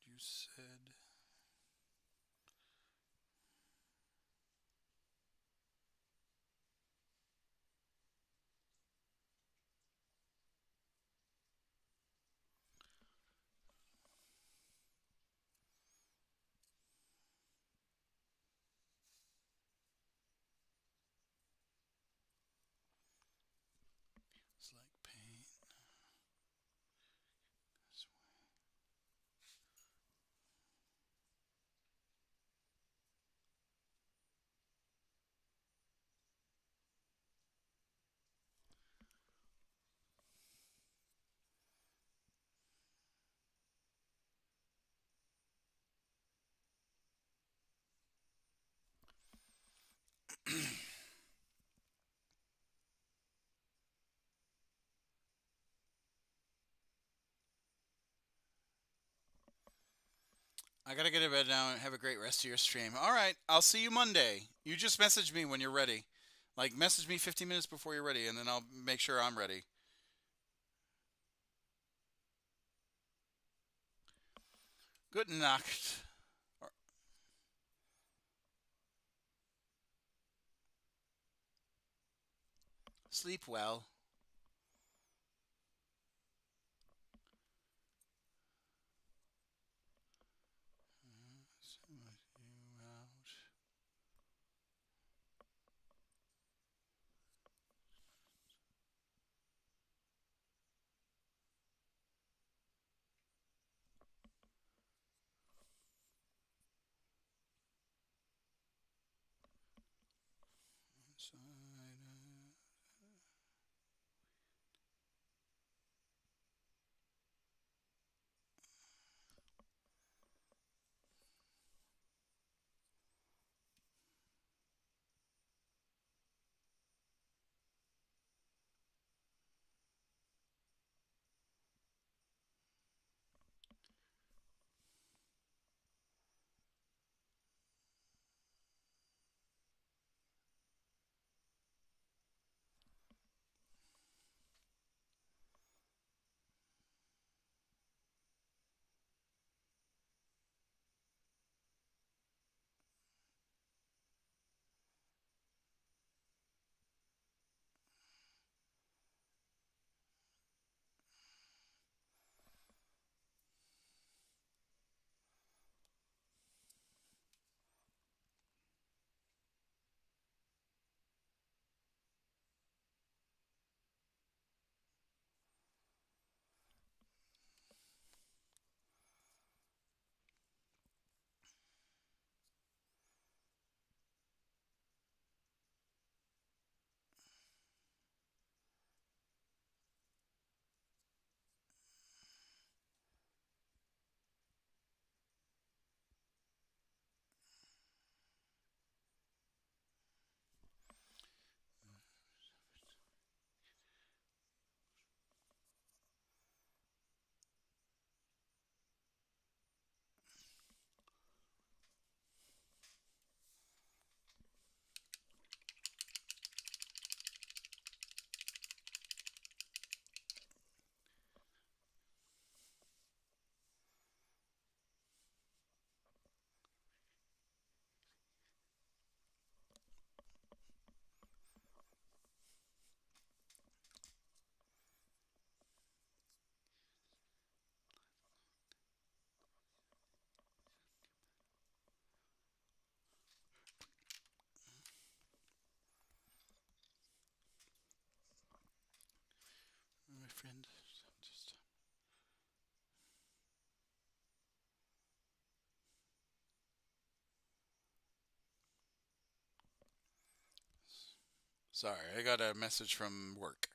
You said it's like pain. I gotta get to bed now and have a great rest of your stream. All right, I'll see you Monday. You just message me when you're ready. Like, message me 15 minutes before you're ready, and then I'll make sure I'm ready. Good Nacht. Sleep well. friend. Just Sorry, I got a message from work.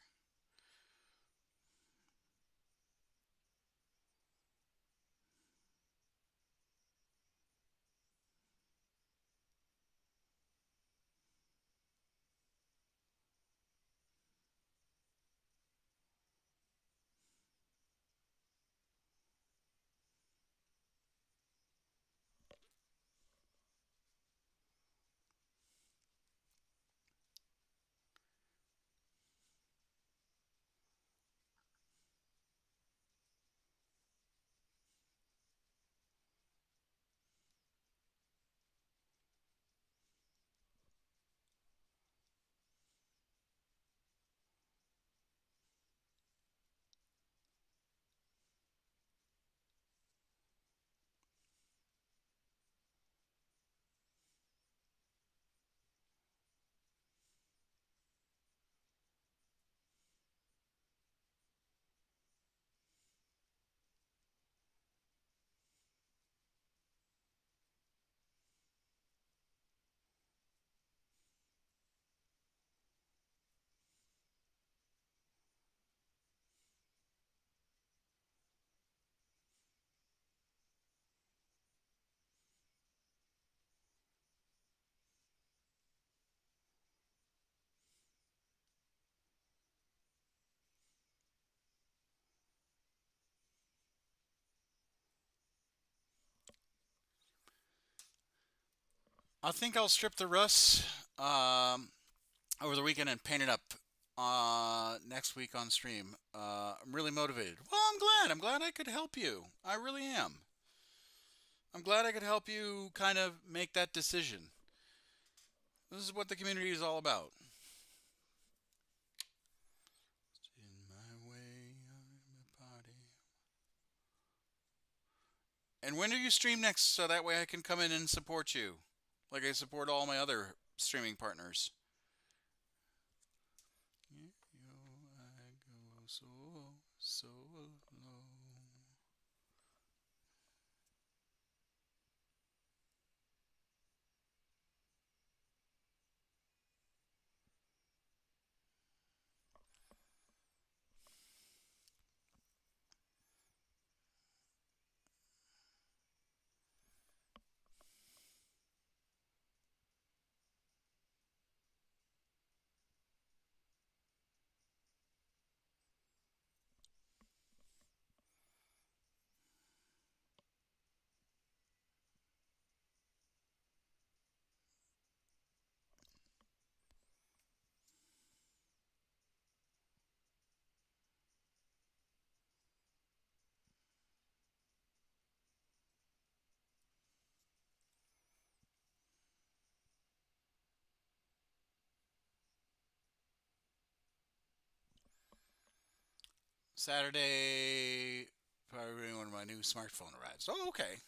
I think I'll strip the rust over the weekend and paint it up next week on stream. I'm really motivated. Well, I'm glad. I'm glad I could help you. I really am. I'm glad I could help you kind of make that decision. This is what the community is all about. In my way, I'm a party. And when do you stream next so that way I can come in and support you? Like I support all my other streaming partners. I go so, so low. Saturday, probably when my new smartphone arrives. Oh, okay.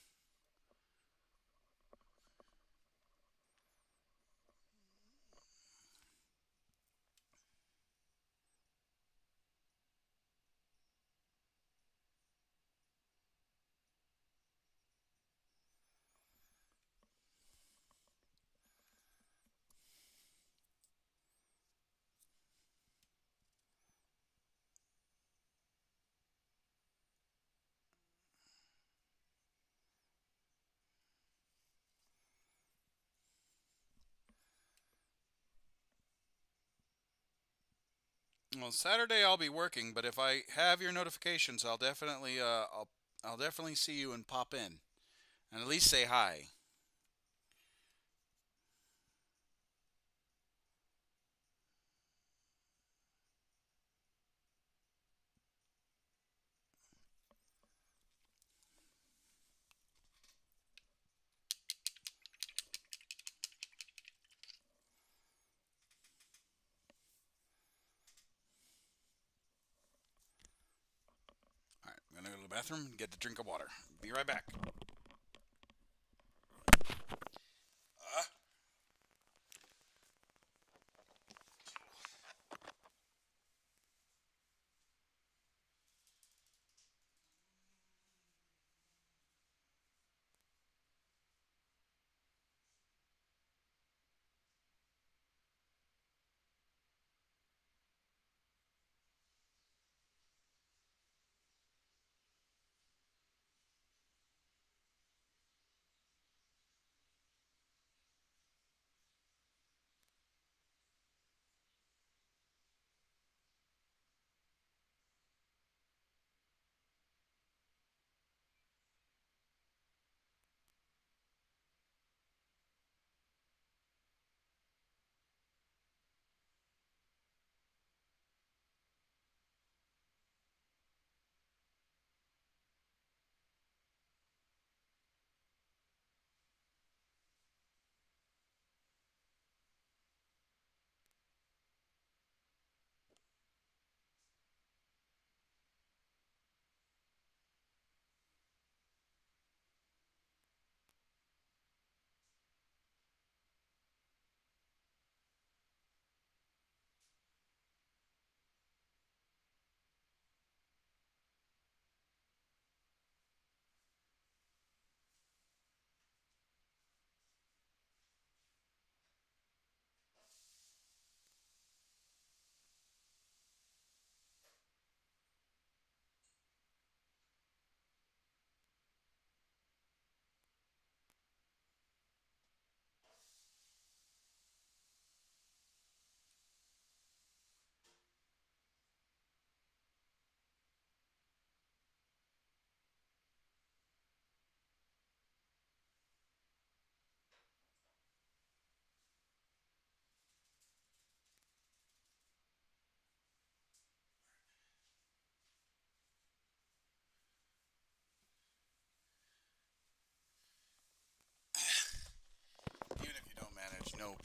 Well, Saturday I'll be working, but if I have your notifications, I'll definitely see you and pop in, and at least say hi. All right, I'm gonna go to the bathroom and get a drink of water. Be right back. Uh,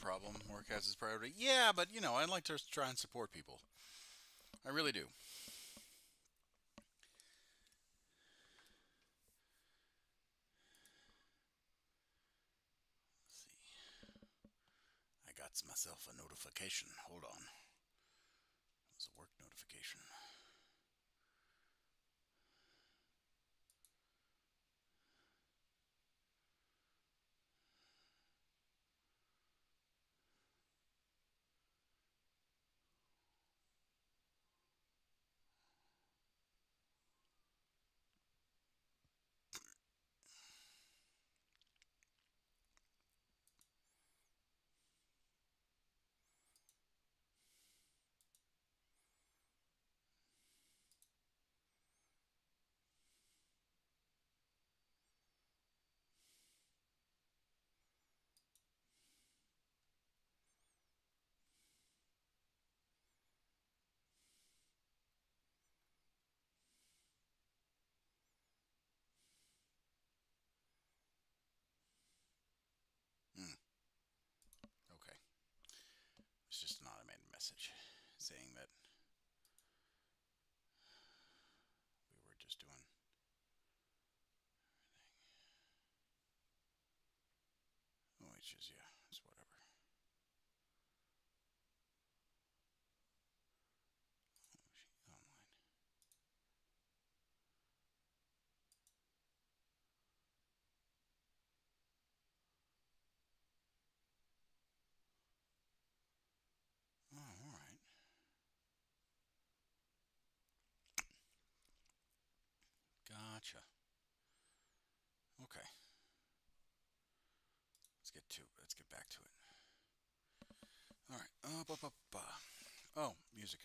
problem. Work has its priority. Yeah, but you know, I like to try and support people. I really do. Let's see. I got myself a notification. Hold on. It was a work notification. Hmm. Okay. It's just an automated message saying that we were just doing everything. Which is, yeah, it's whatever. Oh, she's online. Oh, all right. Gotcha. Okay. Let's get back to it. All right. Oh, music.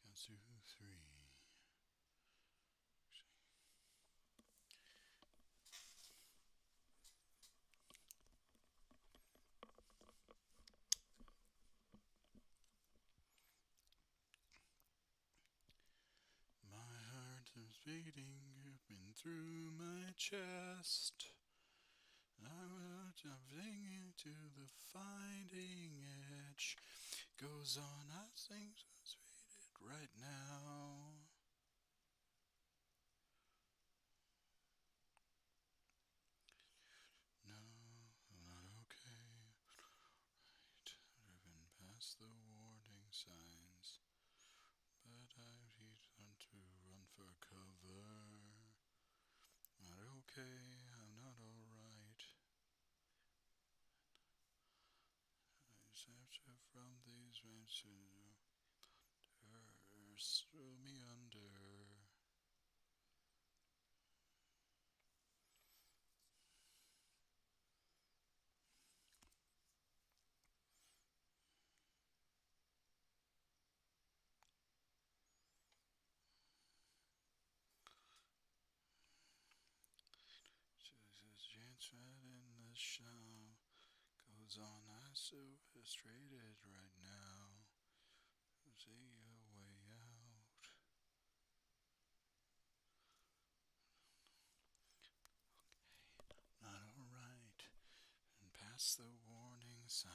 Count 2, 3. My heart is beating up and through my chest. I'm jumping to the finding edge. Goes on, I sing so sweet right now. No, I'm not okay. Right, driven past the warning signs, but I've returned to run for cover. Not okay, I'm not alright. I search from these ranches. Throw me under. Jesus, chance right in the show. Goes on, I so frustrated right now. See a way out. Not alright. And past the warning sign.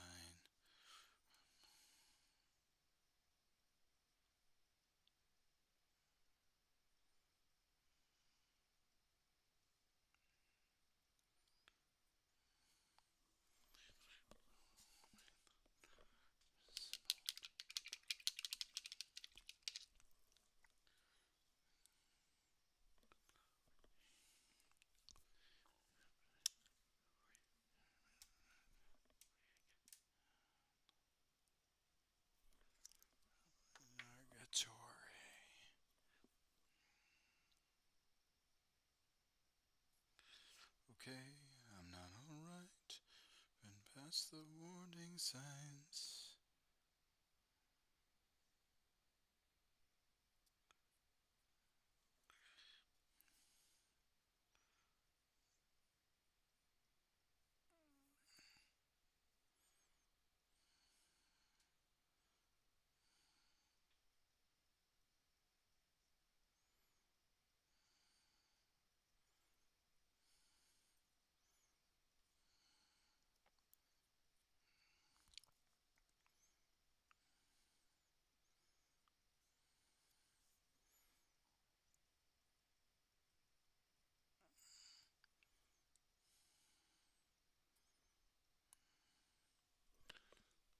That's the warning signs.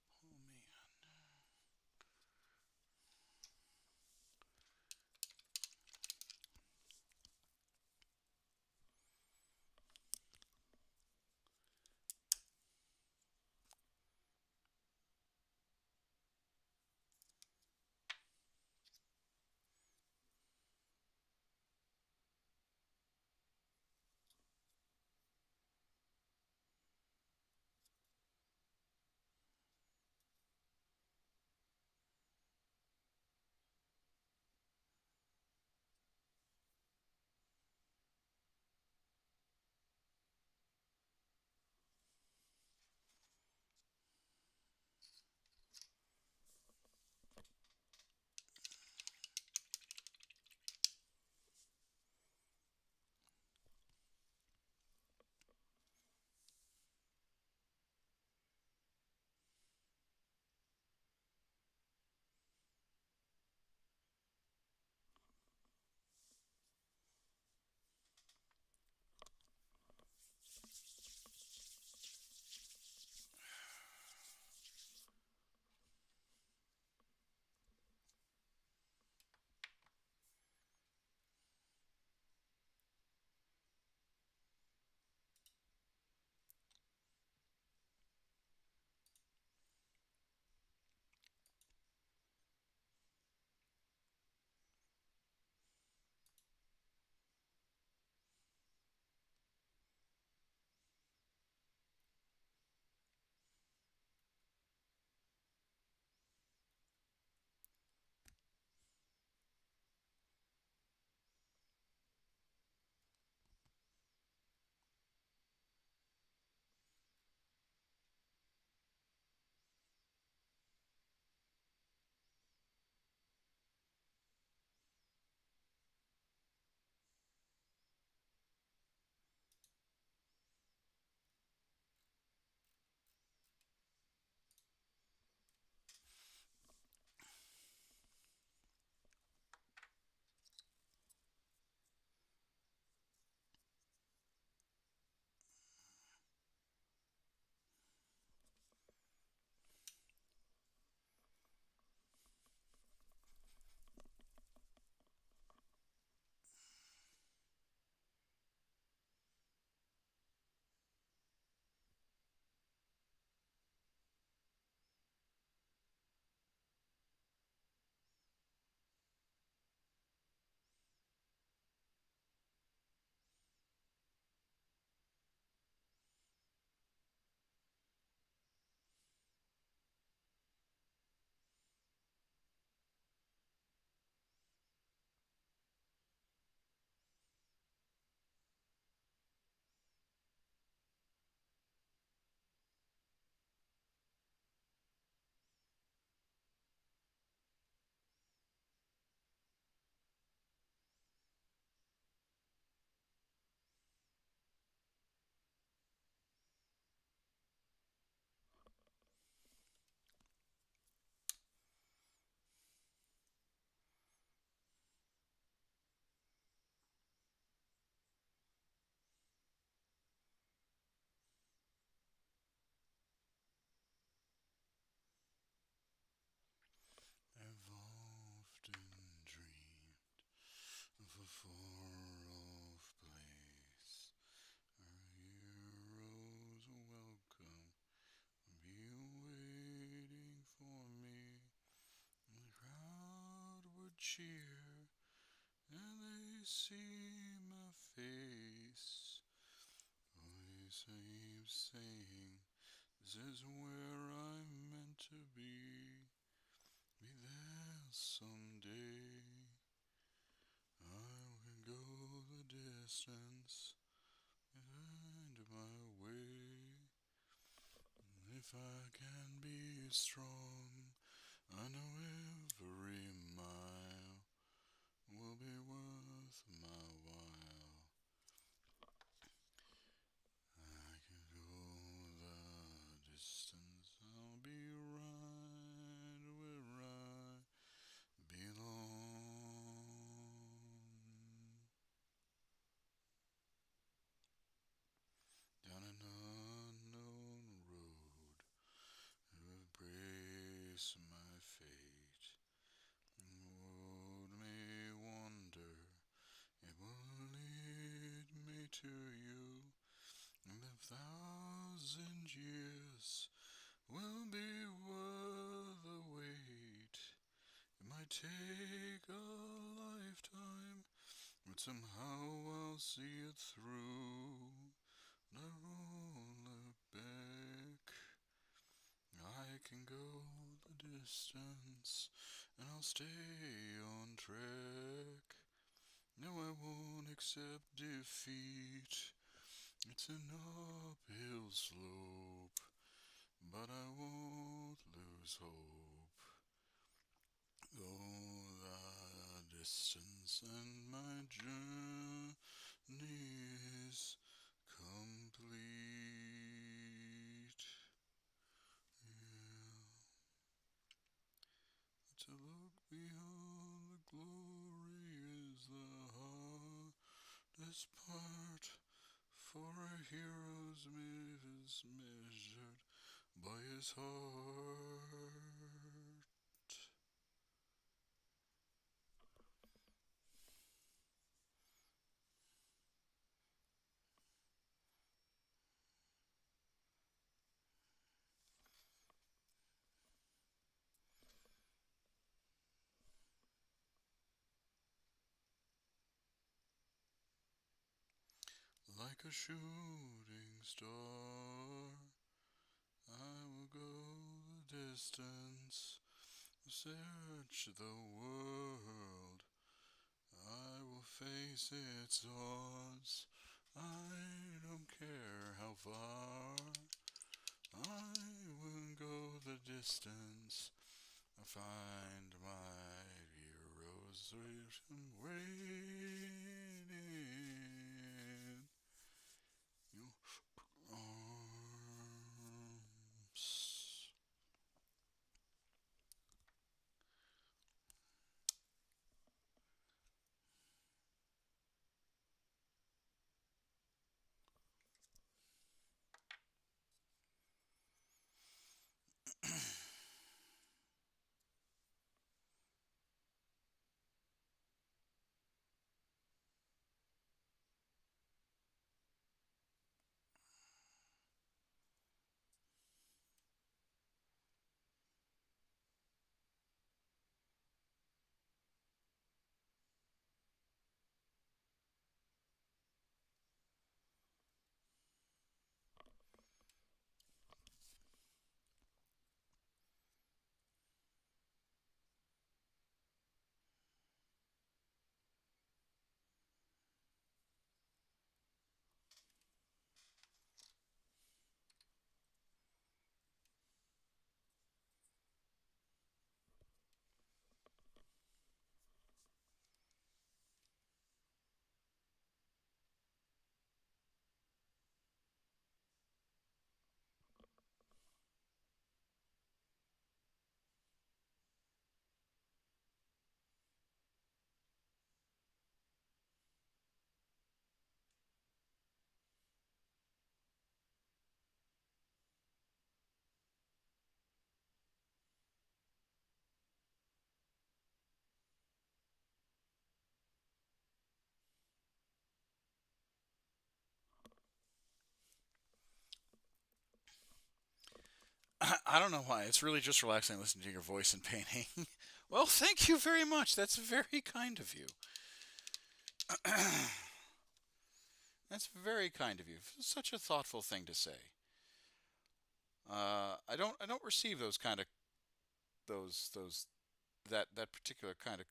Oh man. I've often dreamed of a far-off place where heroes welcome would be waiting for me. The crowd would cheer and they see my face. Voice keeps saying, This is where I'm meant to be there someday. I can go the distance behind my way. If I can be strong, I know every mile will be worth my while. I can go the distance, I'll be right where I belong. Down an unknown road, embrace my fate. Road may wander, it will lead me to you. And 1,000 years will be worth the wait. It might take a lifetime, but somehow I'll see it through. I won't look back. I can go the distance, and I'll stay on track. No, I won't accept defeat. It's an uphill slope, but I won't lose hope. Go the distance, and my journey is complete. Yeah. To look beyond the glory is the hardest part, for a hero's myth is measured by his heart. Like a shooting star, I will go the distance, search the world. I will face its odds. I don't care how far. I will go the distance. I find my heroes waiting. Your arms. I don't know why. It's really just relaxing listening to your voice and painting. Well, thank you very much. That's very kind of you. That's very kind of you. Such a thoughtful thing to say. I don't receive those kind of those that particular kind of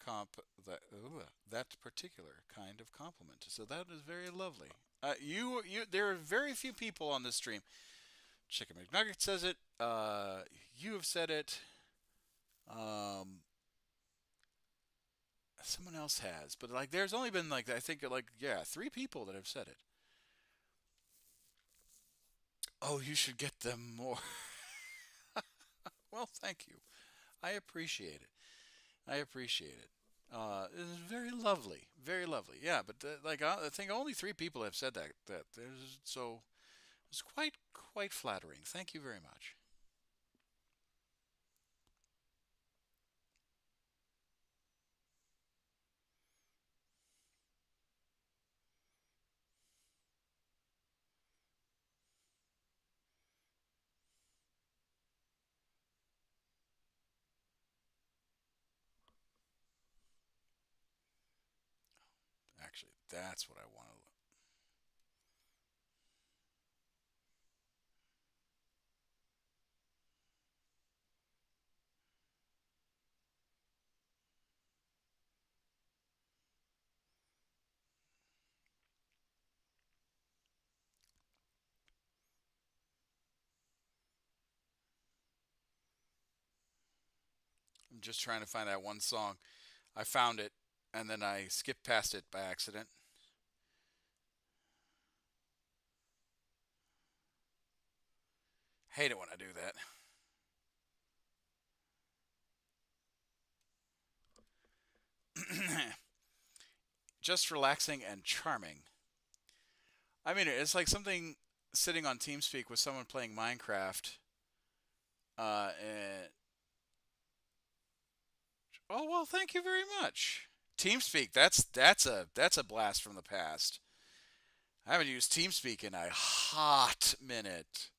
that particular kind of compliment. So that is very lovely. There are very few people on this stream. Chicken McNugget says it. You have said it. Um, Someone else has, but like, there's only been like, I think like, yeah, 3 people that have said it. Oh, you should get them more. Well, thank you. I appreciate it. I appreciate it. It is very lovely, very lovely. Yeah, but like, I think only 3 people have said that. So it's quite flattering. Thank you very much. Actually, that's what I want to. I'm just trying to find that one song. I found it, and then I skipped past it by accident. Hate it when I do that. Just relaxing and charming. I mean, it's like something sitting on TeamSpeak with someone playing Minecraft. And, oh well, thank you very much. TeamSpeak. That's a blast from the past. I haven't used TeamSpeak in a hot minute.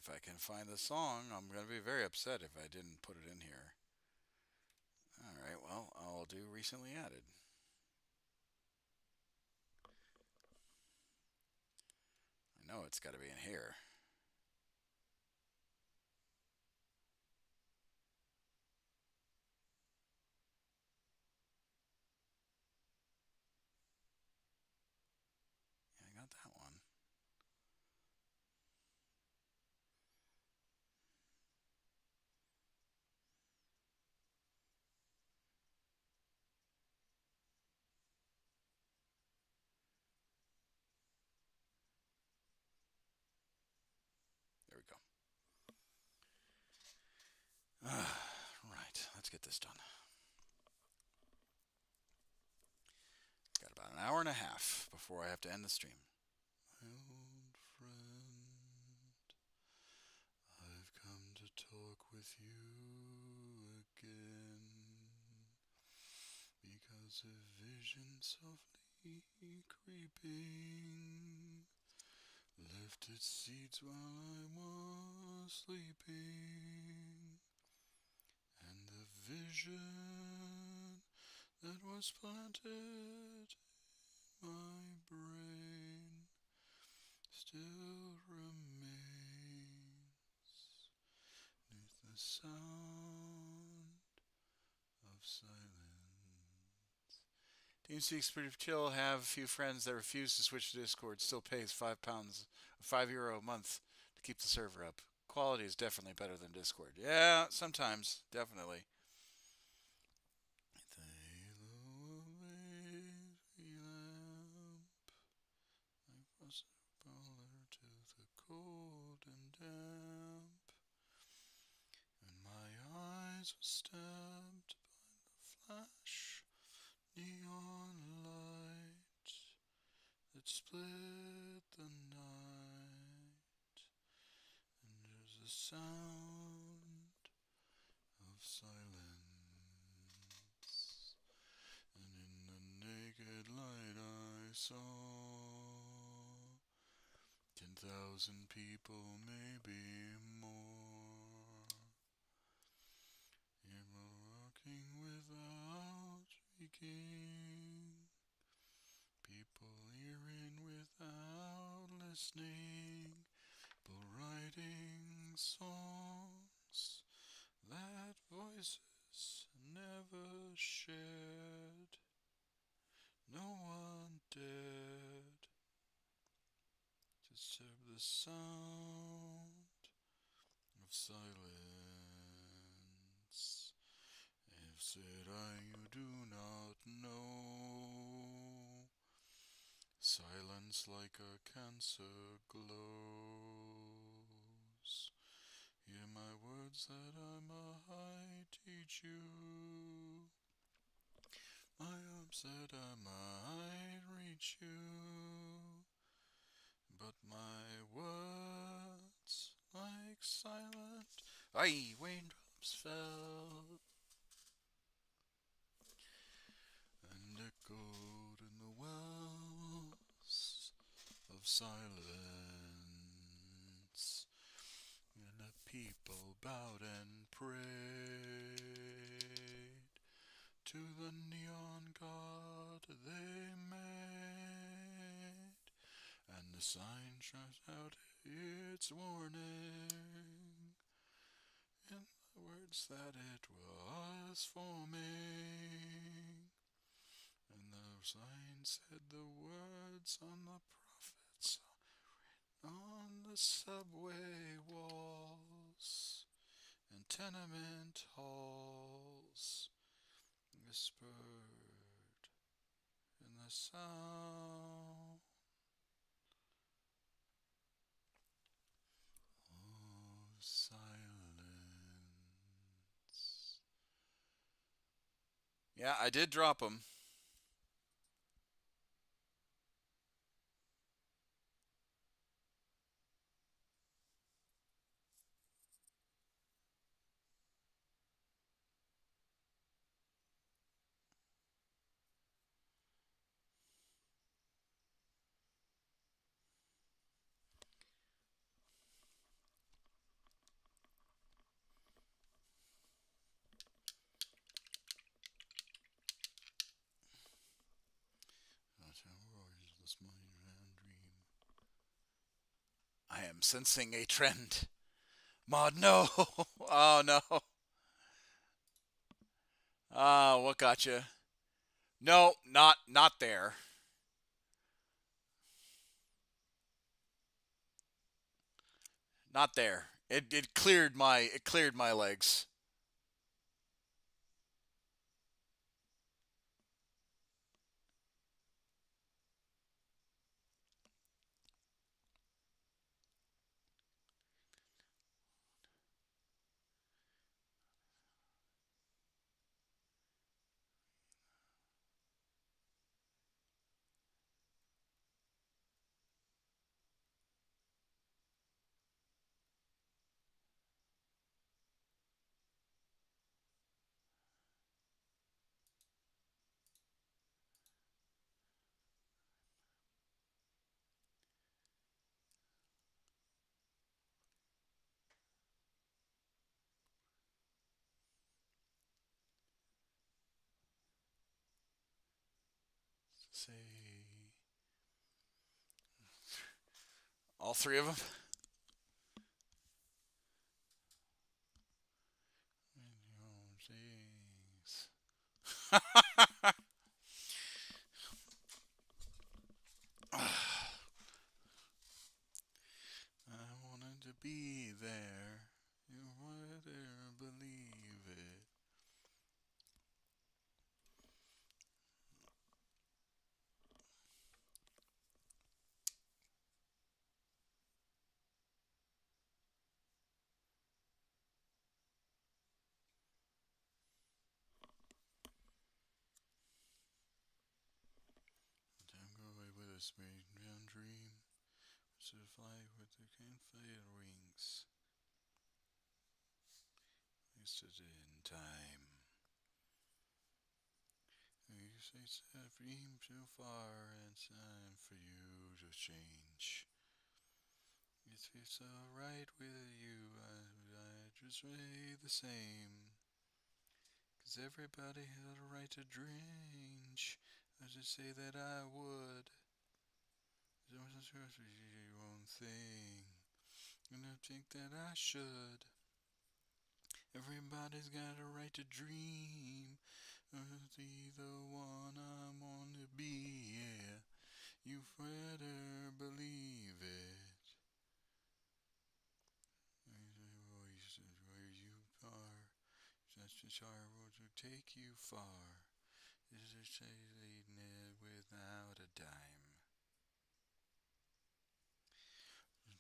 If I can find the song, I'm going to be very upset if I didn't put it in here. All right, well, I'll do recently added. I know it's got to be in here. Yeah, I got that one. There we go. Right, let's get this done. Got about an hour and a half before I have to end the stream. My old friend, I've come to talk with you again because a vision softly creeping left its seeds while I was sleeping, and the vision that was planted in my brain still remains beneath the sound of silence. TeamSpeak's pretty chill. Have a few friends that refuse to switch to Discord. Still pays £5, €5 a month to keep the server up. Quality is definitely better than Discord. Yeah, sometimes, definitely. The halo of lazy lamp, like was a baller to the cold and damp, and my eyes were stabbed by the flash neon split the night, and there's a sound of silence, and in the naked light I saw 10,000 people, maybe more. People walking without speaking, people hearing without listening, people writing songs that voices never shared. No one dared disturb the sound of silence. If said I, you do not know. Silence like a cancer glows. Hear my words that I might teach you. My arms that I might reach you. But my words, like silent raindrops, fell and echoed in the wells of silence. And the people bowed and prayed to the neon god they made. And the sign shouts out its warning in the words that it was forming. And the sign said the words on the prophets on the subway walls and tenement halls, whispered in the sound of silence. Yeah, I did drop them. I am sensing a trend. Mod, no. Oh, no. What got you? No, not there. Not there. It cleared my legs. Say All three of them. things. I wanted to be there. You better believe it. Time go away with a just made one dream. To fly with the campfire wings. Yesterday in time. You say it's a dream too far and time for you to change. It feels so right with you, I just say the same. 'Cause everybody had a right to drinch. I just say that I would. It wasn't sure for your own thing. And I think that I should. Everybody's got a right to dream. Be the one I want to be, yeah. You better believe it. Where you are, such a star will take you far. Is a shade without a dime.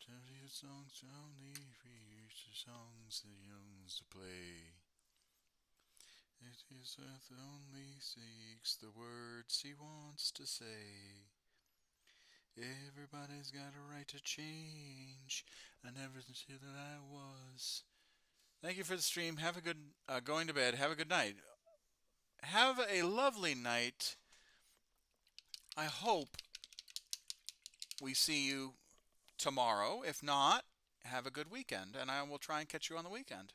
Tell you songs only reach the songs the youngs to play. It is earth only seeks the words he wants to say. Everybody's got a right to change. I never said that I was. Thank you for the stream. Have a good going to bed. Have a good night. Have a lovely night. I hope we see you tomorrow. If not, have a good weekend, and I will try and catch you on the weekend.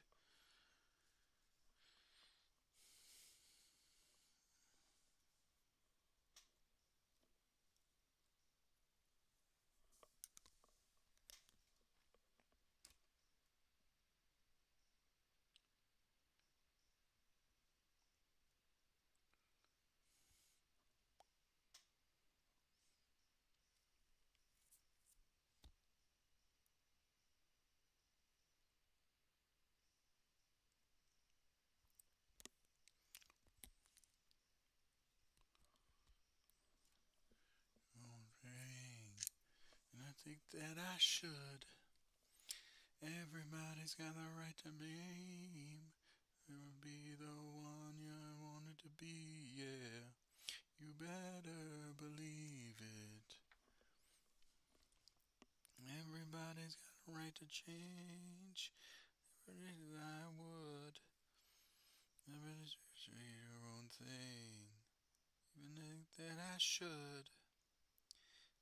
Okay. And I think that I should. Everybody's got the right to be. Be the one you wanted to be, yeah. You better believe it. Everybody's got a right to change. I would. Everybody's do your own thing. Even think that I should.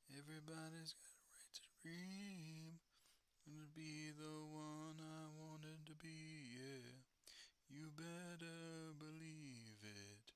Everybody's got a right to dream. And to be the one I wanted to be, yeah. You better believe it.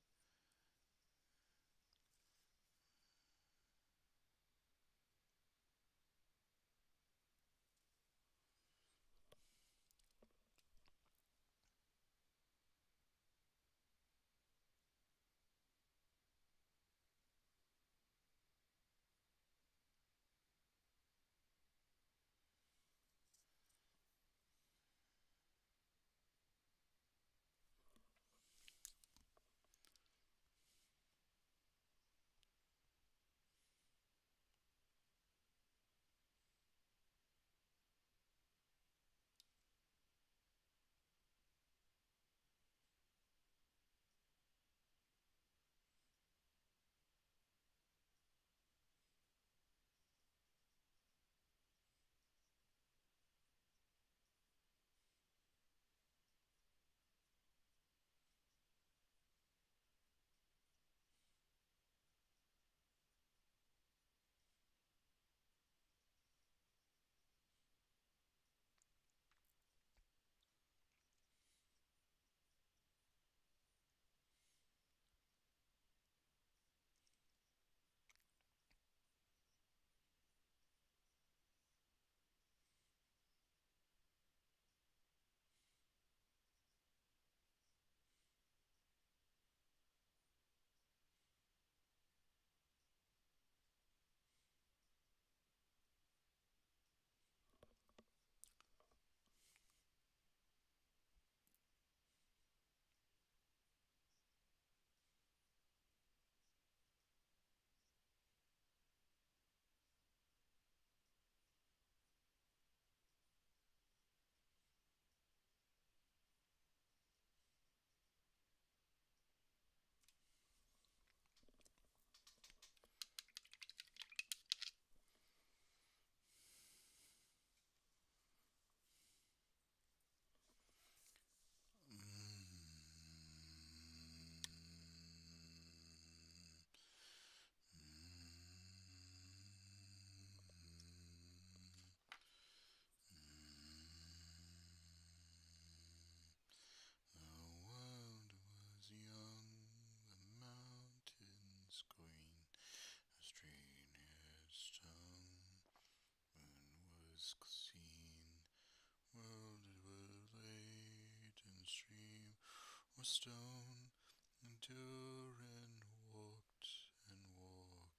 Durin walked alone.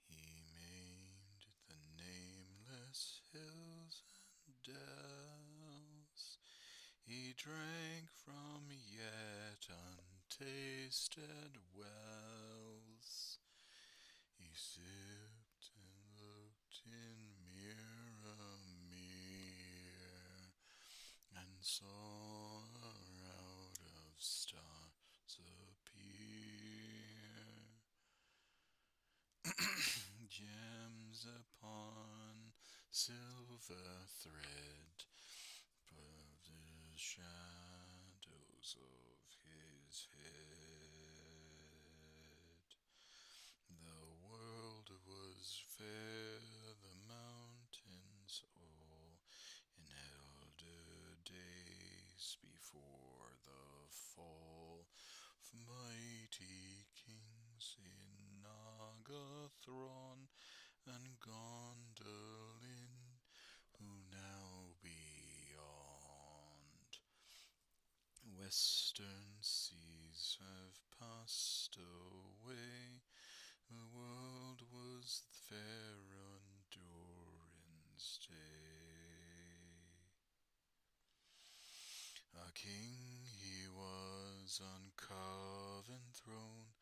He maimed the nameless hills and dells. He drank from yet untasted wells. He sipped and looked in mirror, and saw out of stars appear. Gems upon silver thread, above the shadows of his head. The world was fair, the mountains all, in elder days before the fall of mighty kings in Nagathron and Gondolin, who now beyond western seas have passed away. The world was fair on Durin's day. A king he was on carven throne,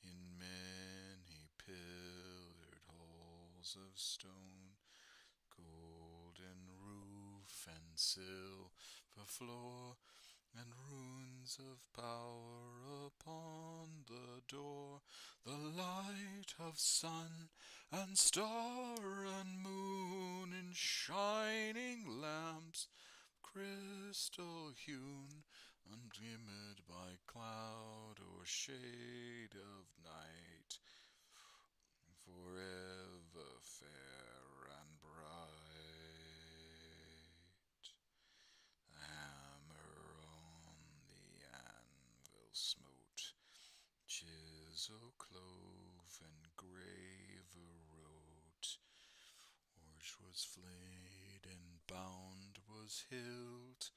in many pillared halls of stone, golden roof and silver floor, and runes of power upon the door. The light of sun and star and moon in shining lamps, crystal hewn, undimmed by cloud or shade of night, forever fair and bright. The hammer on the anvil smote, chisel clove and graver wrote. Forge was flayed and bound was hilt,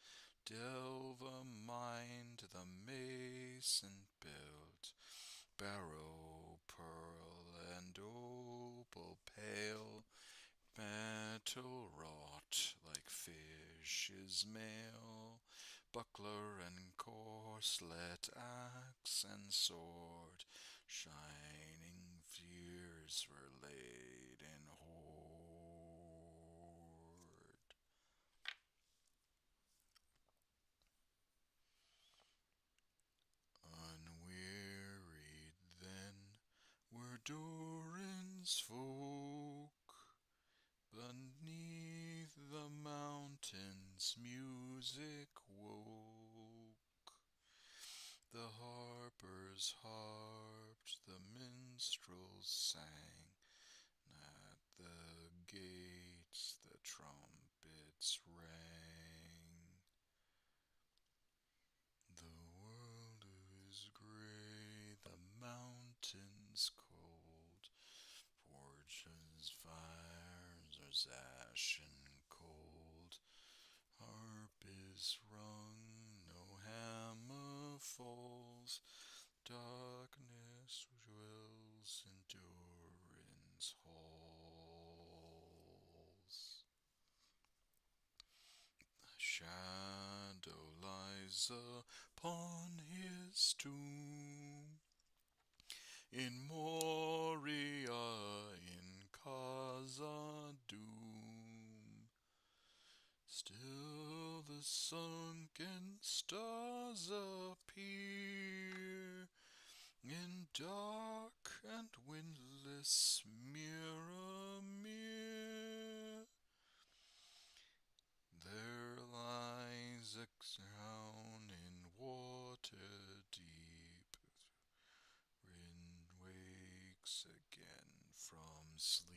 delver mined the mason built, barrow, pearl, and opal pale, metal wrought like fish's mail, buckler and corselet, axe and sword, shining fears were laid in hoard. Unwearied then were Durin's folk, beneath the mountains music woke. The harpers harped, the minstrels sang, at the gates the trumpets rang. The world is grey, the mountains cold, forges fires are ashen cold. Harp is rung, no hammer falls, darkness dwells in Durin's halls. A shadow lies upon his tomb, in Moria, in Khazad-dûm. Still the sunken stars appear, in dark and windless mirror. There lies a crown in water deep, Rin wakes again from sleep.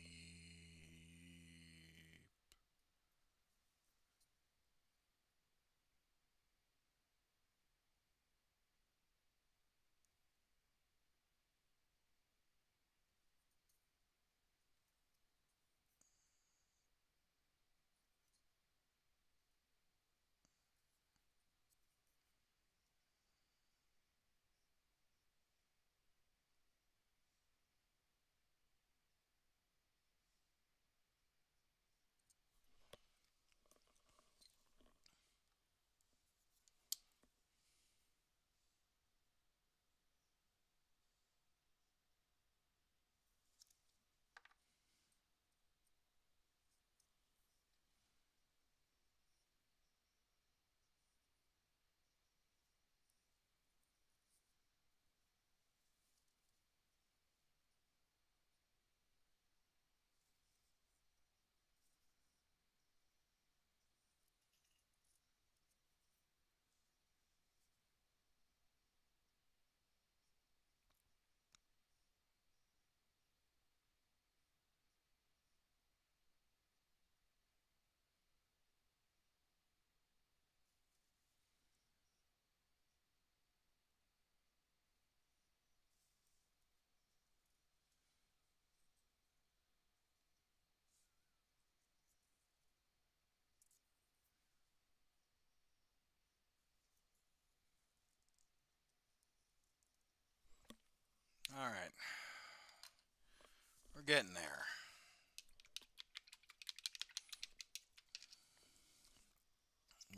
We're getting there.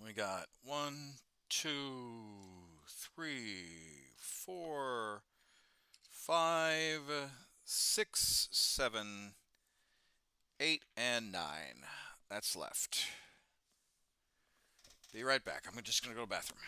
We got 1, 2, 3, 4, 5, 6, 7, 8, and 9. That's left. Be right back. I'm just going to go to the bathroom.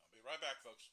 I'll be right back, folks.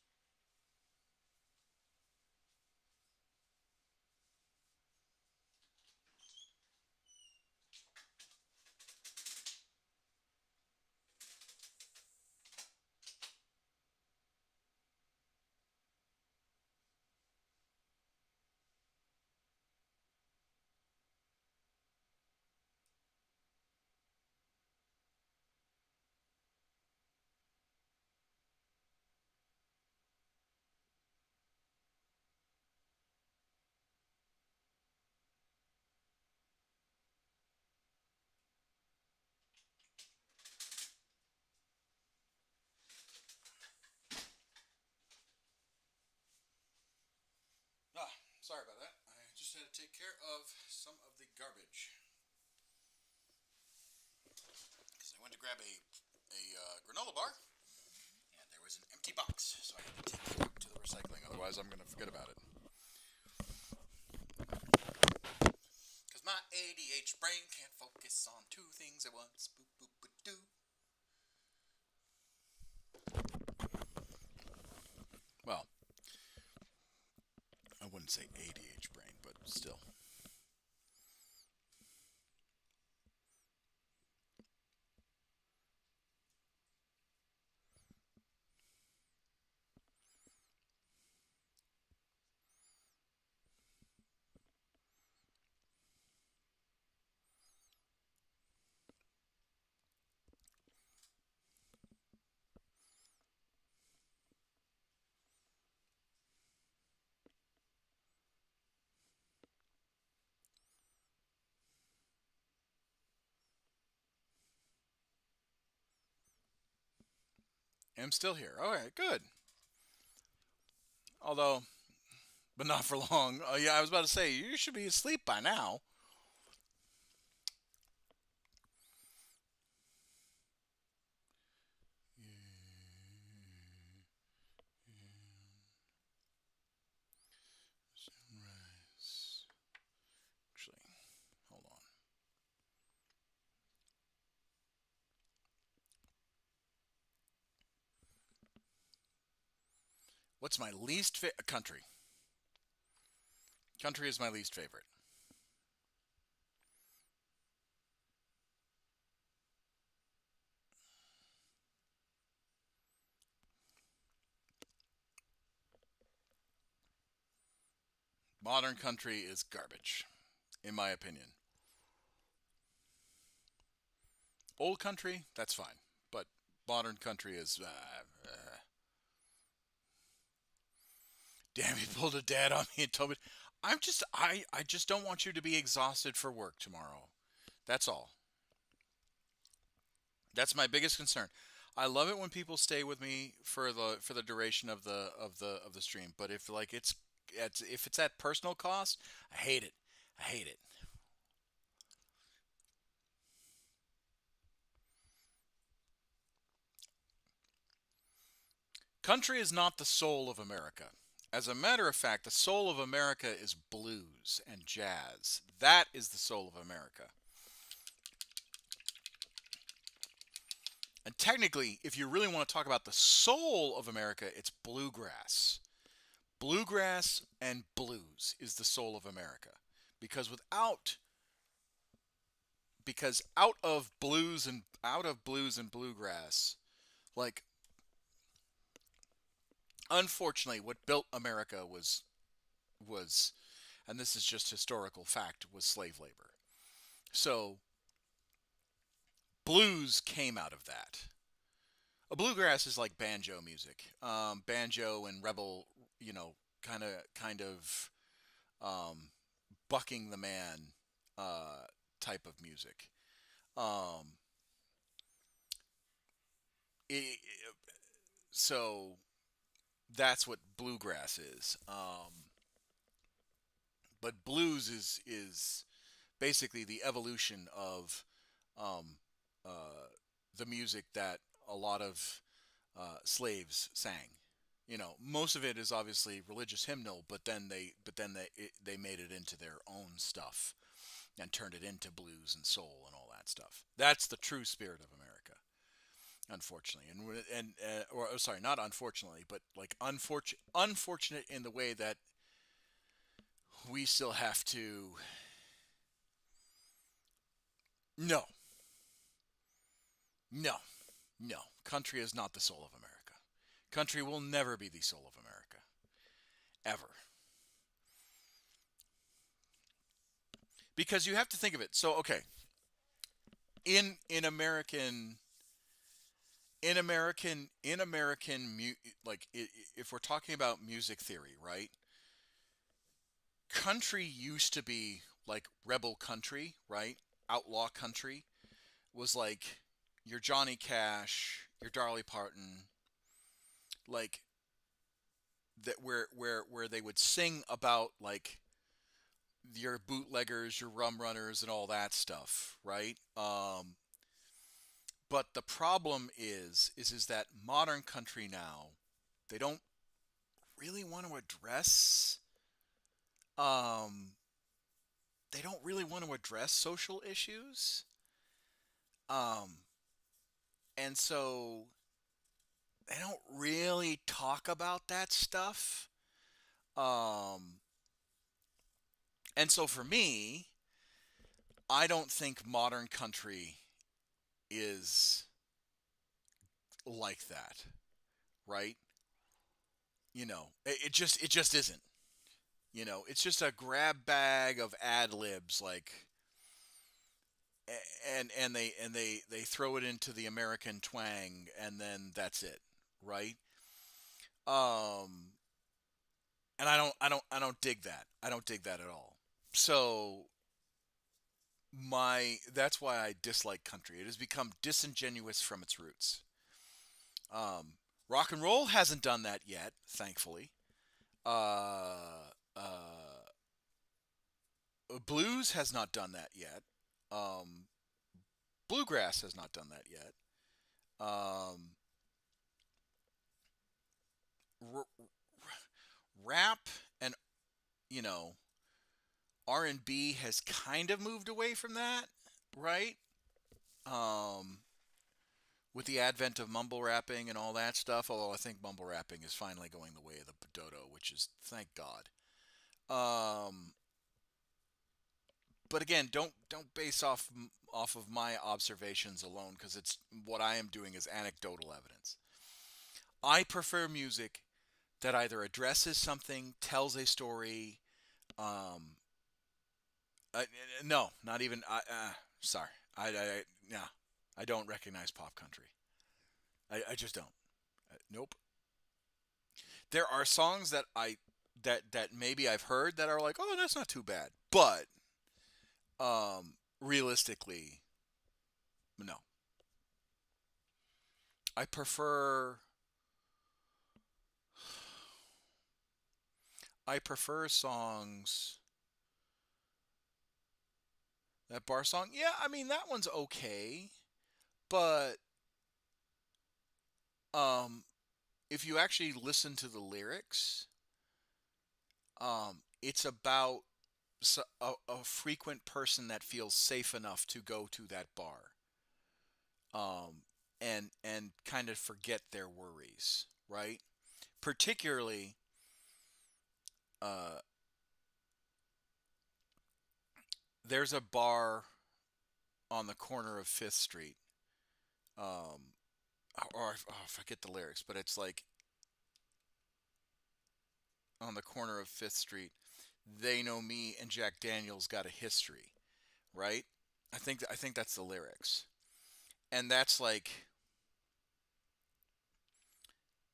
Ah, sorry about that. I just had to take care of some of the garbage. Because I went to grab a granola bar, and there was an empty box, so I had to take it out to the recycling. Otherwise, I'm going to forget about it. Because my ADH brain can't focus on two things at once. Boop, boop, boop, doo. Well, I wouldn't say ADH brain, but still. I'm still here. All right, good. Although, but not for long. Yeah, I was about to say, you should be asleep by now. Sunrise. Actually, hold on. What's my least favorite country? Country is my least favorite. Modern country is garbage, in my opinion. Old country, that's fine, but modern country is. Damn, he pulled a dad on me and told me, I just don't want you to be exhausted for work tomorrow. That's all. That's my biggest concern. I love it when people stay with me for the duration of the stream. But if like if it's at personal cost, I hate it. I hate it. Country is not the soul of America. As a matter of fact, the soul of America is blues and jazz. That is the soul of America. And technically, if you really want to talk about the soul of America, it's bluegrass. Bluegrass and blues is the soul of America. Because without because out of blues and bluegrass, like unfortunately what built America was and this is just historical fact was slave labor. So blues came out of that. A bluegrass is like banjo music, banjo and rebel, you know, kind of um, bucking the man uh, type of music. Um, it, so that's what bluegrass is. But blues is basically the evolution of um, the music that a lot of slaves sang. You know, most of it is obviously religious hymnal, but then they made it into their own stuff and turned it into blues and soul and all that stuff. That's the true spirit of America, unfortunately, or sorry, not unfortunately, but like unfortunate in the way that we still have to. No, no, no. Country is not the soul of America. Country will never be the soul of America, ever. Because you have to think of it. So, okay, in American like if we're talking about music theory, right? Country used to be like rebel country, right? Outlaw country was like your Johnny Cash, your Dolly Parton, like that where they would sing about like your bootleggers, your rum runners, and all that stuff, right? But the problem is that modern country now they don't really want to address um they don't really want to address social issues. Um and so they don't really talk about that stuff. Um and so for me, I don't think modern country is like that, right? It just isn't. It's just a grab bag of ad libs, like, and they throw it into the American twang, and then that's it, right? Um, and I don't dig that. I don't dig that at all. So that's why I dislike country. It has become disingenuous from its roots. Um, Rock and roll hasn't done that yet, thankfully. Uh, Blues has not done that yet. Um, Bluegrass has not done that yet. Um, r- Rap and you know R&B has kind of moved away from that, right? Um, with the advent of mumble rapping and all that stuff. Although I think mumble rapping is finally going the way of the dodo, which is thank God. Um, but again, don't base off of my observations alone, because it's what I am doing is anecdotal evidence. I prefer music that either addresses something, tells a story. Um, uh, no, not even. Sorry, no, I don't recognize pop country. I just don't. Nope. There are songs that maybe I've heard that are like, oh, that's not too bad, but realistically, no. I prefer I prefer songs. That bar song, yeah, I mean that one's okay, but um, if you actually listen to the lyrics, it's about a frequent person that feels safe enough to go to that bar, um, and kind of forget their worries, right? Particularly, uh, there's a bar on the corner of Fifth Street, um, or I forget the lyrics, but it's like on the corner of Fifth Street. They know me and Jack Daniels got a history, right? I think that's the lyrics, and that's like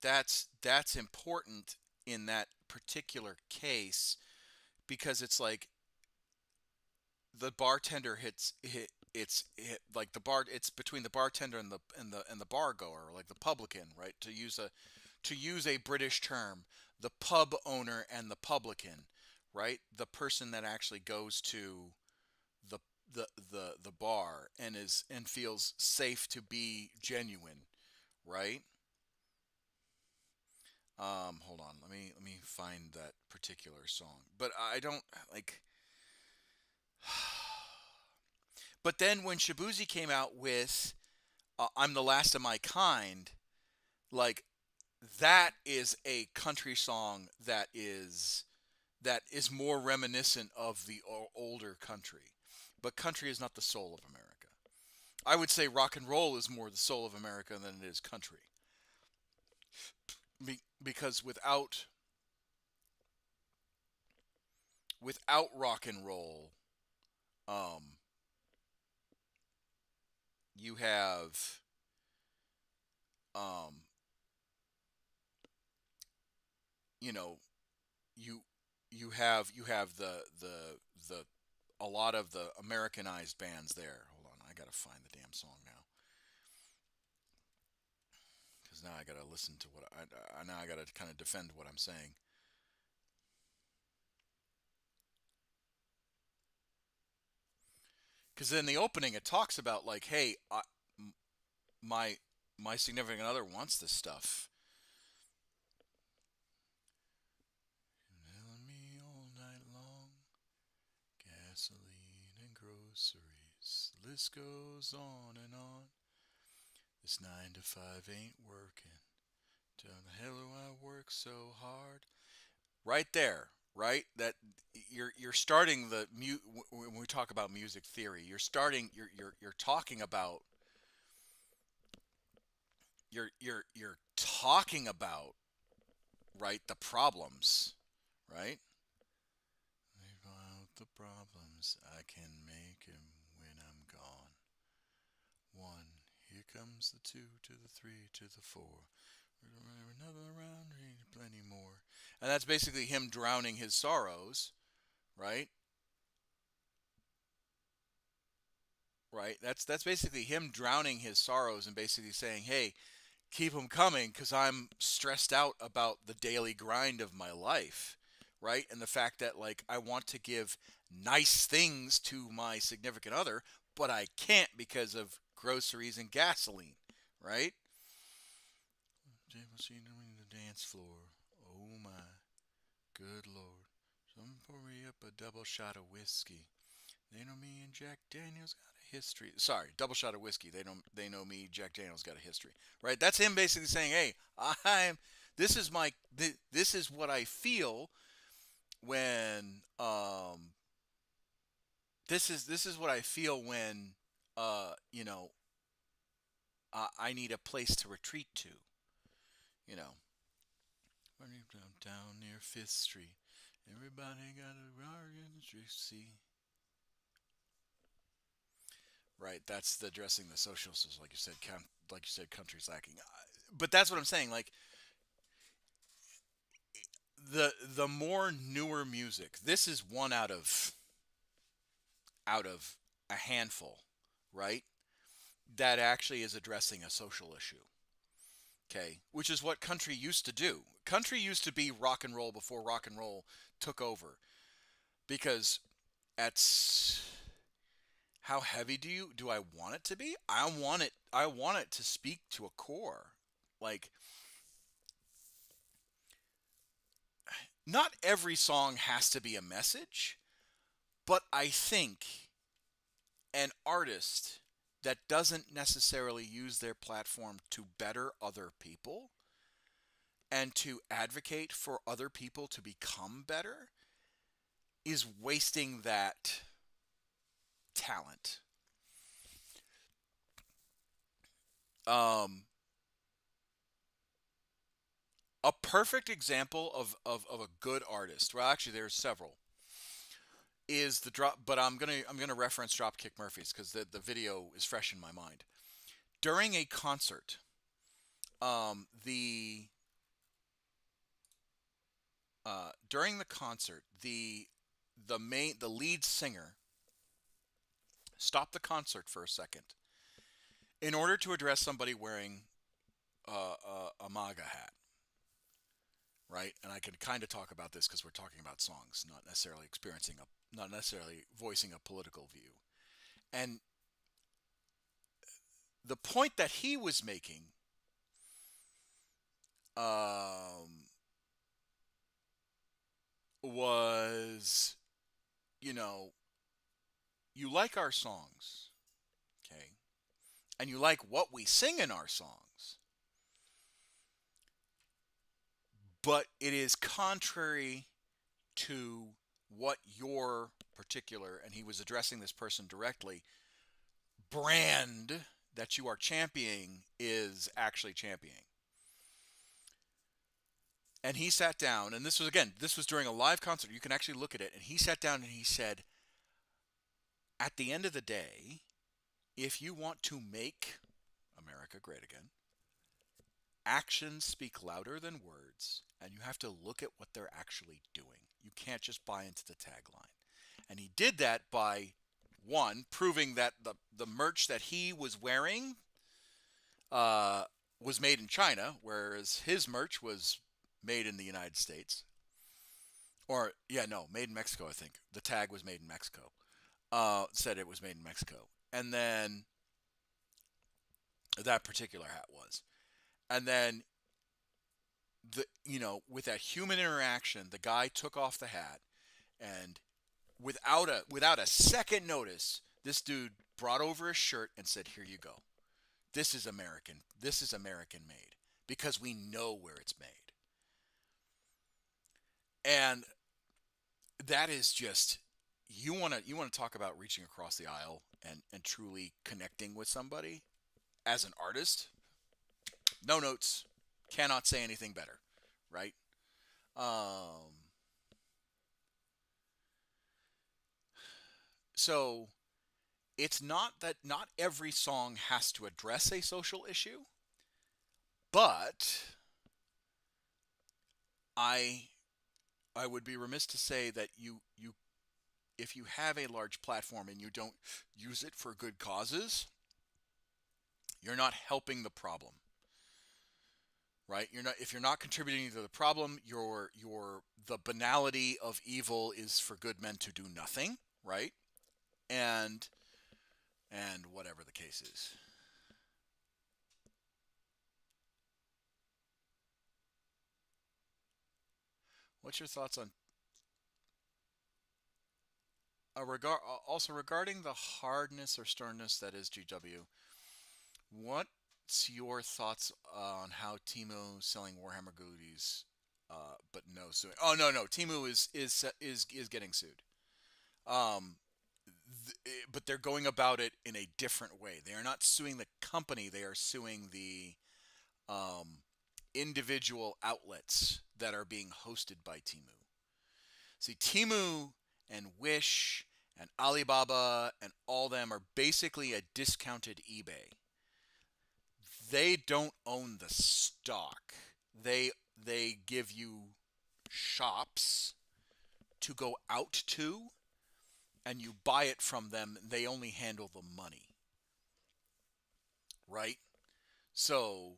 that's important in that particular case, because it's like the bartender hit like the bar it's between the bartender and the bar goer, like the publican, right? To use a British term, the pub owner and the publican, right? The person that actually goes to the the bar and feels safe to be genuine, right? Hold on, let me find that particular song. But I don't like. But then when Shabuzi came out with "I'm the Last of My Kind," like that is a country song that is more reminiscent of the older country. But country is not the soul of America. I would say rock and roll is more the soul of America than it is country. Because without rock and roll, um, you have um, you know you you have the a lot of the Americanized bands there. Hold on, I gotta find the damn song now, because now I gotta listen to what I now I gotta kind of defend what I'm saying. Because in the opening it talks about like, hey, my my significant other wants this stuff. the list goes on and on. This 9 to 5 ain't working. Tell the hell do I work so hard? Right there, right? That you're starting when we talk about music theory. You're talking about you're talking about right the problems, right? Leave out the problems. I can make 'em when I'm gone. One, here comes the two to the three to the four. Another round, plenty more. And that's basically him drowning his sorrows, right? Right. That's basically him drowning his sorrows and basically saying, "Hey, keep them coming because I'm stressed out about the daily grind of my life." Right? And the fact that like I want to give nice things to my significant other, but I can't because of groceries and gasoline, right? Table seat on the dance floor. Oh my, good lord. Someone pour me up a double shot of whiskey. They know me and Jack Daniels got a history. Sorry, double shot of whiskey. They know me. Jack Daniels got a history, right? That's him basically saying, "Hey, I'm this is my this is what I feel when this is what I feel when you know I need a place to retreat to, you know." Down near Fifth Street. Everybody got a bargain to see. Right, that's the addressing the social issues, like you said, country's lacking. But that's what I'm saying. Like the more newer music, this is one out of a handful, right? That actually is addressing a social issue. Okay, which is what country used to do. Country used to be rock and roll before rock and roll took over. Because at how heavy do I want it to be? I want it to speak to a core. Like not every song has to be a message, but I think an artist that doesn't necessarily use their platform to better other people and to advocate for other people to become better is wasting that talent. Um, a perfect example of a good artist. Well, actually, there's several. Is the drop? But I'm gonna reference Dropkick Murphys because the video is fresh in my mind. During a concert, the during the concert, the lead singer stopped the concert for a second in order to address somebody wearing a MAGA hat, right? And I can kind of talk about this because we're talking about songs, not necessarily voicing a political view. And the point that he was making was, you know, you like our songs, okay, and you like what we sing in our songs, but it is contrary to what your particular, and he was addressing this person directly, brand that you are championing is actually championing. And he sat down, and this was during a live concert. You can actually look at it. And he sat down and he said, at the end of the day, if you want to make America great again, actions speak louder than words, and you have to look at what they're actually doing. You can't just buy into the tagline. And he did that by, one, proving that the merch that he was wearing was made in China, whereas his merch was made in the United States. Or, yeah, no, made in Mexico, I think. The tag was made in Mexico. Said it was made in Mexico. And then that particular hat was. And then with that human interaction, the guy took off the hat and without a second notice, this dude brought over a shirt and said, "Here you go. This is American. This is American made because we know where it's made." And that is just you want to talk about reaching across the aisle and truly connecting with somebody as an artist. No notes. Cannot say anything better, right? Um, so it's not that not every song has to address a social issue, but I I would be remiss to say that you if you have a large platform and you don't use it for good causes, you're not helping the problem, right? You're not if you're not contributing to the problem, your the banality of evil is for good men to do nothing, right? And whatever the case is. What's your thoughts on also regarding the hardness or sternness that is GW? What's your thoughts on how Timu selling Warhammer goodies, but no suing? Oh no, Timu is getting sued. Um, but they're going about it in a different way. They are not suing the company. They are suing the um, individual outlets that are being hosted by Timu. See, Timu and Wish and Alibaba and all them are basically a discounted eBay. They don't own the stock. They give you shops to go out to and you buy it from them. They only handle the money, right? So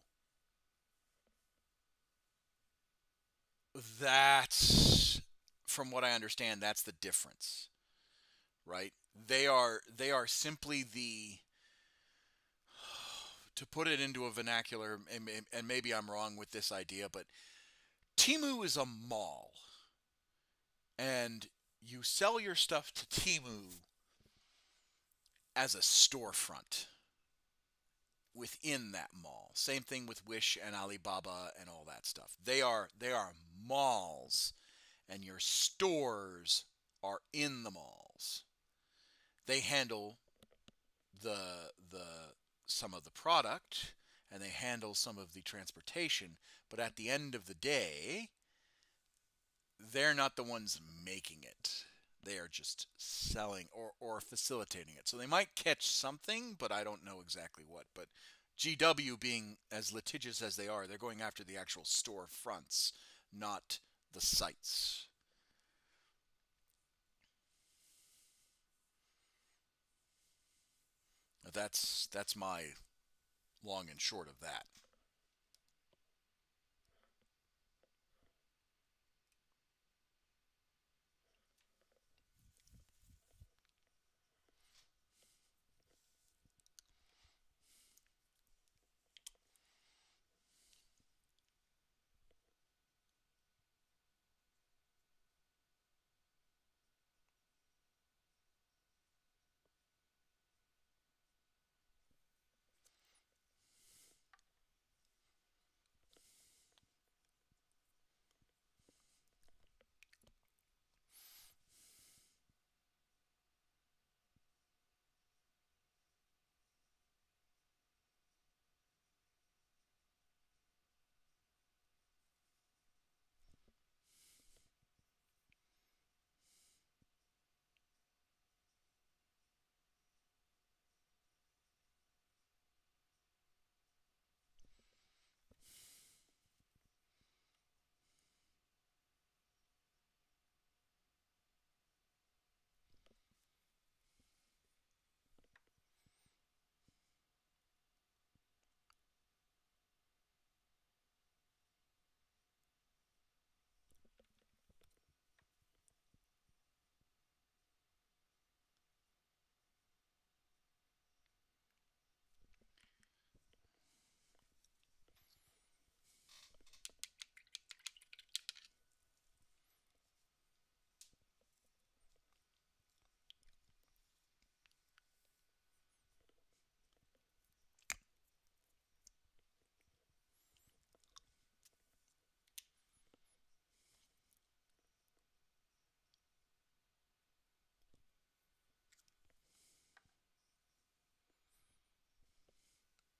that's from what I understand, that's the difference, right? They are simply the to put it into a vernacular, and maybe I'm wrong with this idea, but Timu is a mall, and you sell your stuff to Timu as a storefront within that mall. Same thing with Wish and Alibaba and all that stuff. They are malls, and your stores are in the malls. They handle the some of the product and they handle some of the transportation, but at the end of the day, they're not the ones making it. They are just selling or facilitating it. So they might catch something, but I don't know exactly what. But GW being as litigious as they are, they're going after the actual store fronts, not the sites. That's my long and short of that.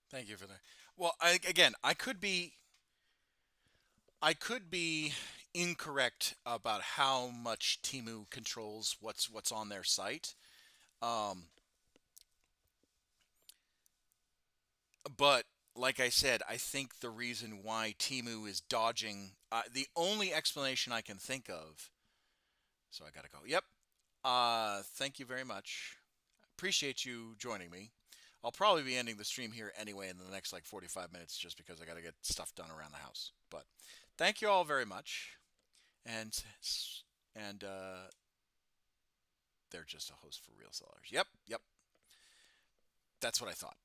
Thank you for that. Well, again, I could be incorrect about how much Timu controls what's on their site. Um, but like I said, I think the reason why Timu is dodging the only explanation I can think of. So I gotta go. Yep. Thank you very much. Appreciate you joining me. I'll probably be ending the stream here anyway in the next like 45 minutes just because I got to get stuff done around the house. But thank you all very much. And and they're just a host for real sellers. Yep, yep. That's what I thought.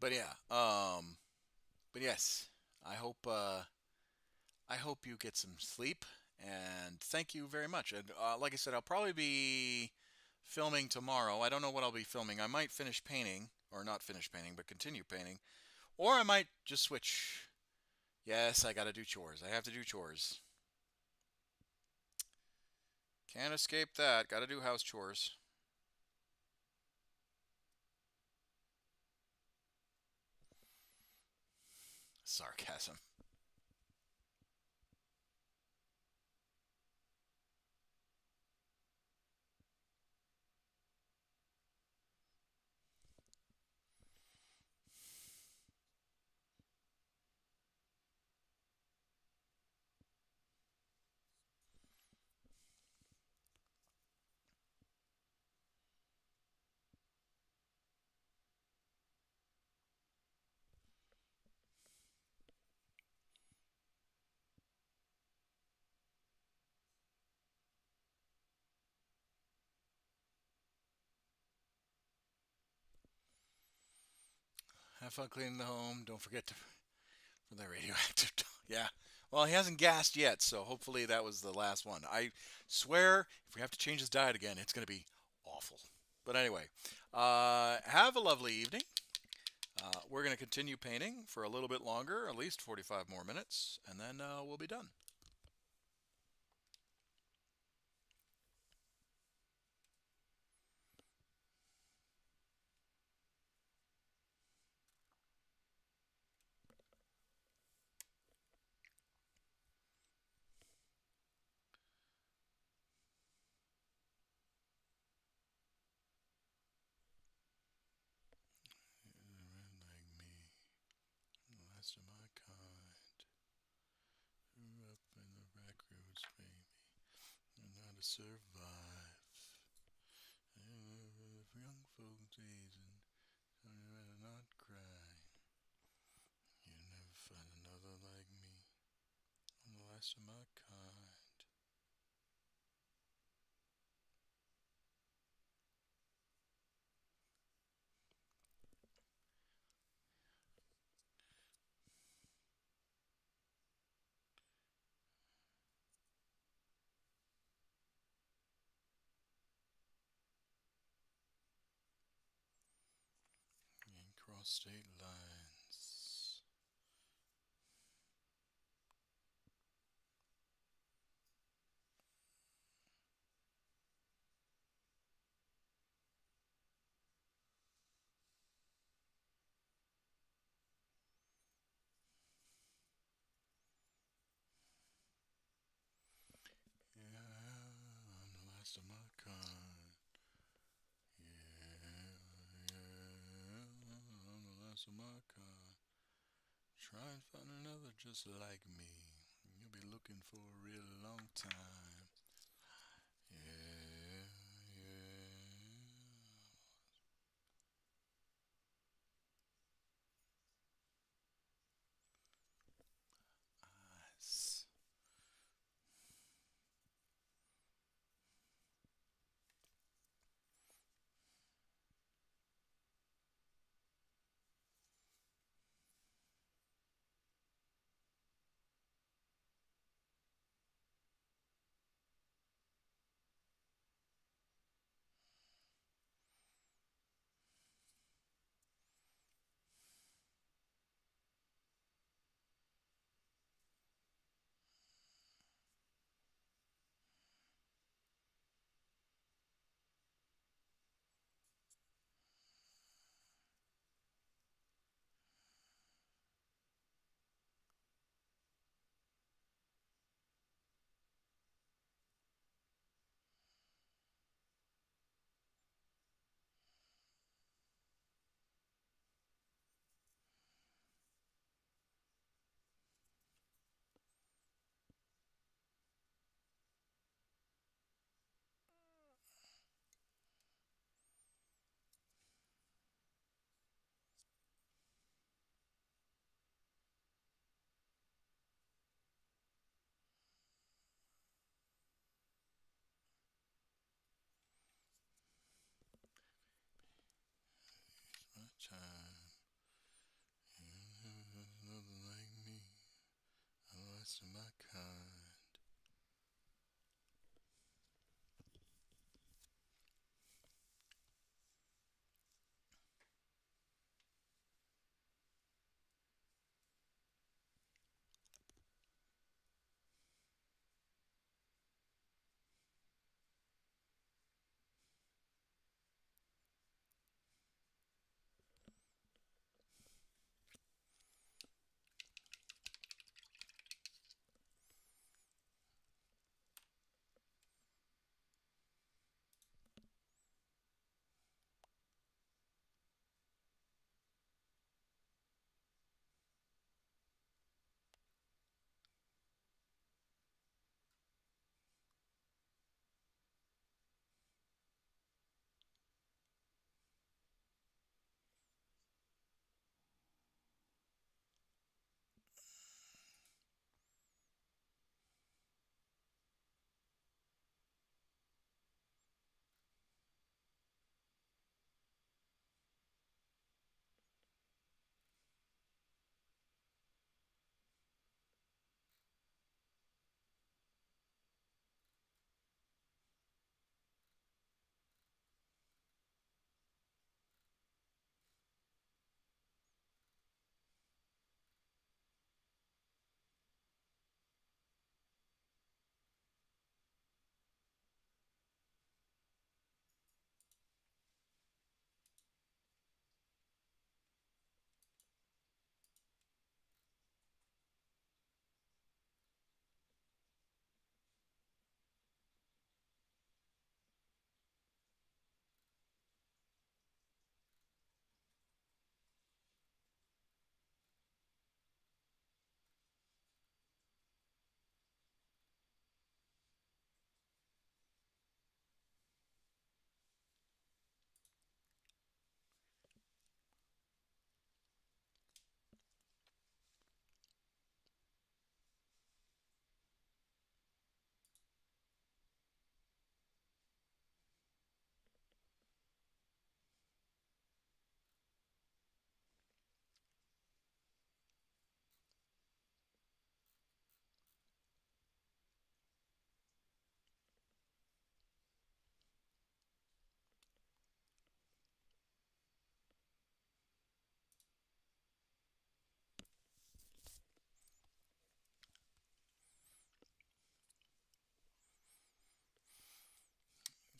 But yeah, but yes, I hope I hope you get some sleep and thank you very much. And like I said, I'll probably be filming tomorrow. I don't know what I'll be filming. I might finish painting or not finish painting, but continue painting, or I might just switch. Yes, I got to do chores. I have to do chores. Can't escape that. Got to do house chores. Sarcasm. Have fun cleaning the home. Don't forget to for the radioactive. Yeah. Well, he hasn't gassed yet, so hopefully that was the last one. I swear, if we have to change his diet again, it's going to be awful. But anyway, have a lovely evening. We're going to continue painting for a little bit longer, at least 45 more minutes, and then we'll be done. Like me, the last of my kind, grew up in the back roads, baby, and how to survive. Young folks days and rather not cry. You'll never find another like me. I'm the last of my kind. And cross state lines. Yeah, I'm the last of my kind. Yeah, yeah, I'm the last of my kind. Try and find another just like me. You'll be looking for a real long time. Yeah, yeah. Nice.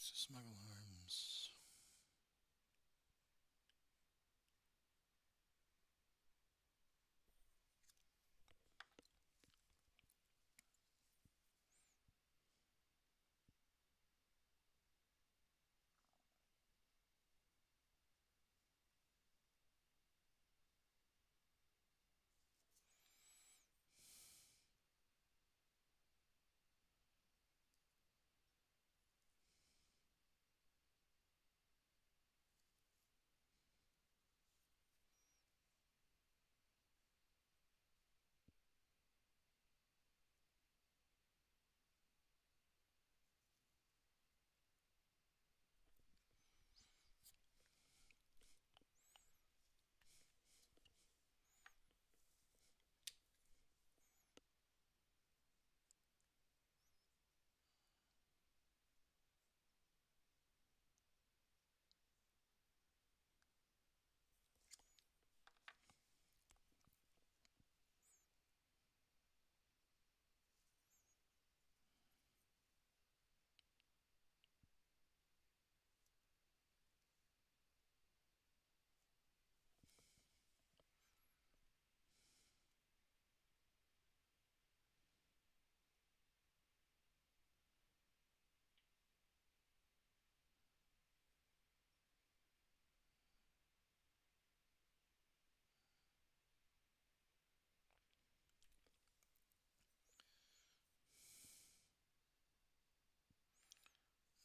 Use the smuggle arms.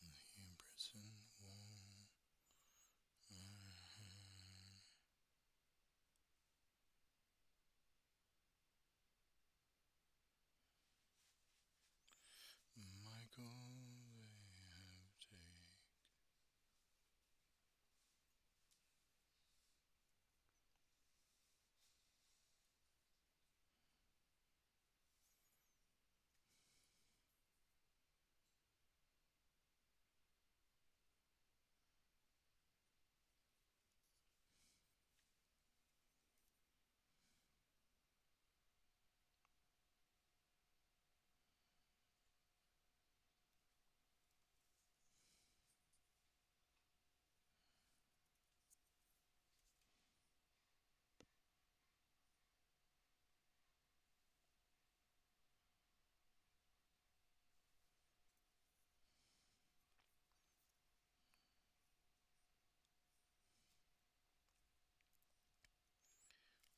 Prison wall. Michael, they have taken.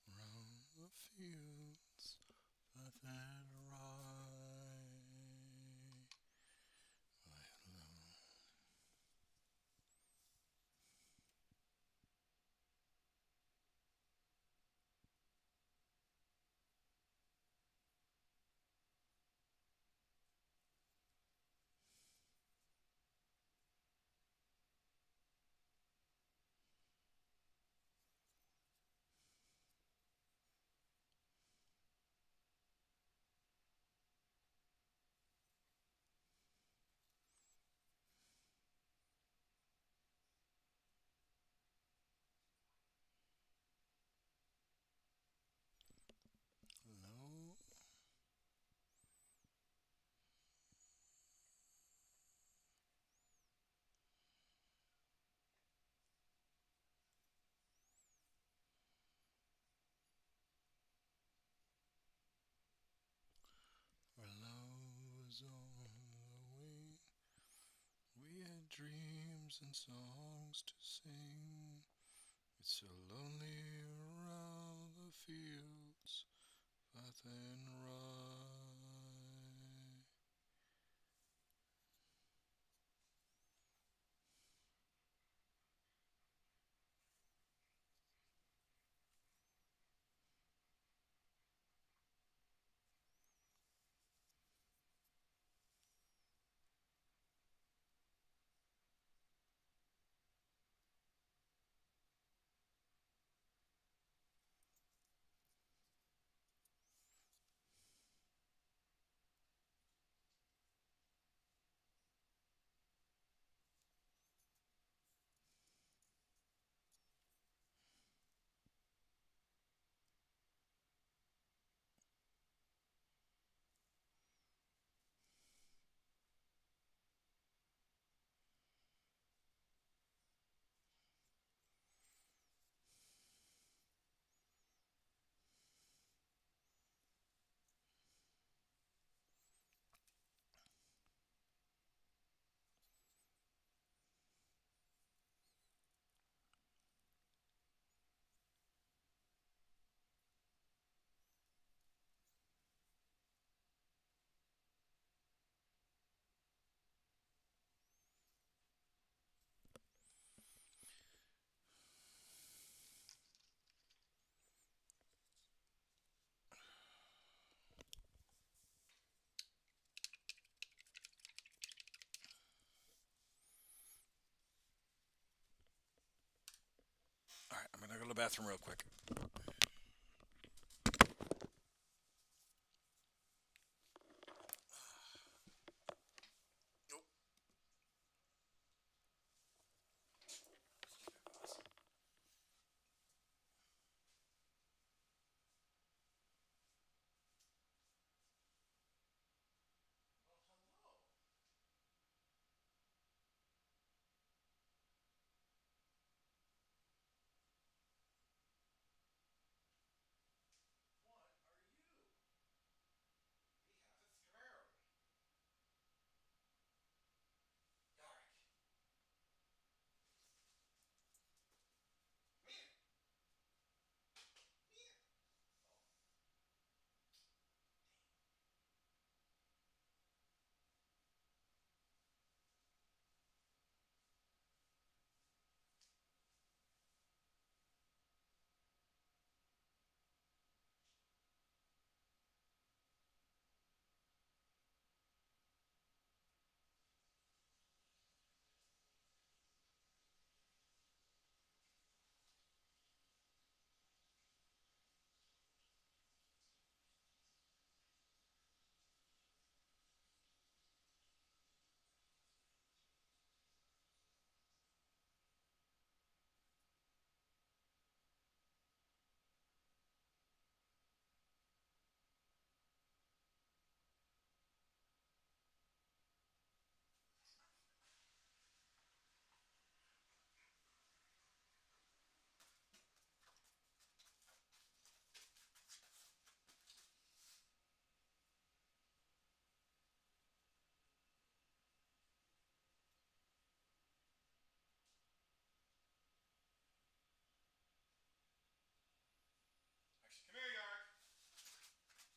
Round the fields, but that rye. Low. Where love was on the wing, we had dreams and songs to sing. It's so lonely around the fields, path and rye. to the bathroom real quick. Nope. Come here, Yarg.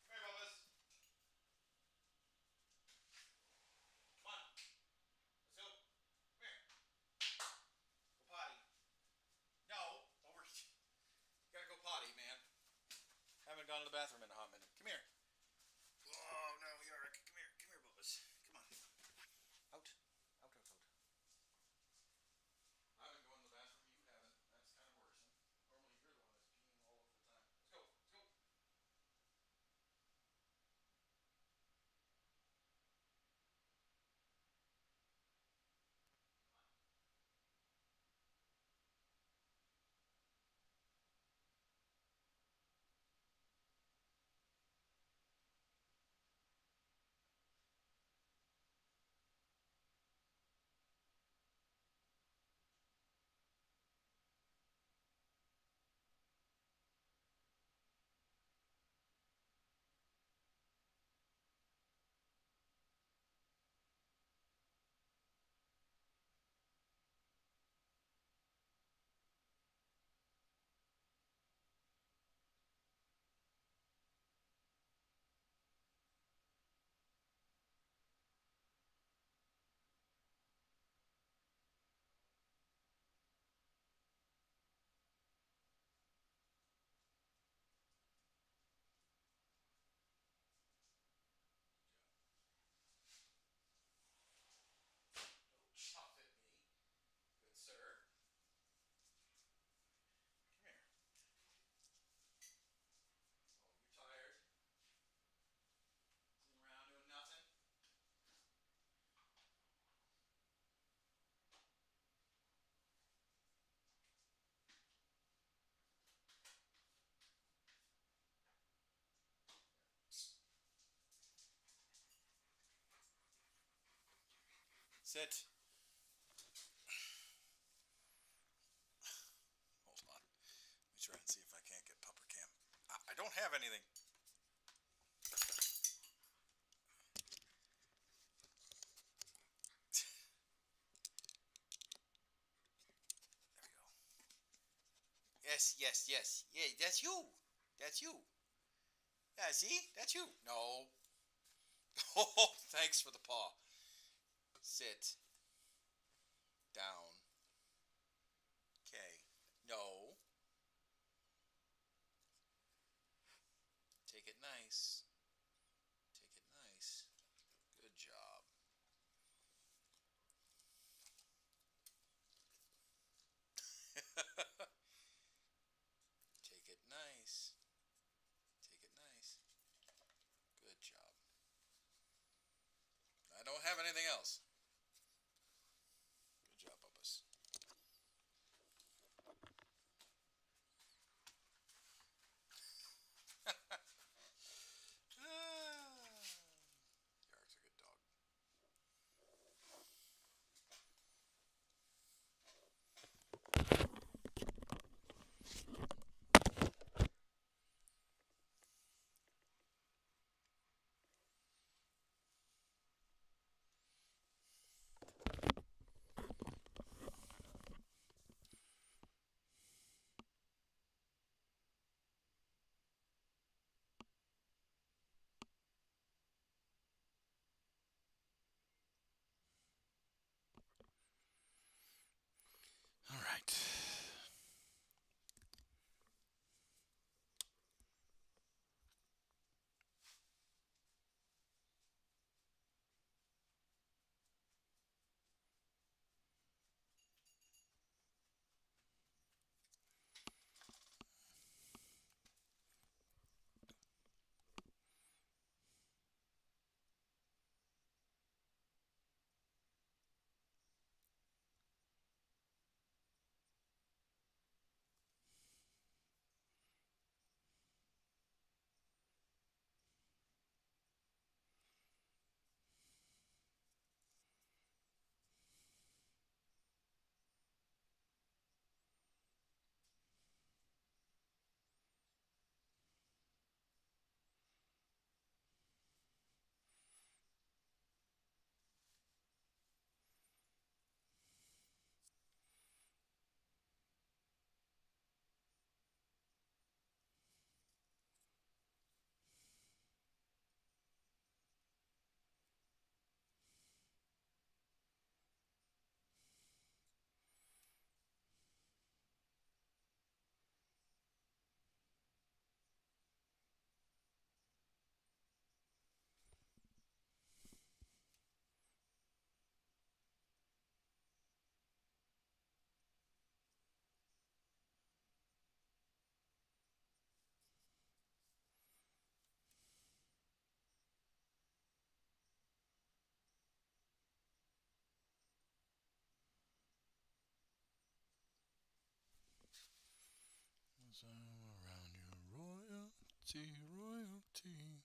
Come here, Bubba's. Come on. Let's go. Come here. Go potty. No, over. You gotta go potty, man. Haven't gone to the bathroom in a hot minute. Come here. Oh no, Yarg. Come here. Come here, Bubba's. Come on. Out. Out, out, out. I've been going to the bathroom. You haven't. That's kind of worrisome. Normally you're the one that's peeing all over the time. Let's go. Let's go. Chuff at me. Good sir. Come here. Oh, you're tired? Sitting around doing nothing? Sit. Hold on. Let me try and see if I can't get pupper cam. I don't have anything. There we go. Yes, yes, yes. Yeah, that's you. That's you. Yeah, see? That's you. No. Oh, thanks for the paw. Sit. Down. Okay. No. Take it nice. Take it nice. Good job. don't have anything else. Good job, Bubba's. Yark's a good dog. All right. So around you, royalty, royalty.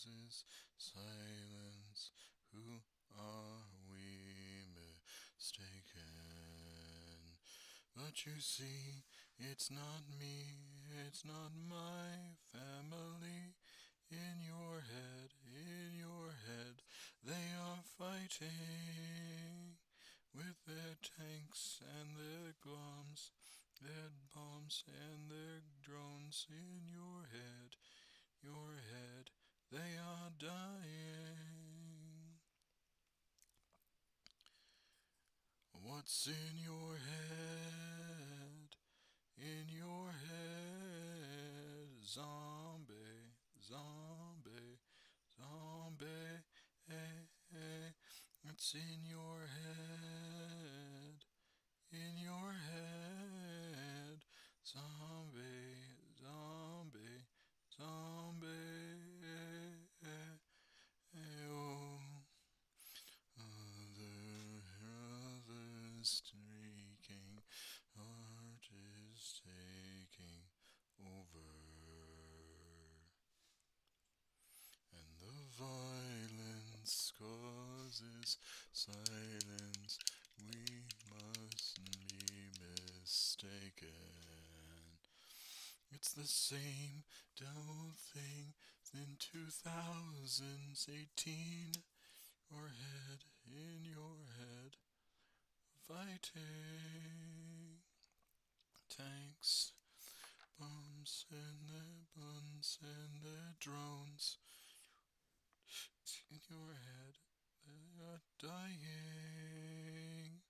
causes silence. Who are we mistaken? But you see, it's not me, it's not my family. In your head, they are fighting with their tanks and their bombs and their drones. In your head, they are dying. What's in your head? In your head, zombie, zombie, zombie. What's in your head? In your head, zombie, zombie, zombie. Oh, others streaking, heart is taking over, and the violence causes silence. We mustn't be mistaken. It's the same dull thing in 2018. In your head, fighting tanks, bombs and their buns and their drones. In your head, they are dying.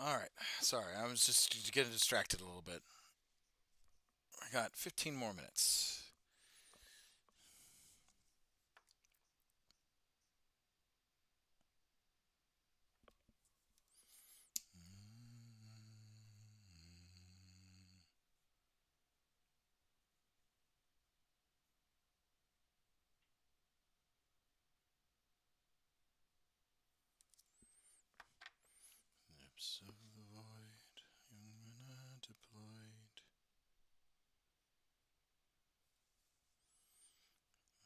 All right. Sorry, I was just getting distracted a little bit. I got 15 more minutes. Depths of the void, Yungmana deployed.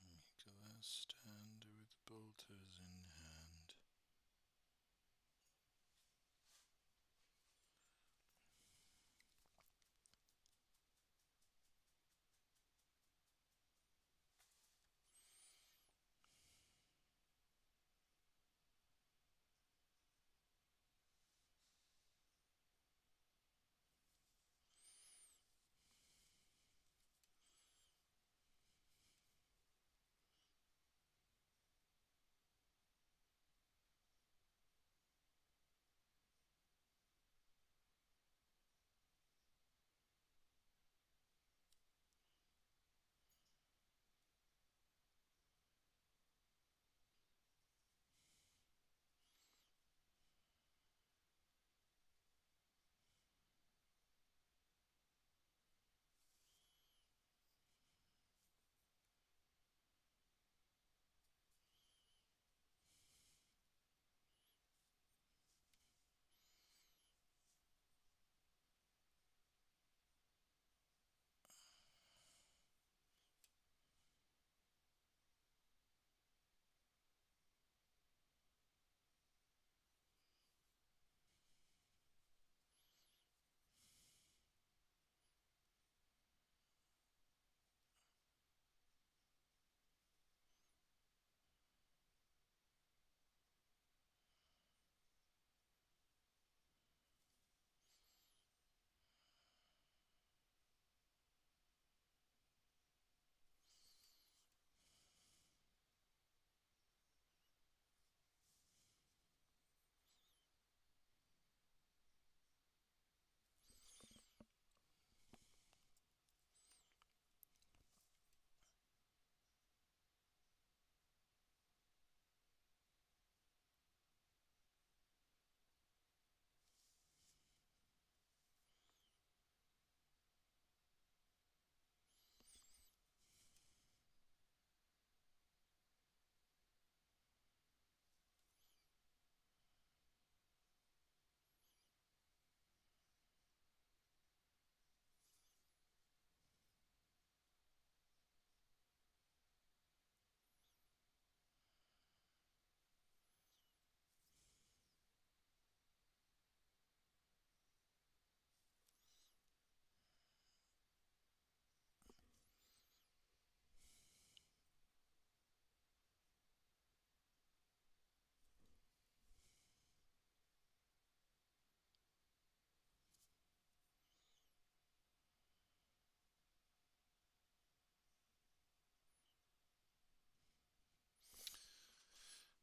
Make the last stand with bolters in hand.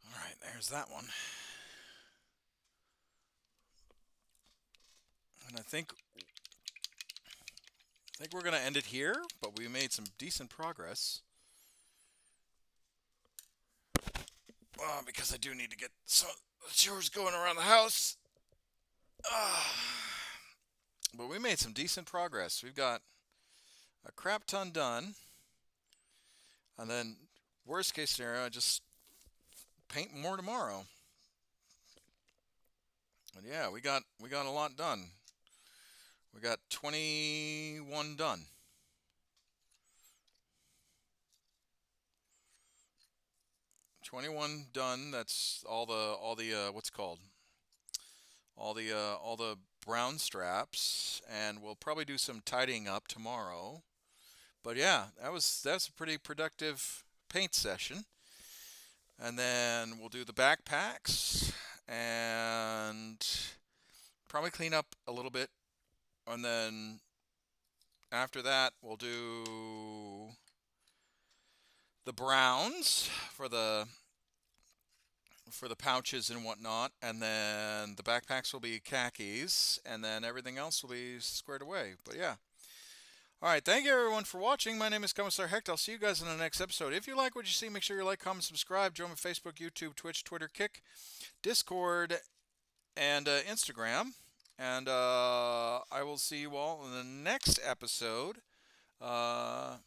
All right, there's that one. And I think we're gonna end it here, but we made some decent progress. Because I do need to get some chores going around the house. But we made some decent progress. We've got a crap ton done, and then worst case scenario, I just paint more tomorrow. And yeah, we got a lot done. We got 21 done. 21 done. That's all the what's it called? All the brown straps, and we'll probably do some tidying up tomorrow. But yeah, that's a pretty productive paint session. And then we'll do the backpacks and probably clean up a little bit. And then after that, we'll do the browns for the pouches and whatnot, and then the backpacks will be khakis, and then everything else will be squared away. But yeah. All right, thank you everyone for watching. My name is Commissar Hecht. I'll see you guys in the next episode. If you like what you see, make sure you like, comment, subscribe. Join me on Facebook, YouTube, Twitch, Twitter, Kick, Discord, and Instagram. And I will see you all in the next episode. Bye-bye.